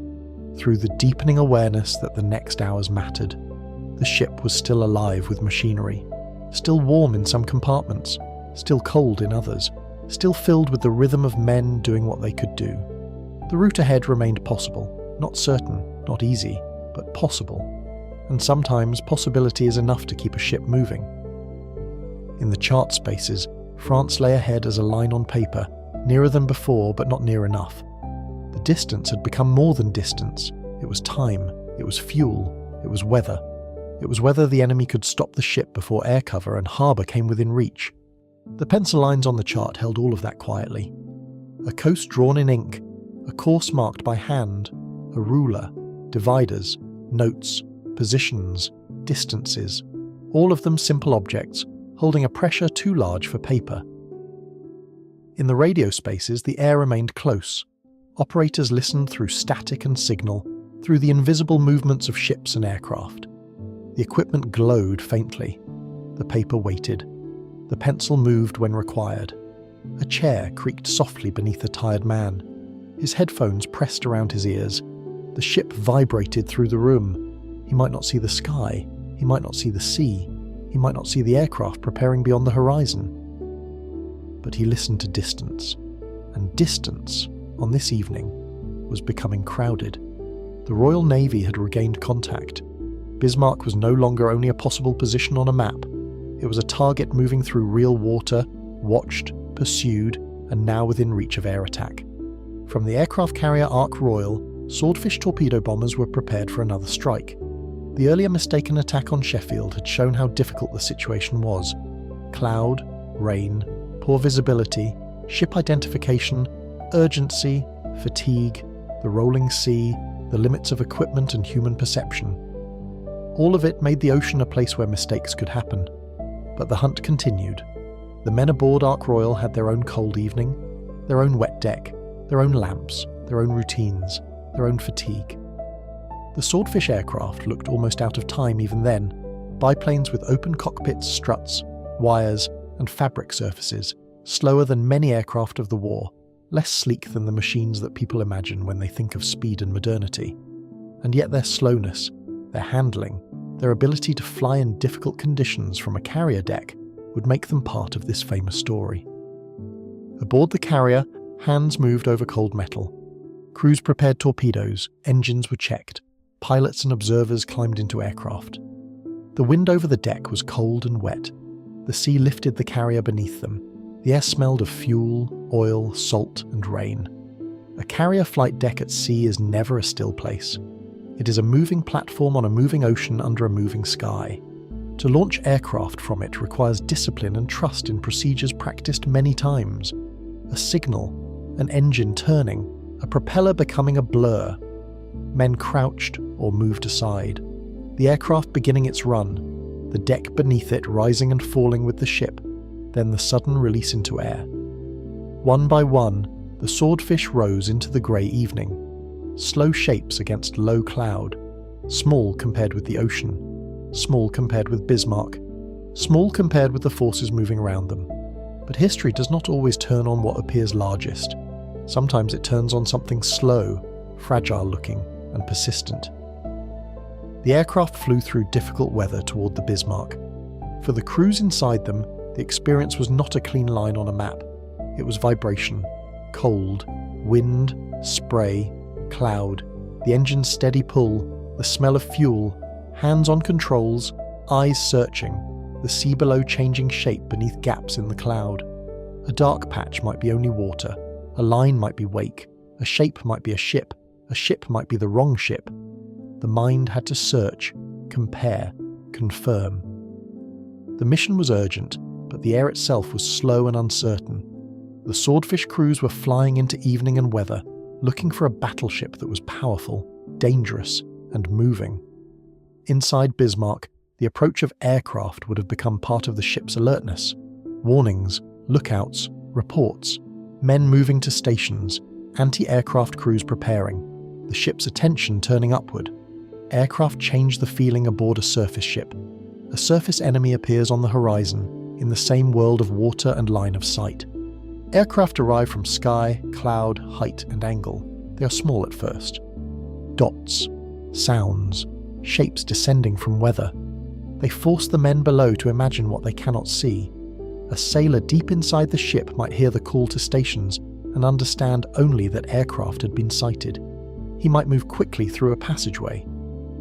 through the deepening awareness that the next hours mattered. The ship was still alive with machinery, still warm in some compartments, still cold in others, still filled with the rhythm of men doing what they could do. The route ahead remained possible, not certain, not easy, but possible. And sometimes possibility is enough to keep a ship moving. In the chart spaces, France lay ahead as a line on paper, nearer than before but not near enough. The distance had become more than distance. It was time, it was fuel, it was weather. It was whether the enemy could stop the ship before air cover and harbour came within reach. The pencil lines on the chart held all of that quietly. A coast drawn in ink, a course marked by hand, a ruler, dividers, notes, positions, distances, all of them simple objects, holding a pressure too large for paper. In the radio spaces, the air remained close. Operators listened through static and signal, through the invisible movements of ships and aircraft. The equipment glowed faintly. The paper waited. The pencil moved when required. A chair creaked softly beneath a tired man. His headphones pressed around his ears. The ship vibrated through the room. He might not see the sky. He might not see the sea. He might not see the aircraft preparing beyond the horizon. But he listened to distance. And distance, on this evening, was becoming crowded. The Royal Navy had regained contact. Bismarck was no longer only a possible position on a map. It was a target moving through real water, watched, pursued, and now within reach of air attack. From the aircraft carrier Ark Royal, Swordfish torpedo bombers were prepared for another strike. The earlier mistaken attack on Sheffield had shown how difficult the situation was. Cloud, rain, poor visibility, ship identification, urgency, fatigue, the rolling sea, the limits of equipment and human perception. All of it made the ocean a place where mistakes could happen. But the hunt continued. The men aboard Ark Royal had their own cold evening, their own wet deck, their own lamps, their own routines, their own fatigue. The Swordfish aircraft looked almost out of time even then. Biplanes with open cockpits, struts, wires, and fabric surfaces, slower than many aircraft of the war, less sleek than the machines that people imagine when they think of speed and modernity. And yet their slowness, their handling, their ability to fly in difficult conditions from a carrier deck would make them part of this famous story. Aboard the carrier, hands moved over cold metal. Crews prepared torpedoes, engines were checked, pilots and observers climbed into aircraft. The wind over the deck was cold and wet. The sea lifted the carrier beneath them. The air smelled of fuel, oil, salt, and rain. A carrier flight deck at sea is never a still place. It is a moving platform on a moving ocean under a moving sky. To launch aircraft from it requires discipline and trust in procedures practiced many times. A signal, an engine turning, a propeller becoming a blur. Men crouched or moved aside. The aircraft beginning its run, the deck beneath it rising and falling with the ship, then the sudden release into air. One by one, the Swordfish rose into the grey evening. Slow shapes against low cloud, small compared with the ocean, small compared with Bismarck, small compared with the forces moving around them. But history does not always turn on what appears largest. Sometimes it turns on something slow, fragile-looking, and persistent. The aircraft flew through difficult weather toward the Bismarck. For the crews inside them, the experience was not a clean line on a map. It was vibration, cold, wind, spray, cloud, the engine's steady pull, the smell of fuel, hands on controls, eyes searching, the sea below changing shape beneath gaps in the cloud. A dark patch might be only water, a line might be wake, a shape might be a ship might be the wrong ship. The mind had to search, compare, confirm. The mission was urgent, but the air itself was slow and uncertain. The Swordfish crews were flying into evening and weather, looking for a battleship that was powerful, dangerous, and moving. Inside Bismarck, the approach of aircraft would have become part of the ship's alertness. Warnings, lookouts, reports, men moving to stations, anti-aircraft crews preparing, the ship's attention turning upward. Aircraft change the feeling aboard a surface ship. A surface enemy appears on the horizon, in the same world of water and line of sight. Aircraft arrive from sky, cloud, height, and angle. They are small at first. Dots, sounds, shapes descending from weather, They force the men below to imagine what they cannot see. A sailor deep inside the ship might hear the call to stations and understand only that aircraft had been sighted. He might move quickly through a passageway.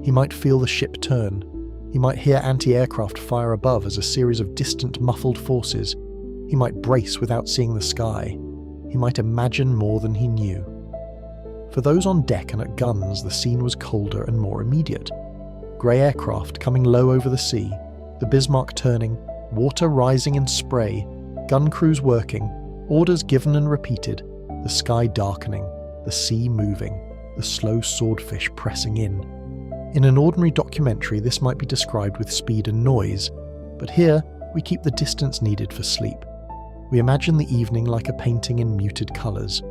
He might feel the ship turn. He might hear anti-aircraft fire above as a series of distant muffled forces. He might brace without seeing the sky. He might imagine more than he knew. For those on deck and at guns, the scene was colder and more immediate. Grey aircraft coming low over the sea, the Bismarck turning, water rising in spray, gun crews working, orders given and repeated, the sky darkening, the sea moving, the slow swordfish pressing in. In an ordinary documentary, this might be described with speed and noise, but here we keep the distance needed for sleep. We imagine the evening like a painting in muted colours,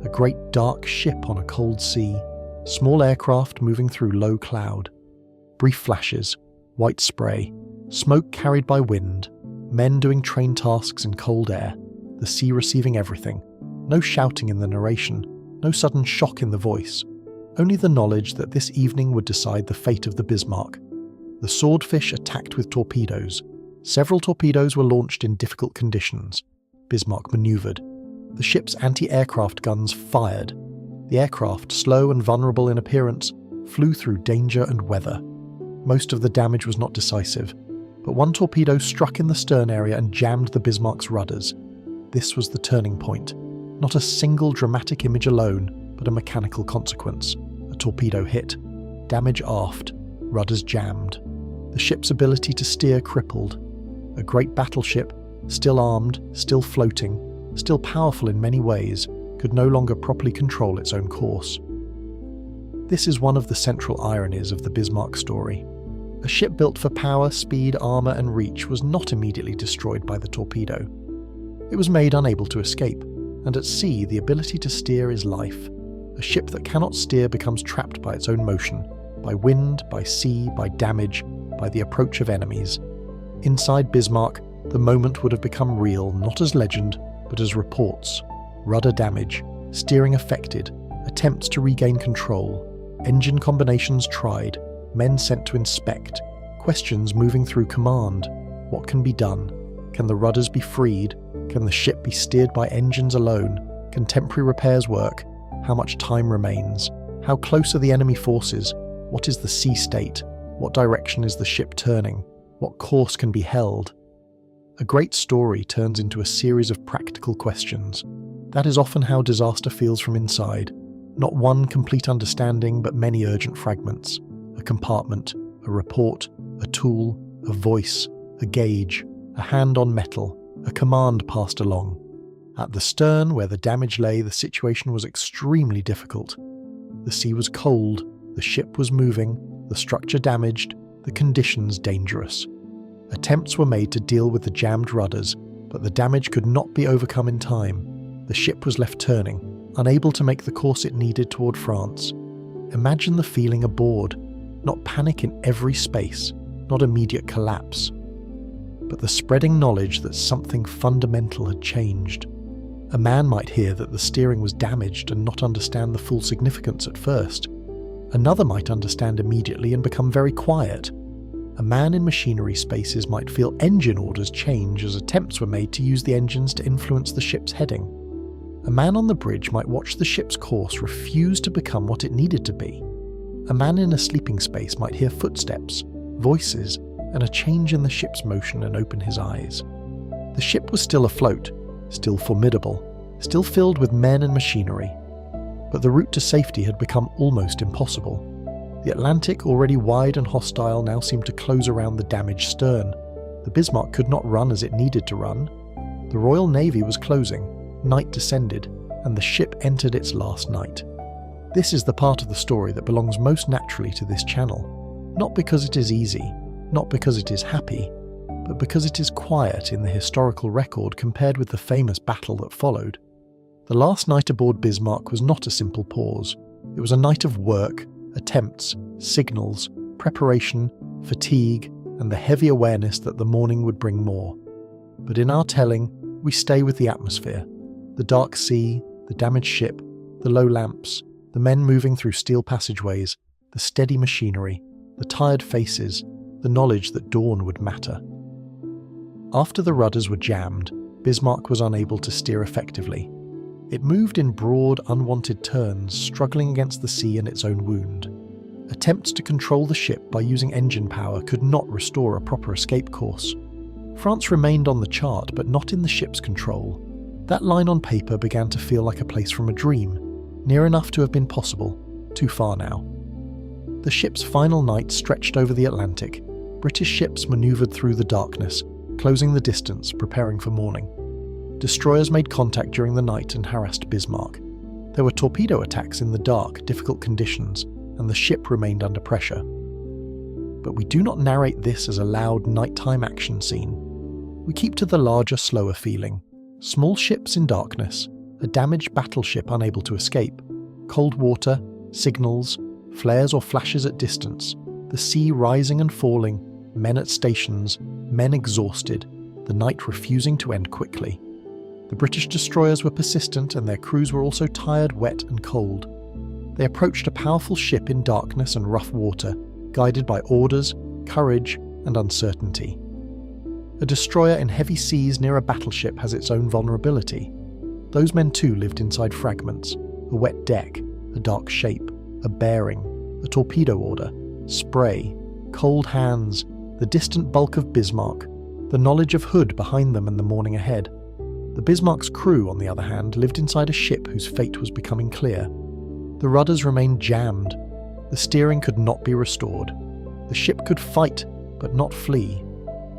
a great dark ship on a cold sea, small aircraft moving through low cloud. Brief flashes, white spray, smoke carried by wind, men doing train tasks in cold air, the sea receiving everything. No shouting in the narration, no sudden shock in the voice, only the knowledge that this evening would decide the fate of the Bismarck. The Swordfish attacked with torpedoes. Several torpedoes were launched in difficult conditions. Bismarck manoeuvred. The ship's anti-aircraft guns fired. The aircraft, slow and vulnerable in appearance, flew through danger and weather. Most of the damage was not decisive, but one torpedo struck in the stern area and jammed the Bismarck's rudders. This was the turning point. Not a single dramatic image alone, but a mechanical consequence. A torpedo hit. Damage aft. Rudders jammed. The ship's ability to steer crippled. A great battleship, still armed, still floating, still powerful in many ways, could no longer properly control its own course. This is one of the central ironies of the Bismarck story. A ship built for power, speed, armour and reach was not immediately destroyed by the torpedo. It was made unable to escape, and at sea the ability to steer is life. A ship that cannot steer becomes trapped by its own motion, by wind, by sea, by damage, by the approach of enemies. Inside Bismarck, the moment would have become real not as legend, but as reports. Rudder damage, steering affected, attempts to regain control, engine combinations tried, men sent to inspect, questions moving through command. What can be done? Can the rudders be freed? Can the ship be steered by engines alone? Can temporary repairs work? How much time remains? How close are the enemy forces? What is the sea state? What direction is the ship turning? What course can be held? A great story turns into a series of practical questions. That is often how disaster feels from inside. Not one complete understanding, but many urgent fragments. A compartment, a report, a tool, a voice, a gauge, a hand on metal, a command passed along. At the stern, where the damage lay, the situation was extremely difficult. The sea was cold, the ship was moving, the structure damaged, the conditions dangerous. Attempts were made to deal with the jammed rudders, but the damage could not be overcome in time. The ship was left turning, unable to make the course it needed toward France. Imagine the feeling aboard. Not panic in every space, not immediate collapse, but the spreading knowledge that something fundamental had changed. A man might hear that the steering was damaged and not understand the full significance at first. Another might understand immediately and become very quiet. A man in machinery spaces might feel engine orders change as attempts were made to use the engines to influence the ship's heading. A man on the bridge might watch the ship's course refuse to become what it needed to be. A man in a sleeping space might hear footsteps, voices, and a change in the ship's motion and open his eyes. The ship was still afloat, still formidable, still filled with men and machinery. But the route to safety had become almost impossible. The Atlantic, already wide and hostile, now seemed to close around the damaged stern. The Bismarck could not run as it needed to run. The Royal Navy was closing, night descended, and the ship entered its last night. This is the part of the story that belongs most naturally to this channel, not because it is easy, not because it is happy, but because it is quiet in the historical record compared with the famous battle that followed. The last night aboard Bismarck was not a simple pause. It was a night of work, attempts, signals, preparation, fatigue, and the heavy awareness that the morning would bring more. But in our telling, we stay with the atmosphere. The dark sea, the damaged ship, the low lamps, the men moving through steel passageways, the steady machinery, the tired faces, the knowledge that dawn would matter. After the rudders were jammed, Bismarck was unable to steer effectively. It moved in broad, unwanted turns, struggling against the sea and its own wound. Attempts to control the ship by using engine power could not restore a proper escape course. France remained on the chart, but not in the ship's control. That line on paper began to feel like a place from a dream, near enough to have been possible, too far now. The ship's final night stretched over the Atlantic. British ships manoeuvred through the darkness, closing the distance, preparing for morning. Destroyers made contact during the night and harassed Bismarck. There were torpedo attacks in the dark, difficult conditions, and the ship remained under pressure. But we do not narrate this as a loud nighttime action scene. We keep to the larger, slower feeling. Small ships in darkness, a damaged battleship unable to escape, cold water, signals, flares or flashes at distance, the sea rising and falling, men at stations, men exhausted, the night refusing to end quickly. The British destroyers were persistent and their crews were also tired, wet and cold. They approached a powerful ship in darkness and rough water, guided by orders, courage and uncertainty. A destroyer in heavy seas near a battleship has its own vulnerability. Those men too lived inside fragments, a wet deck, a dark shape, a bearing, a torpedo order, spray, cold hands, the distant bulk of Bismarck, the knowledge of Hood behind them and the morning ahead. The Bismarck's crew, on the other hand, lived inside a ship whose fate was becoming clear. The rudders remained jammed. The steering could not be restored. The ship could fight, but not flee.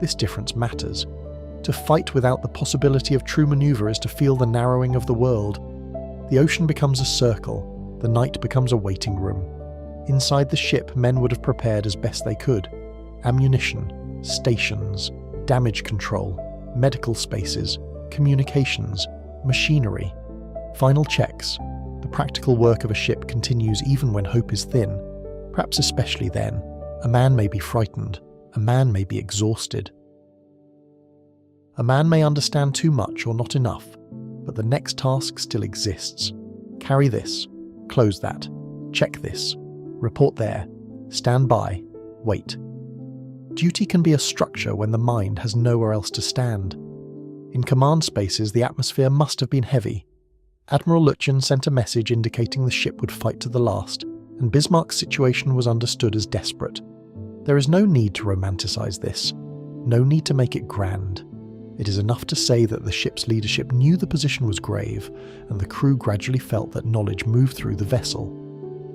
This difference matters. To fight without the possibility of true maneuver is to feel the narrowing of the world. The ocean becomes a circle. The night becomes a waiting room. Inside the ship, men would have prepared as best they could. Ammunition, stations, damage control, medical spaces, communications, machinery. Final checks. The practical work of a ship continues even when hope is thin. Perhaps especially then. A man may be frightened. A man may be exhausted. A man may understand too much or not enough, but the next task still exists. Carry this. Close that. Check this. Report there. Stand by. Wait. Duty can be a structure when the mind has nowhere else to stand. In command spaces, the atmosphere must have been heavy. Admiral Lutjen sent a message indicating the ship would fight to the last, and Bismarck's situation was understood as desperate. There is no need to romanticize this, no need to make it grand. It is enough to say that the ship's leadership knew the position was grave, and the crew gradually felt that knowledge moved through the vessel.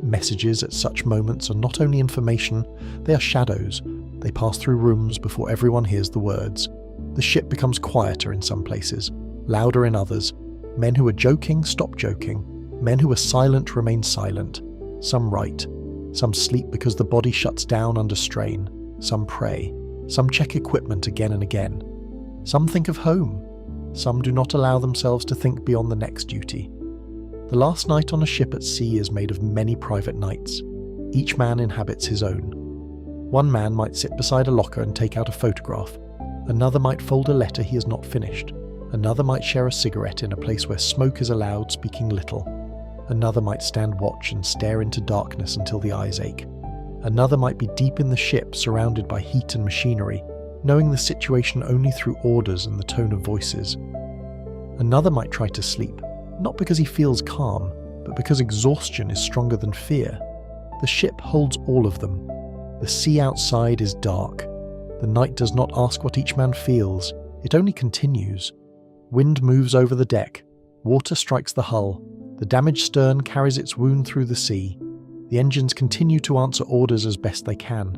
Messages at such moments are not only information, they are shadows. They pass through rooms before everyone hears the words. The ship becomes quieter in some places, louder in others. Men who are joking stop joking. Men who are silent remain silent. Some write. Some sleep because the body shuts down under strain. Some pray. Some check equipment again and again. Some think of home. Some do not allow themselves to think beyond the next duty. The last night on a ship at sea is made of many private nights. Each man inhabits his own. One man might sit beside a locker and take out a photograph. Another might fold a letter he has not finished. Another might share a cigarette in a place where smoke is allowed, speaking little. Another might stand watch and stare into darkness until the eyes ache. Another might be deep in the ship, surrounded by heat and machinery, knowing the situation only through orders and the tone of voices. Another might try to sleep, not because he feels calm, but because exhaustion is stronger than fear. The ship holds all of them. The sea outside is dark. The night does not ask what each man feels, it only continues. Wind moves over the deck. Water strikes the hull. The damaged stern carries its wound through the sea. The engines continue to answer orders as best they can.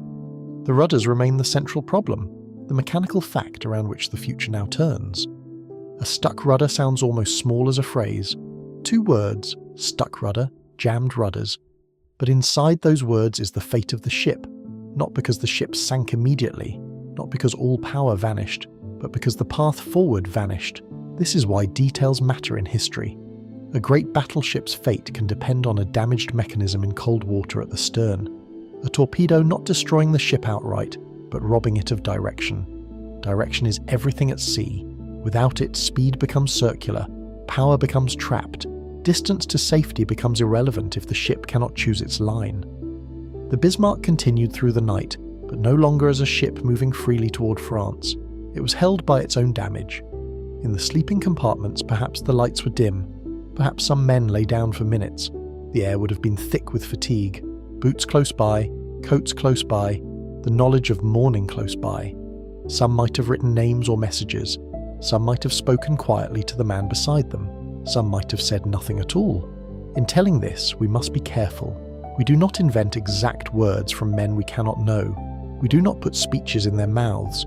The rudders remain the central problem, the mechanical fact around which the future now turns. A stuck rudder sounds almost small as a phrase. 2 words, stuck rudder, jammed rudders. But inside those words is the fate of the ship, not because the ship sank immediately, not because all power vanished, but because the path forward vanished. This is why details matter in history. A great battleship's fate can depend on a damaged mechanism in cold water at the stern. A torpedo not destroying the ship outright, but robbing it of direction. Direction is everything at sea. Without it, speed becomes circular, power becomes trapped, distance to safety becomes irrelevant if the ship cannot choose its line. The Bismarck continued through the night, but no longer as a ship moving freely toward France. It was held by its own damage. In the sleeping compartments, perhaps the lights were dim. Perhaps some men lay down for minutes. The air would have been thick with fatigue. Boots close by, coats close by, the knowledge of morning close by. Some might have written names or messages. Some might have spoken quietly to the man beside them. Some might have said nothing at all. In telling this, we must be careful. We do not invent exact words from men we cannot know. We do not put speeches in their mouths.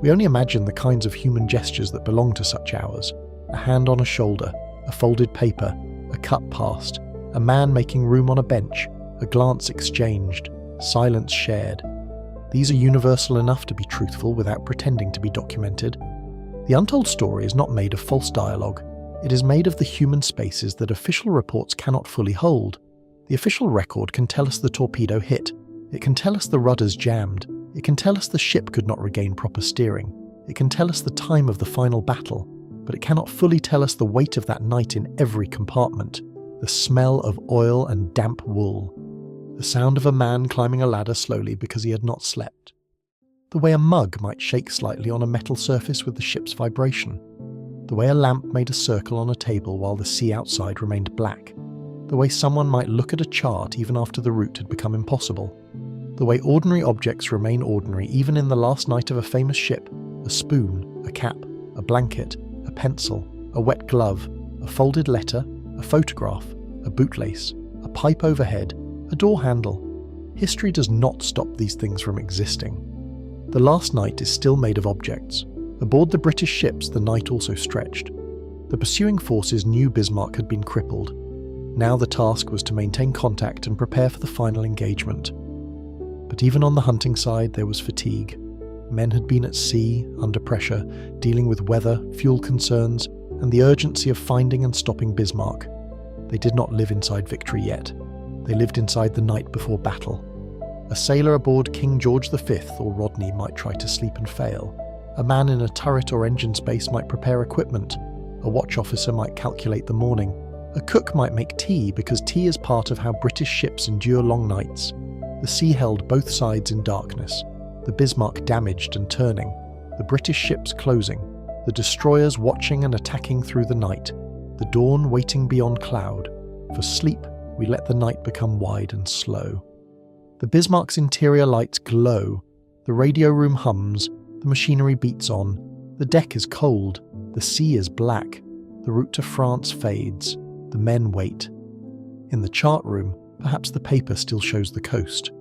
We only imagine the kinds of human gestures that belong to such hours. A hand on a shoulder, a folded paper, a cup passed, a man making room on a bench, a glance exchanged, silence shared. These are universal enough to be truthful without pretending to be documented. The untold story is not made of false dialogue. It is made of the human spaces that official reports cannot fully hold. The official record can tell us the torpedo hit. It can tell us the rudders jammed. It can tell us the ship could not regain proper steering. It can tell us the time of the final battle. But it cannot fully tell us the weight of that night in every compartment, the smell of oil and damp wool, the sound of a man climbing a ladder slowly because he had not slept, the way a mug might shake slightly on a metal surface with the ship's vibration, the way a lamp made a circle on a table while the sea outside remained black, the way someone might look at a chart even after the route had become impossible, the way ordinary objects remain ordinary even in the last night of a famous ship, a spoon, a cap, a blanket, a pencil, a wet glove, a folded letter, a photograph, a bootlace, a pipe overhead, a door handle. History does not stop these things from existing. The last night is still made of objects. Aboard the British ships, the night also stretched. The pursuing forces knew Bismarck had been crippled. Now the task was to maintain contact and prepare for the final engagement. But even on the hunting side, there was fatigue. Men had been at sea, under pressure, dealing with weather, fuel concerns, and the urgency of finding and stopping Bismarck. They did not live inside victory yet. They lived inside the night before battle. A sailor aboard King George V or Rodney might try to sleep and fail. A man in a turret or engine space might prepare equipment. A watch officer might calculate the morning. A cook might make tea because tea is part of how British ships endure long nights. The sea held both sides in darkness. The Bismarck damaged and turning, the British ships closing, the destroyers watching and attacking through the night, the dawn waiting beyond cloud. For sleep, we let the night become wide and slow. The Bismarck's interior lights glow, the radio room hums, the machinery beats on, the deck is cold, the sea is black, the route to France fades, the men wait. In the chart room, perhaps the paper still shows the coast.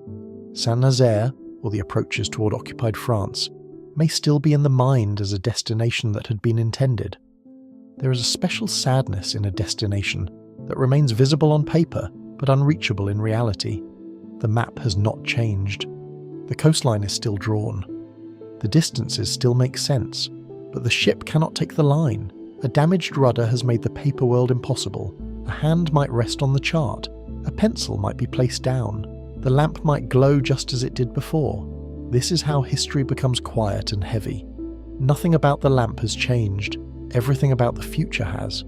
Saint-Nazaire, or the approaches toward occupied France, may still be in the mind as a destination that had been intended. There is a special sadness in a destination that remains visible on paper but unreachable in reality. The map has not changed. The coastline is still drawn. The distances still make sense, but the ship cannot take the line. A damaged rudder has made the paper world impossible. A hand might rest on the chart. A pencil might be placed down. The lamp might glow just as it did before. This is how history becomes quiet and heavy. Nothing about the lamp has changed. Everything about the future has.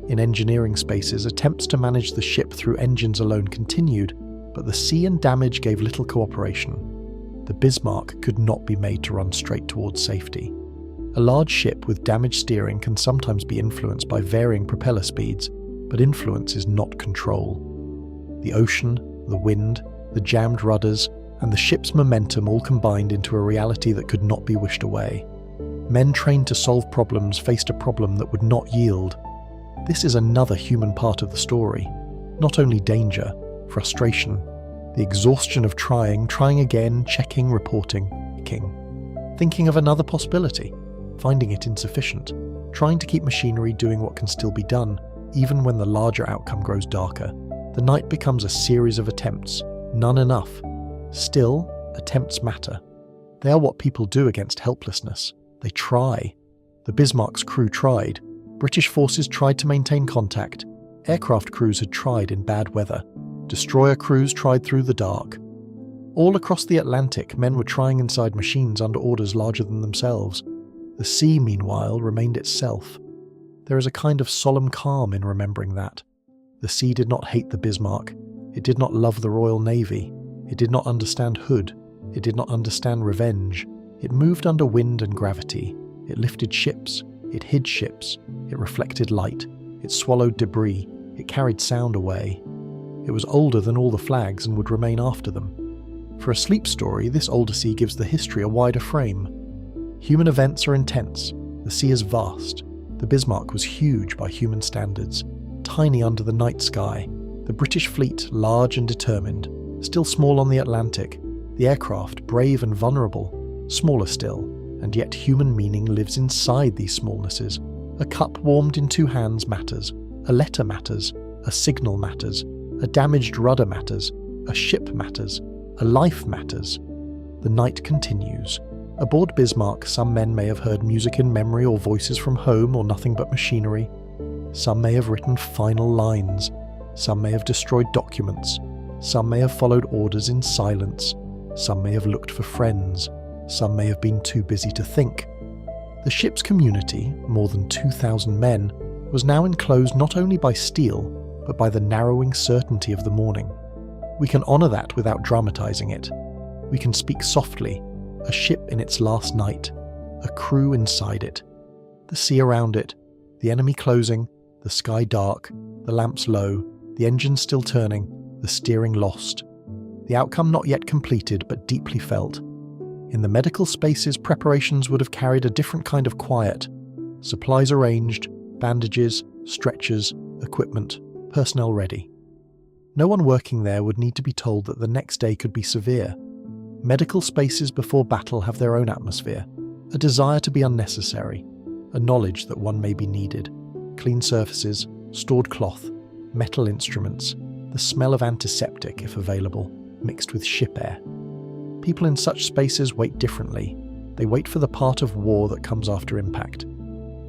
In engineering spaces, attempts to manage the ship through engines alone continued, but the sea and damage gave little cooperation. The Bismarck could not be made to run straight towards safety. A large ship with damaged steering can sometimes be influenced by varying propeller speeds, but influence is not control. The ocean, the wind, the jammed rudders, and the ship's momentum all combined into a reality that could not be wished away. Men trained to solve problems faced a problem that would not yield. This is another human part of the story. Not only danger, frustration, the exhaustion of trying again, checking, reporting, thinking of another possibility, finding it insufficient, trying to keep machinery doing what can still be done, even when the larger outcome grows darker. The night becomes a series of attempts, none enough. Still, attempts matter. They are what people do against helplessness. They try. The Bismarck's crew tried. British forces tried to maintain contact. Aircraft crews had tried in bad weather. Destroyer crews tried through the dark. All across the Atlantic, men were trying inside machines under orders larger than themselves. The sea, meanwhile, remained itself. There is a kind of solemn calm in remembering that. The sea did not hate the Bismarck. It did not love the Royal Navy. It did not understand Hood. It did not understand revenge. It moved under wind and gravity. It lifted ships. It hid ships. It reflected light. It swallowed debris. It carried sound away. It was older than all the flags and would remain after them. For a sleep story, this older sea gives the history a wider frame. Human events are intense. The sea is vast. The Bismarck was huge by human standards, tiny under the night sky. The British fleet, large and determined, still small on the Atlantic. The aircraft, brave and vulnerable, smaller still, and yet human meaning lives inside these smallnesses. A cup warmed in two hands matters. A letter matters. A signal matters. A damaged rudder matters. A ship matters. A life matters. The night continues. Aboard Bismarck, some men may have heard music in memory or voices from home or nothing but machinery. Some may have written final lines. Some may have destroyed documents. Some may have followed orders in silence. Some may have looked for friends. Some may have been too busy to think. The ship's community, more than 2,000 men, was now enclosed not only by steel, but by the narrowing certainty of the morning. We can honour that without dramatising it. We can speak softly, a ship in its last night, a crew inside it, the sea around it, the enemy closing, the sky dark, the lamps low, the engine still turning, the steering lost. The outcome not yet completed, but deeply felt. In the medical spaces, preparations would have carried a different kind of quiet. Supplies arranged, bandages, stretchers, equipment, personnel ready. No one working there would need to be told that the next day could be severe. Medical spaces before battle have their own atmosphere, a desire to be unnecessary, a knowledge that one may be needed, clean surfaces, stored cloth, metal instruments, the smell of antiseptic, if available, mixed with ship air. People in such spaces wait differently. They wait for the part of war that comes after impact.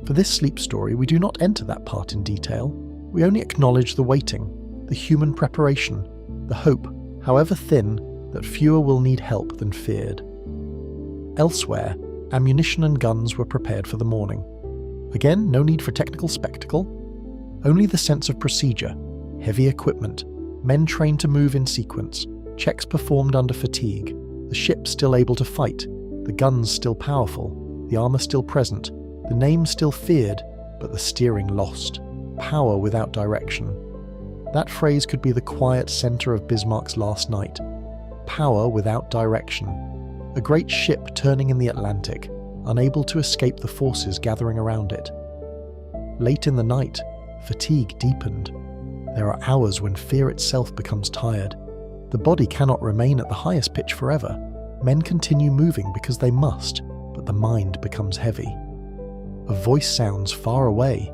For this sleep story, we do not enter that part in detail. We only acknowledge the waiting, the human preparation, the hope, however thin, that fewer will need help than feared. Elsewhere, ammunition and guns were prepared for the morning. Again, no need for technical spectacle. Only the sense of procedure, heavy equipment, men trained to move in sequence, checks performed under fatigue, the ship still able to fight, the guns still powerful, the armour still present, the name still feared, but the steering lost. Power without direction. That phrase could be the quiet centre of Bismarck's last night. Power without direction. A great ship turning in the Atlantic, unable to escape the forces gathering around it. Late in the night, fatigue deepened. There are hours when fear itself becomes tired. The body cannot remain at the highest pitch forever. Men continue moving because they must, but the mind becomes heavy. A voice sounds far away.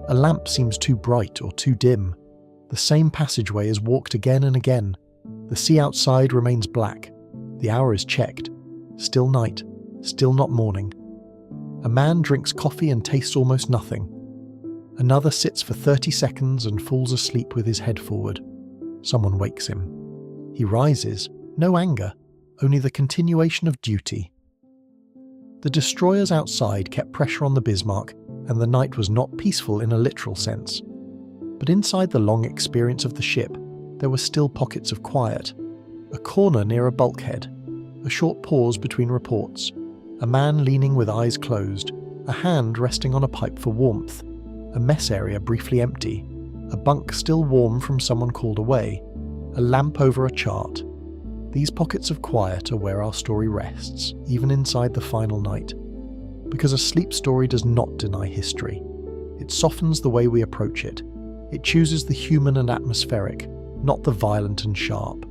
A lamp seems too bright or too dim. The same passageway is walked again and again. The sea outside remains black. The hour is checked. Still night, still not morning. A man drinks coffee and tastes almost nothing. Another sits for 30 seconds and falls asleep with his head forward. Someone wakes him. He rises, no anger, only the continuation of duty. The destroyers outside kept pressure on the Bismarck, and the night was not peaceful in a literal sense. But inside the long experience of the ship, there were still pockets of quiet. A corner near a bulkhead, a short pause between reports, a man leaning with eyes closed, a hand resting on a pipe for warmth, a mess area briefly empty, a bunk still warm from someone called away, a lamp over a chart. These pockets of quiet are where our story rests, even inside the final night. Because a sleep story does not deny history. It softens the way we approach it. It chooses the human and atmospheric, not the violent and sharp.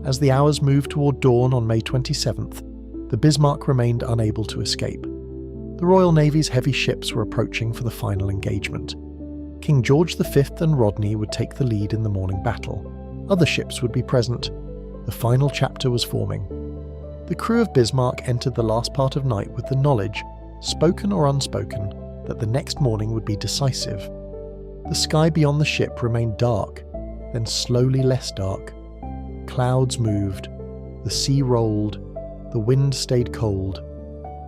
As the hours moved toward dawn on May 27th, the Bismarck remained unable to escape. The Royal Navy's heavy ships were approaching for the final engagement. King George V and Rodney would take the lead in the morning battle. Other ships would be present. The final chapter was forming. The crew of Bismarck entered the last part of night with the knowledge, spoken or unspoken, that the next morning would be decisive. The sky beyond the ship remained dark, then slowly less dark. Clouds moved, the sea rolled, the wind stayed cold.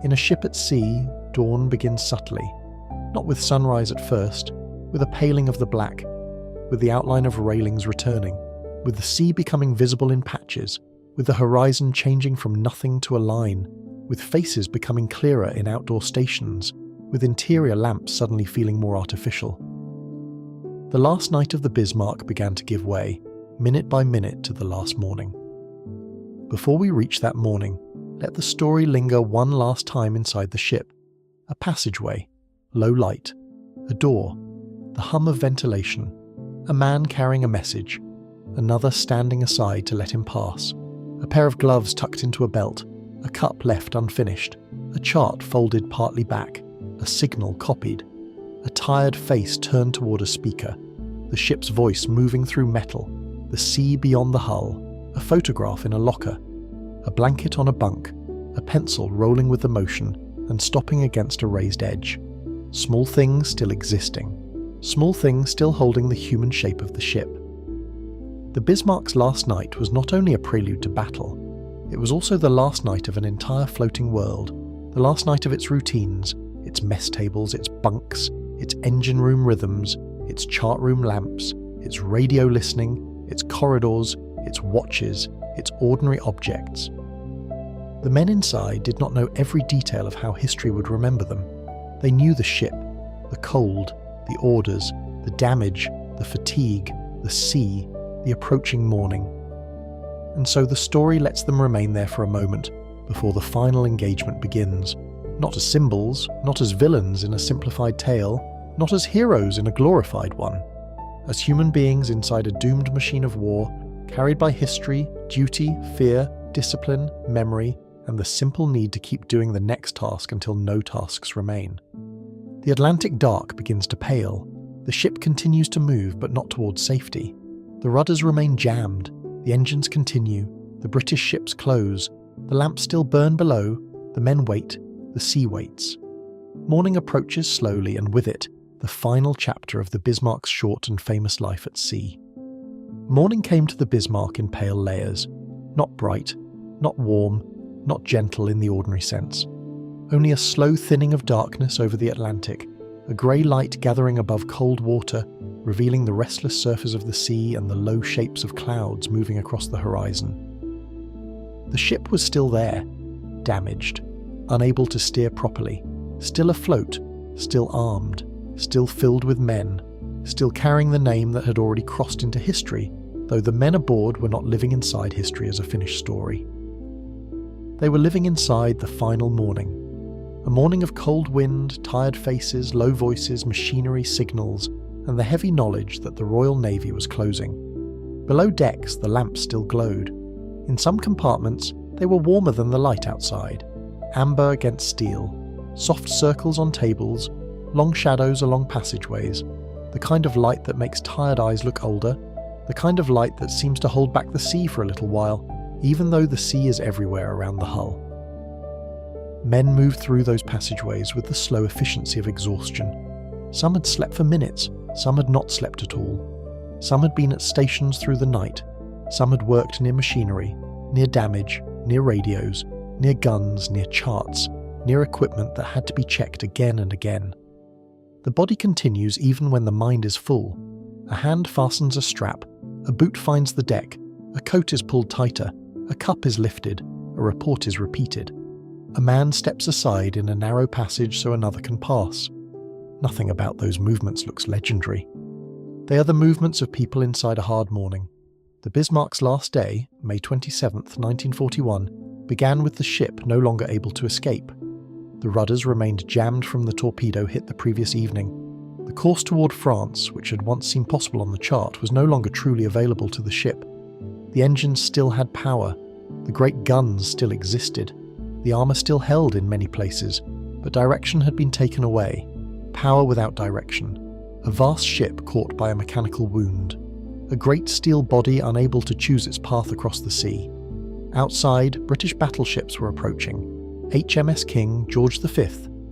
In a ship at sea, dawn begins subtly, not with sunrise at first, with a paling of the black, with the outline of railings returning, with the sea becoming visible in patches, with the horizon changing from nothing to a line, with faces becoming clearer in outdoor stations, with interior lamps suddenly feeling more artificial. The last night of the Bismarck began to give way, minute by minute, to the last morning. Before we reach that morning, let the story linger one last time inside the ship. A passageway, low light, a door, the hum of ventilation, a man carrying a message, another standing aside to let him pass, a pair of gloves tucked into a belt, a cup left unfinished, a chart folded partly back, a signal copied, a tired face turned toward a speaker, the ship's voice moving through metal, the sea beyond the hull, a photograph in a locker, a blanket on a bunk, a pencil rolling with the motion and stopping against a raised edge. Small things still existing. Small things still holding the human shape of the ship. The Bismarck's last night was not only a prelude to battle, it was also the last night of an entire floating world, the last night of its routines, its mess tables, its bunks, its engine room rhythms, its chart room lamps, its radio listening, its corridors, its watches, its ordinary objects. The men inside did not know every detail of how history would remember them. They knew the ship, the cold, the orders, the damage, the fatigue, the sea, the approaching morning. And so the story lets them remain there for a moment before the final engagement begins, not as symbols, not as villains in a simplified tale, not as heroes in a glorified one, as human beings inside a doomed machine of war, carried by history, duty, fear, discipline, memory, and the simple need to keep doing the next task until no tasks remain. The Atlantic dark begins to pale. The ship continues to move, but not towards safety. The rudders remain jammed, the engines continue, the British ships close, the lamps still burn below, the men wait, the sea waits. Morning approaches slowly, and with it, the final chapter of the Bismarck's short and famous life at sea. Morning came to the Bismarck in pale layers, not bright, not warm, not gentle in the ordinary sense. Only a slow thinning of darkness over the Atlantic, a grey light gathering above cold water, revealing the restless surface of the sea and the low shapes of clouds moving across the horizon. The ship was still there, damaged, unable to steer properly, still afloat, still armed, still filled with men, still carrying the name that had already crossed into history, though the men aboard were not living inside history as a finished story. They were living inside the final morning. A morning of cold wind, tired faces, low voices, machinery, signals, and the heavy knowledge that the Royal Navy was closing. Below decks, the lamps still glowed. In some compartments, they were warmer than the light outside. Amber against steel, soft circles on tables, long shadows along passageways, the kind of light that makes tired eyes look older, the kind of light that seems to hold back the sea for a little while, even though the sea is everywhere around the hull. Men moved through those passageways with the slow efficiency of exhaustion. Some had slept for minutes, some had not slept at all. Some had been at stations through the night, some had worked near machinery, near damage, near radios, near guns, near charts, near equipment that had to be checked again and again. The body continues even when the mind is full. A hand fastens a strap, a boot finds the deck, a coat is pulled tighter, a cup is lifted, a report is repeated. A man steps aside in a narrow passage so another can pass. Nothing about those movements looks legendary. They are the movements of people inside a hard morning. The Bismarck's last day, May 27th, 1941, began with the ship no longer able to escape. The rudders remained jammed from the torpedo hit the previous evening. The course toward France, which had once seemed possible on the chart, was no longer truly available to the ship. The engines still had power. The great guns still existed. The armour still held in many places, but direction had been taken away. Power without direction. A vast ship caught by a mechanical wound. A great steel body unable to choose its path across the sea. Outside, British battleships were approaching. HMS King, George V,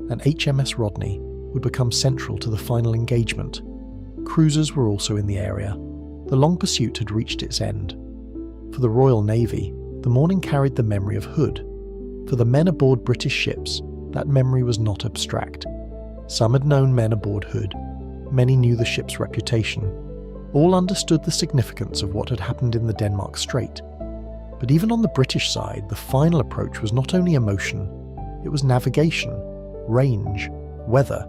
and HMS Rodney would become central to the final engagement. Cruisers were also in the area. The long pursuit had reached its end. For the Royal Navy, the morning carried the memory of Hood. For the men aboard British ships, that memory was not abstract. Some had known men aboard Hood. Many knew the ship's reputation. All understood the significance of what had happened in the Denmark Strait. But even on the British side, the final approach was not only emotion, it was navigation, range, weather,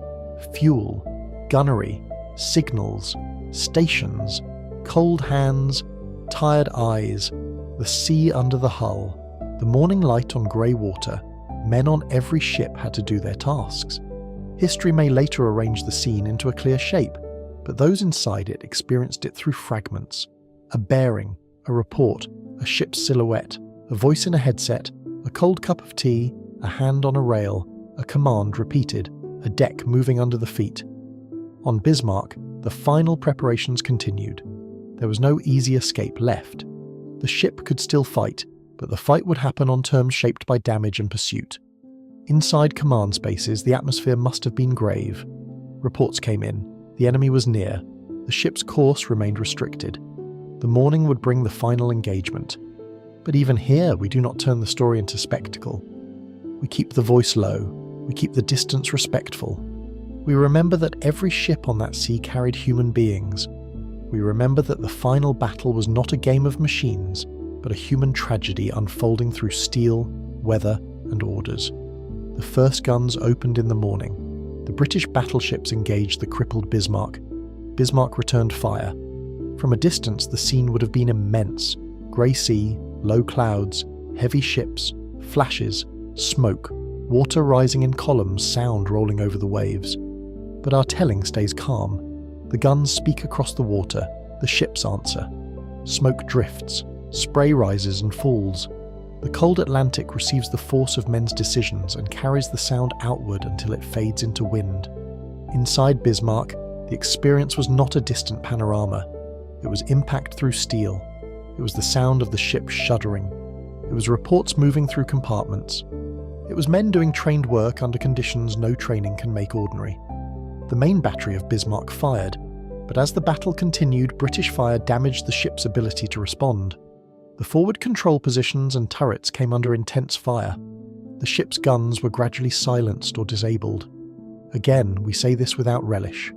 fuel, gunnery, signals, stations, cold hands, tired eyes, the sea under the hull, the morning light on grey water. Men on every ship had to do their tasks. History may later arrange the scene into a clear shape, but those inside it experienced it through fragments. A bearing, a report, a ship's silhouette, a voice in a headset, a cold cup of tea, a hand on a rail, a command repeated, a deck moving under the feet. On Bismarck, the final preparations continued. There was no easy escape left. The ship could still fight, but the fight would happen on terms shaped by damage and pursuit. Inside command spaces, the atmosphere must have been grave. Reports came in. The enemy was near. The ship's course remained restricted. The morning would bring the final engagement. But even here, we do not turn the story into spectacle. We keep the voice low. We keep the distance respectful. We remember that every ship on that sea carried human beings. We remember that the final battle was not a game of machines, but a human tragedy unfolding through steel, weather, and orders. The first guns opened in the morning. The British battleships engaged the crippled Bismarck. Bismarck returned fire. From a distance, the scene would have been immense. Grey sea, low clouds, heavy ships, flashes, smoke, water rising in columns, sound rolling over the waves. But our telling stays calm. The guns speak across the water, the ships answer. Smoke drifts, spray rises and falls. The cold Atlantic receives the force of men's decisions and carries the sound outward until it fades into wind. Inside Bismarck, the experience was not a distant panorama. It was impact through steel. It was the sound of the ship shuddering. It was reports moving through compartments. It was men doing trained work under conditions no training can make ordinary. The main battery of Bismarck fired, but as the battle continued, British fire damaged the ship's ability to respond. The forward control positions and turrets came under intense fire. The ship's guns were gradually silenced or disabled. Again, we say this without relish.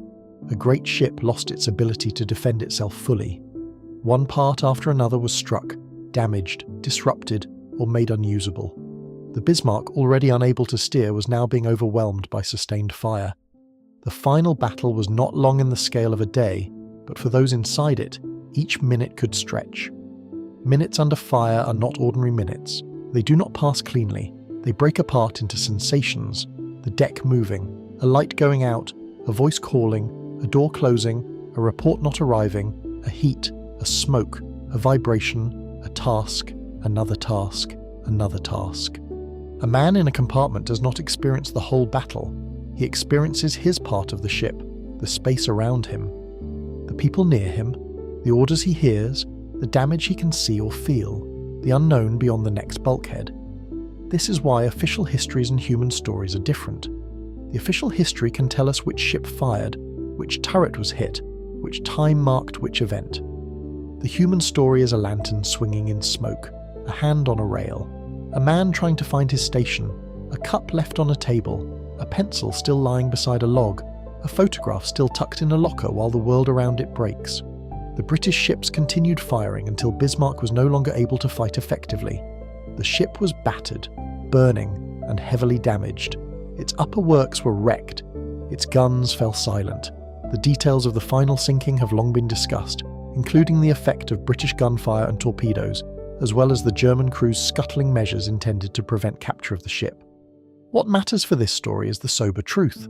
A great ship lost its ability to defend itself fully. One part after another was struck, damaged, disrupted, or made unusable. The Bismarck, already unable to steer, was now being overwhelmed by sustained fire. The final battle was not long in the scale of a day, but for those inside it, each minute could stretch. Minutes under fire are not ordinary minutes. They do not pass cleanly. They break apart into sensations. The deck moving, a light going out, a voice calling, a door closing, a report not arriving, a heat, a smoke, a vibration, a task, another task, another task. A man in a compartment does not experience the whole battle. He experiences his part of the ship, the space around him, the people near him, the orders he hears, the damage he can see or feel, the unknown beyond the next bulkhead. This is why official histories and human stories are different. The official history can tell us which ship fired, which turret was hit, which time marked which event. The human story is a lantern swinging in smoke, a hand on a rail, a man trying to find his station, a cup left on a table, a pencil still lying beside a log, a photograph still tucked in a locker while the world around it breaks. The British ships continued firing until Bismarck was no longer able to fight effectively. The ship was battered, burning, and heavily damaged. Its upper works were wrecked. Its guns fell silent. The details of the final sinking have long been discussed, including the effect of British gunfire and torpedoes, as well as the German crew's scuttling measures intended to prevent capture of the ship. What matters for this story is the sober truth.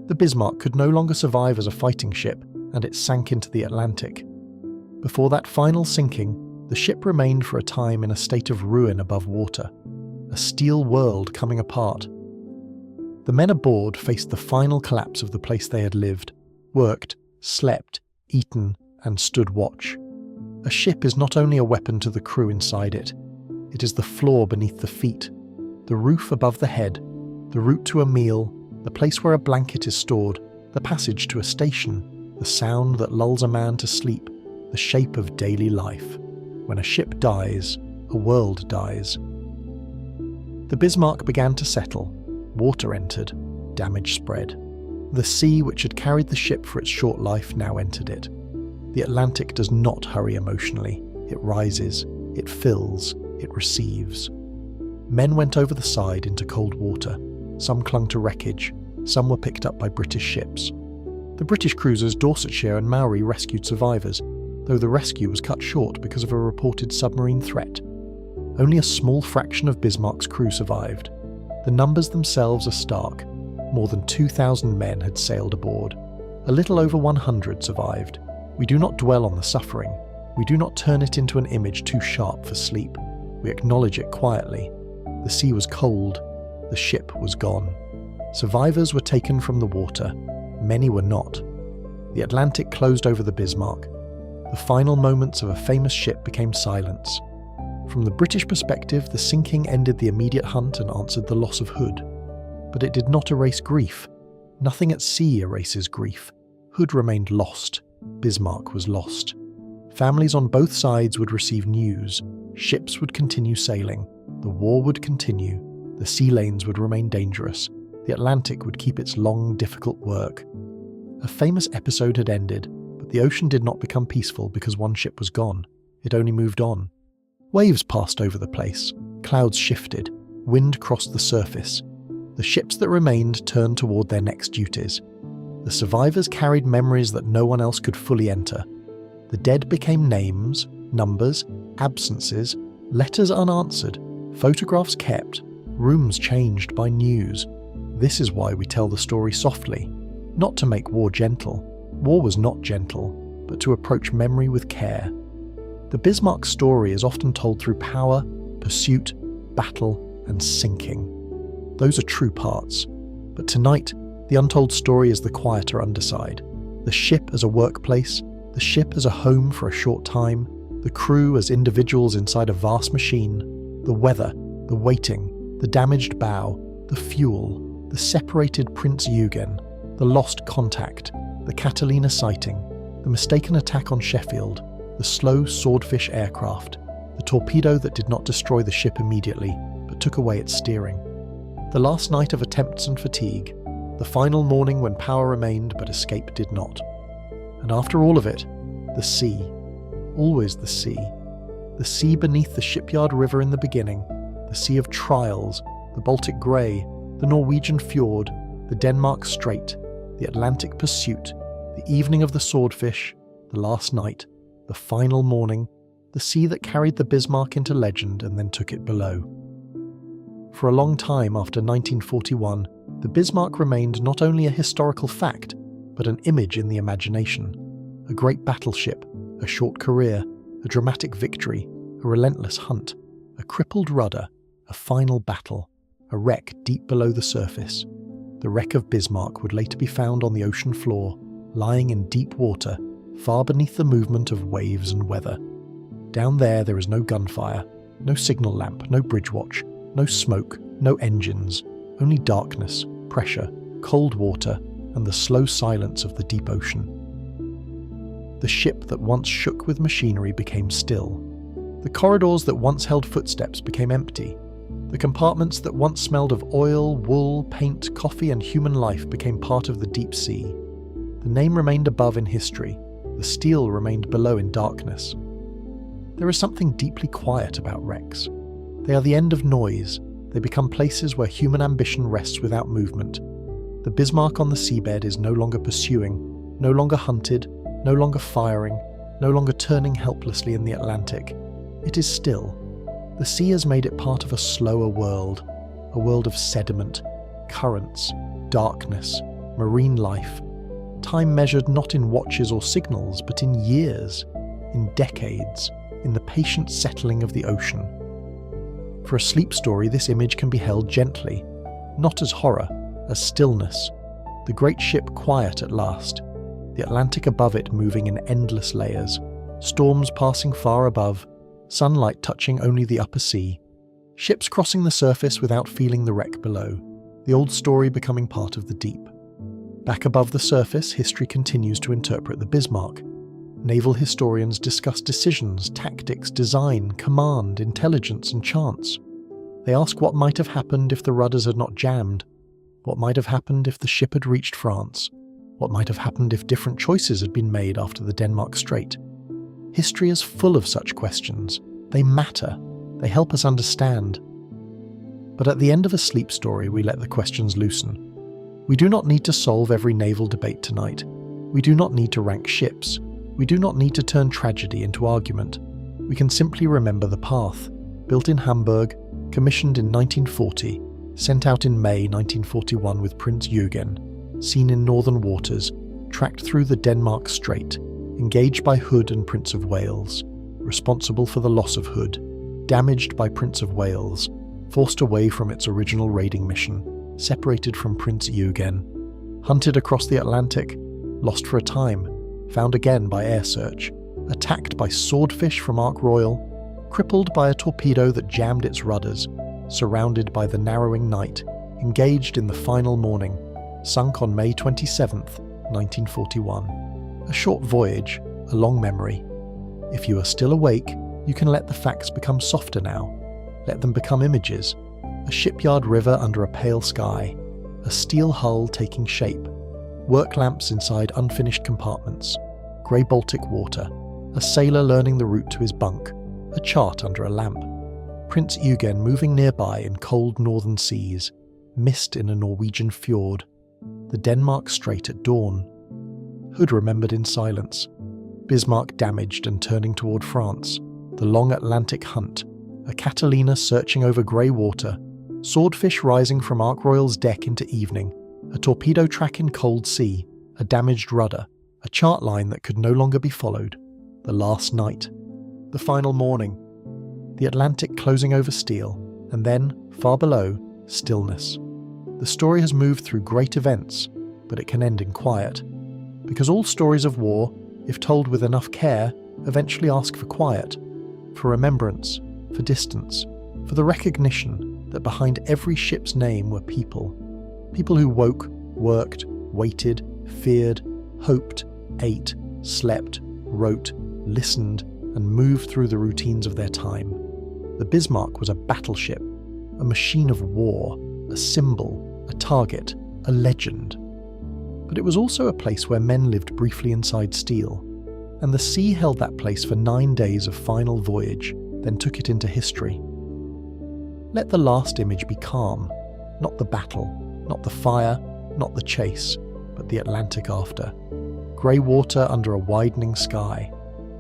The Bismarck could no longer survive as a fighting ship, and it sank into the Atlantic. Before that final sinking, the ship remained for a time in a state of ruin above water, a steel world coming apart. The men aboard faced the final collapse of the place they had lived, worked, slept, eaten, and stood watch. A ship is not only a weapon to the crew inside it, it is the floor beneath the feet, the roof above the head, the route to a meal, the place where a blanket is stored, the passage to a station, the sound that lulls a man to sleep, the shape of daily life. When a ship dies, a world dies. The Bismarck began to settle. Water entered. Damage spread. The sea which had carried the ship for its short life now entered it. The Atlantic does not hurry emotionally. It rises. It fills. it receives. Men went over the side into cold water. Some clung to wreckage. Some were picked up by British ships. The British cruisers Dorsetshire and Maori rescued survivors, though the rescue was cut short because of a reported submarine threat. Only a small fraction of Bismarck's crew survived. The numbers themselves are stark. More than 2,000 men had sailed aboard. A little over 100 survived. We do not dwell on the suffering. We do not turn it into an image too sharp for sleep. We acknowledge it quietly. The sea was cold. The ship was gone. Survivors were taken from the water. Many were not. The Atlantic closed over the Bismarck. The final moments of a famous ship became silence. From the British perspective, the sinking ended the immediate hunt and answered the loss of Hood. But it did not erase grief. Nothing at sea erases grief. Hood remained lost. Bismarck was lost. Families on both sides would receive news. Ships would continue sailing. The war would continue. The sea lanes would remain dangerous. The Atlantic would keep its long, difficult work. A famous episode had ended, but the ocean did not become peaceful because one ship was gone. It only moved on. Waves passed over the place. Clouds shifted. Wind crossed the surface. The ships that remained turned toward their next duties. The survivors carried memories that no one else could fully enter. The dead became names, numbers, absences, letters unanswered, photographs kept, rooms changed by news. This is why we tell the story softly, not to make war gentle. War was not gentle, but to approach memory with care. The Bismarck story is often told through power, pursuit, battle, and sinking. Those are true parts. But tonight, the untold story is the quieter underside. The ship as a workplace, the ship as a home for a short time, the crew as individuals inside a vast machine, the weather, the waiting, the damaged bow, the fuel, the separated Prince Eugen, the lost contact, the Catalina sighting, the mistaken attack on Sheffield, the slow swordfish aircraft, the torpedo that did not destroy the ship immediately, but took away its steering. The last night of attempts and fatigue, the final morning when power remained but escape did not. And after all of it, the sea. Always the sea. The sea beneath the shipyard river in the beginning, the sea of trials, the Baltic Grey, the Norwegian fjord, the Denmark Strait, the Atlantic pursuit, the evening of the swordfish, the last night, the final morning, the sea that carried the Bismarck into legend and then took it below. For a long time after 1941, the Bismarck remained not only a historical fact, but an image in the imagination. A great battleship, a short career, a dramatic victory, a relentless hunt, a crippled rudder, a final battle, a wreck deep below the surface. The wreck of Bismarck would later be found on the ocean floor, lying in deep water, far beneath the movement of waves and weather. Down there is no gunfire, no signal lamp, no bridge watch, no smoke, no engines, only darkness, pressure, cold water, and the slow silence of the deep ocean. The ship that once shook with machinery became still. The corridors that once held footsteps became empty. The compartments that once smelled of oil, wool, paint, coffee, and human life became part of the deep sea. The name remained above in history. The steel remained below in darkness. There is something deeply quiet about wrecks. They are the end of noise. They become places where human ambition rests without movement. The Bismarck on the seabed is no longer pursuing, no longer hunted, no longer firing, no longer turning helplessly in the Atlantic. It is still. The sea has made it part of a slower world, a world of sediment, currents, darkness, marine life. Time measured not in watches or signals, but in years, in decades, in the patient settling of the ocean. For a sleep story, this image can be held gently, not as horror, as stillness. The great ship quiet at last, the Atlantic above it moving in endless layers, storms passing far above, sunlight touching only the upper sea, ships crossing the surface without feeling the wreck below, the old story becoming part of the deep. Back above the surface, history continues to interpret the Bismarck. Naval historians discuss decisions, tactics, design, command, intelligence, and chance. They ask what might have happened if the rudders had not jammed, what might have happened if the ship had reached France, what might have happened if different choices had been made after the Denmark Strait. History is full of such questions. They matter. They help us understand. But at the end of a sleep story, we let the questions loosen. We do not need to solve every naval debate tonight. We do not need to rank ships. We do not need to turn tragedy into argument. We can simply remember the path, built in Hamburg, commissioned in 1940, sent out in May 1941 with Prince Eugen, seen in northern waters, tracked through the Denmark Strait, engaged by Hood and Prince of Wales, responsible for the loss of Hood, damaged by Prince of Wales, forced away from its original raiding mission, separated from Prince Eugen, hunted across the Atlantic, lost for a time, found again by air search, attacked by swordfish from Ark Royal, crippled by a torpedo that jammed its rudders, surrounded by the narrowing night, engaged in the final morning, sunk on May 27th, 1941. A short voyage, a long memory. If you are still awake, you can let the facts become softer now. Let them become images. A shipyard river under a pale sky, a steel hull taking shape, work lamps inside unfinished compartments, grey Baltic water, a sailor learning the route to his bunk, a chart under a lamp, Prince Eugen moving nearby in cold northern seas, mist in a Norwegian fjord, the Denmark Strait at dawn. Hood remembered in silence, Bismarck damaged and turning toward France, the long Atlantic hunt, a Catalina searching over grey water, swordfish rising from Ark Royal's deck into evening, a torpedo track in cold sea, a damaged rudder, a chart line that could no longer be followed, the last night, the final morning, the Atlantic closing over steel, and then, far below, stillness. The story has moved through great events, but it can end in quiet. Because all stories of war, if told with enough care, eventually ask for quiet, for remembrance, for distance, for the recognition that behind every ship's name were people. People who woke, worked, waited, feared, hoped, ate, slept, wrote, listened, and moved through the routines of their time. The Bismarck was a battleship, a machine of war, a symbol, a target, a legend. But it was also a place where men lived briefly inside steel, and the sea held that place for 9 days of final voyage, then took it into history. Let the last image be calm, not the battle, not the fire, not the chase, but the Atlantic after. Grey water under a widening sky,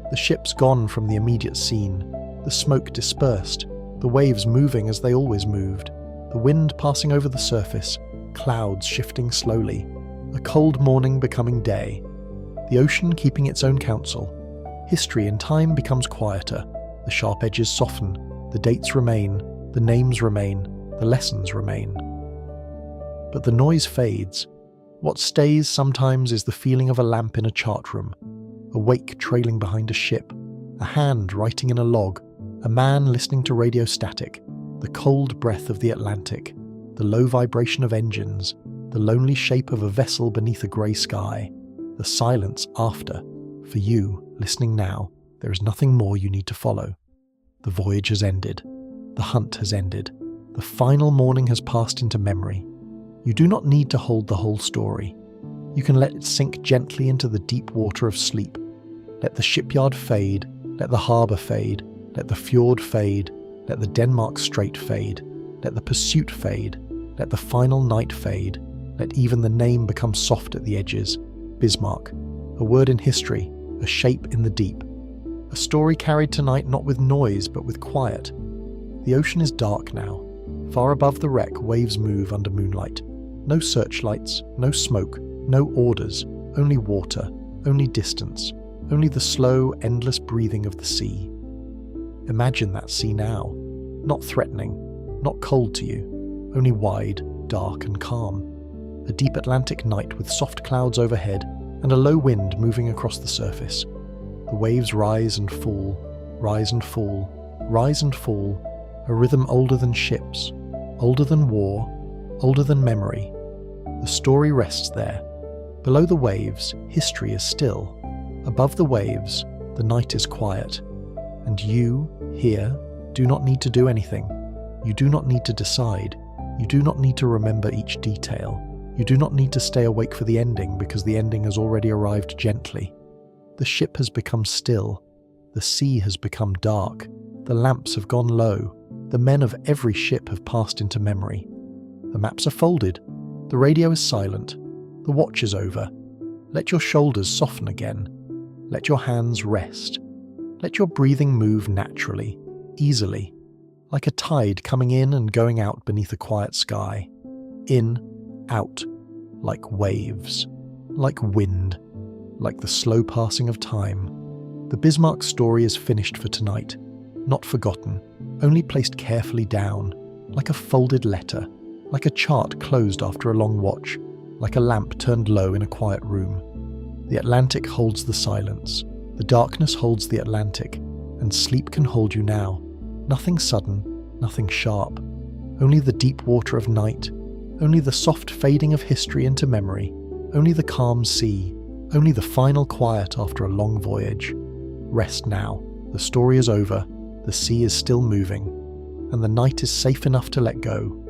the ships gone from the immediate scene, the smoke dispersed, the waves moving as they always moved, the wind passing over the surface, clouds shifting slowly, a cold morning becoming day, the ocean keeping its own counsel. History in time becomes quieter, the sharp edges soften, the dates remain, the names remain, the lessons remain. But the noise fades. What stays sometimes is the feeling of a lamp in a chart room, a wake trailing behind a ship, a hand writing in a log, a man listening to radio static, the cold breath of the Atlantic, the low vibration of engines, the lonely shape of a vessel beneath a grey sky, the silence after. For you, listening now, there is nothing more you need to follow. The voyage has ended. The hunt has ended. The final morning has passed into memory. You do not need to hold the whole story. You can let it sink gently into the deep water of sleep. Let the shipyard fade, let the harbour fade, let the fjord fade, let the Denmark Strait fade, let the pursuit fade, let the final night fade, let even the name become soft at the edges. Bismarck, a word in history, a shape in the deep. A story carried tonight not with noise but with quiet. The ocean is dark now. Far above the wreck, waves move under moonlight. No searchlights, no smoke, no orders, only water, only distance, only the slow, endless breathing of the sea. Imagine that sea now, not threatening, not cold to you, only wide, dark and calm. A deep Atlantic night with soft clouds overhead and a low wind moving across the surface. The waves rise and fall, rise and fall, rise and fall, a rhythm older than ships, older than war, older than memory. The story rests there. Below the waves, history is still. Above the waves, the night is quiet. And you, here, do not need to do anything. You do not need to decide. You do not need to remember each detail. You do not need to stay awake for the ending because the ending has already arrived gently. The ship has become still. The sea has become dark. The lamps have gone low. The men of every ship have passed into memory. The maps are folded. The radio is silent. The watch is over. Let your shoulders soften again. Let your hands rest. Let your breathing move naturally, easily, like a tide coming in and going out beneath a quiet sky. In, out, like waves, like wind, like the slow passing of time. The Bismarck story is finished for tonight, not forgotten, only placed carefully down, like a folded letter, like a chart closed after a long watch, like a lamp turned low in a quiet room. The Atlantic holds the silence. The darkness holds the Atlantic, and sleep can hold you now. Nothing sudden, nothing sharp. Only the deep water of night, only the soft fading of history into memory, only the calm sea, only the final quiet after a long voyage. Rest now. The story is over, the sea is still moving, and the night is safe enough to let go.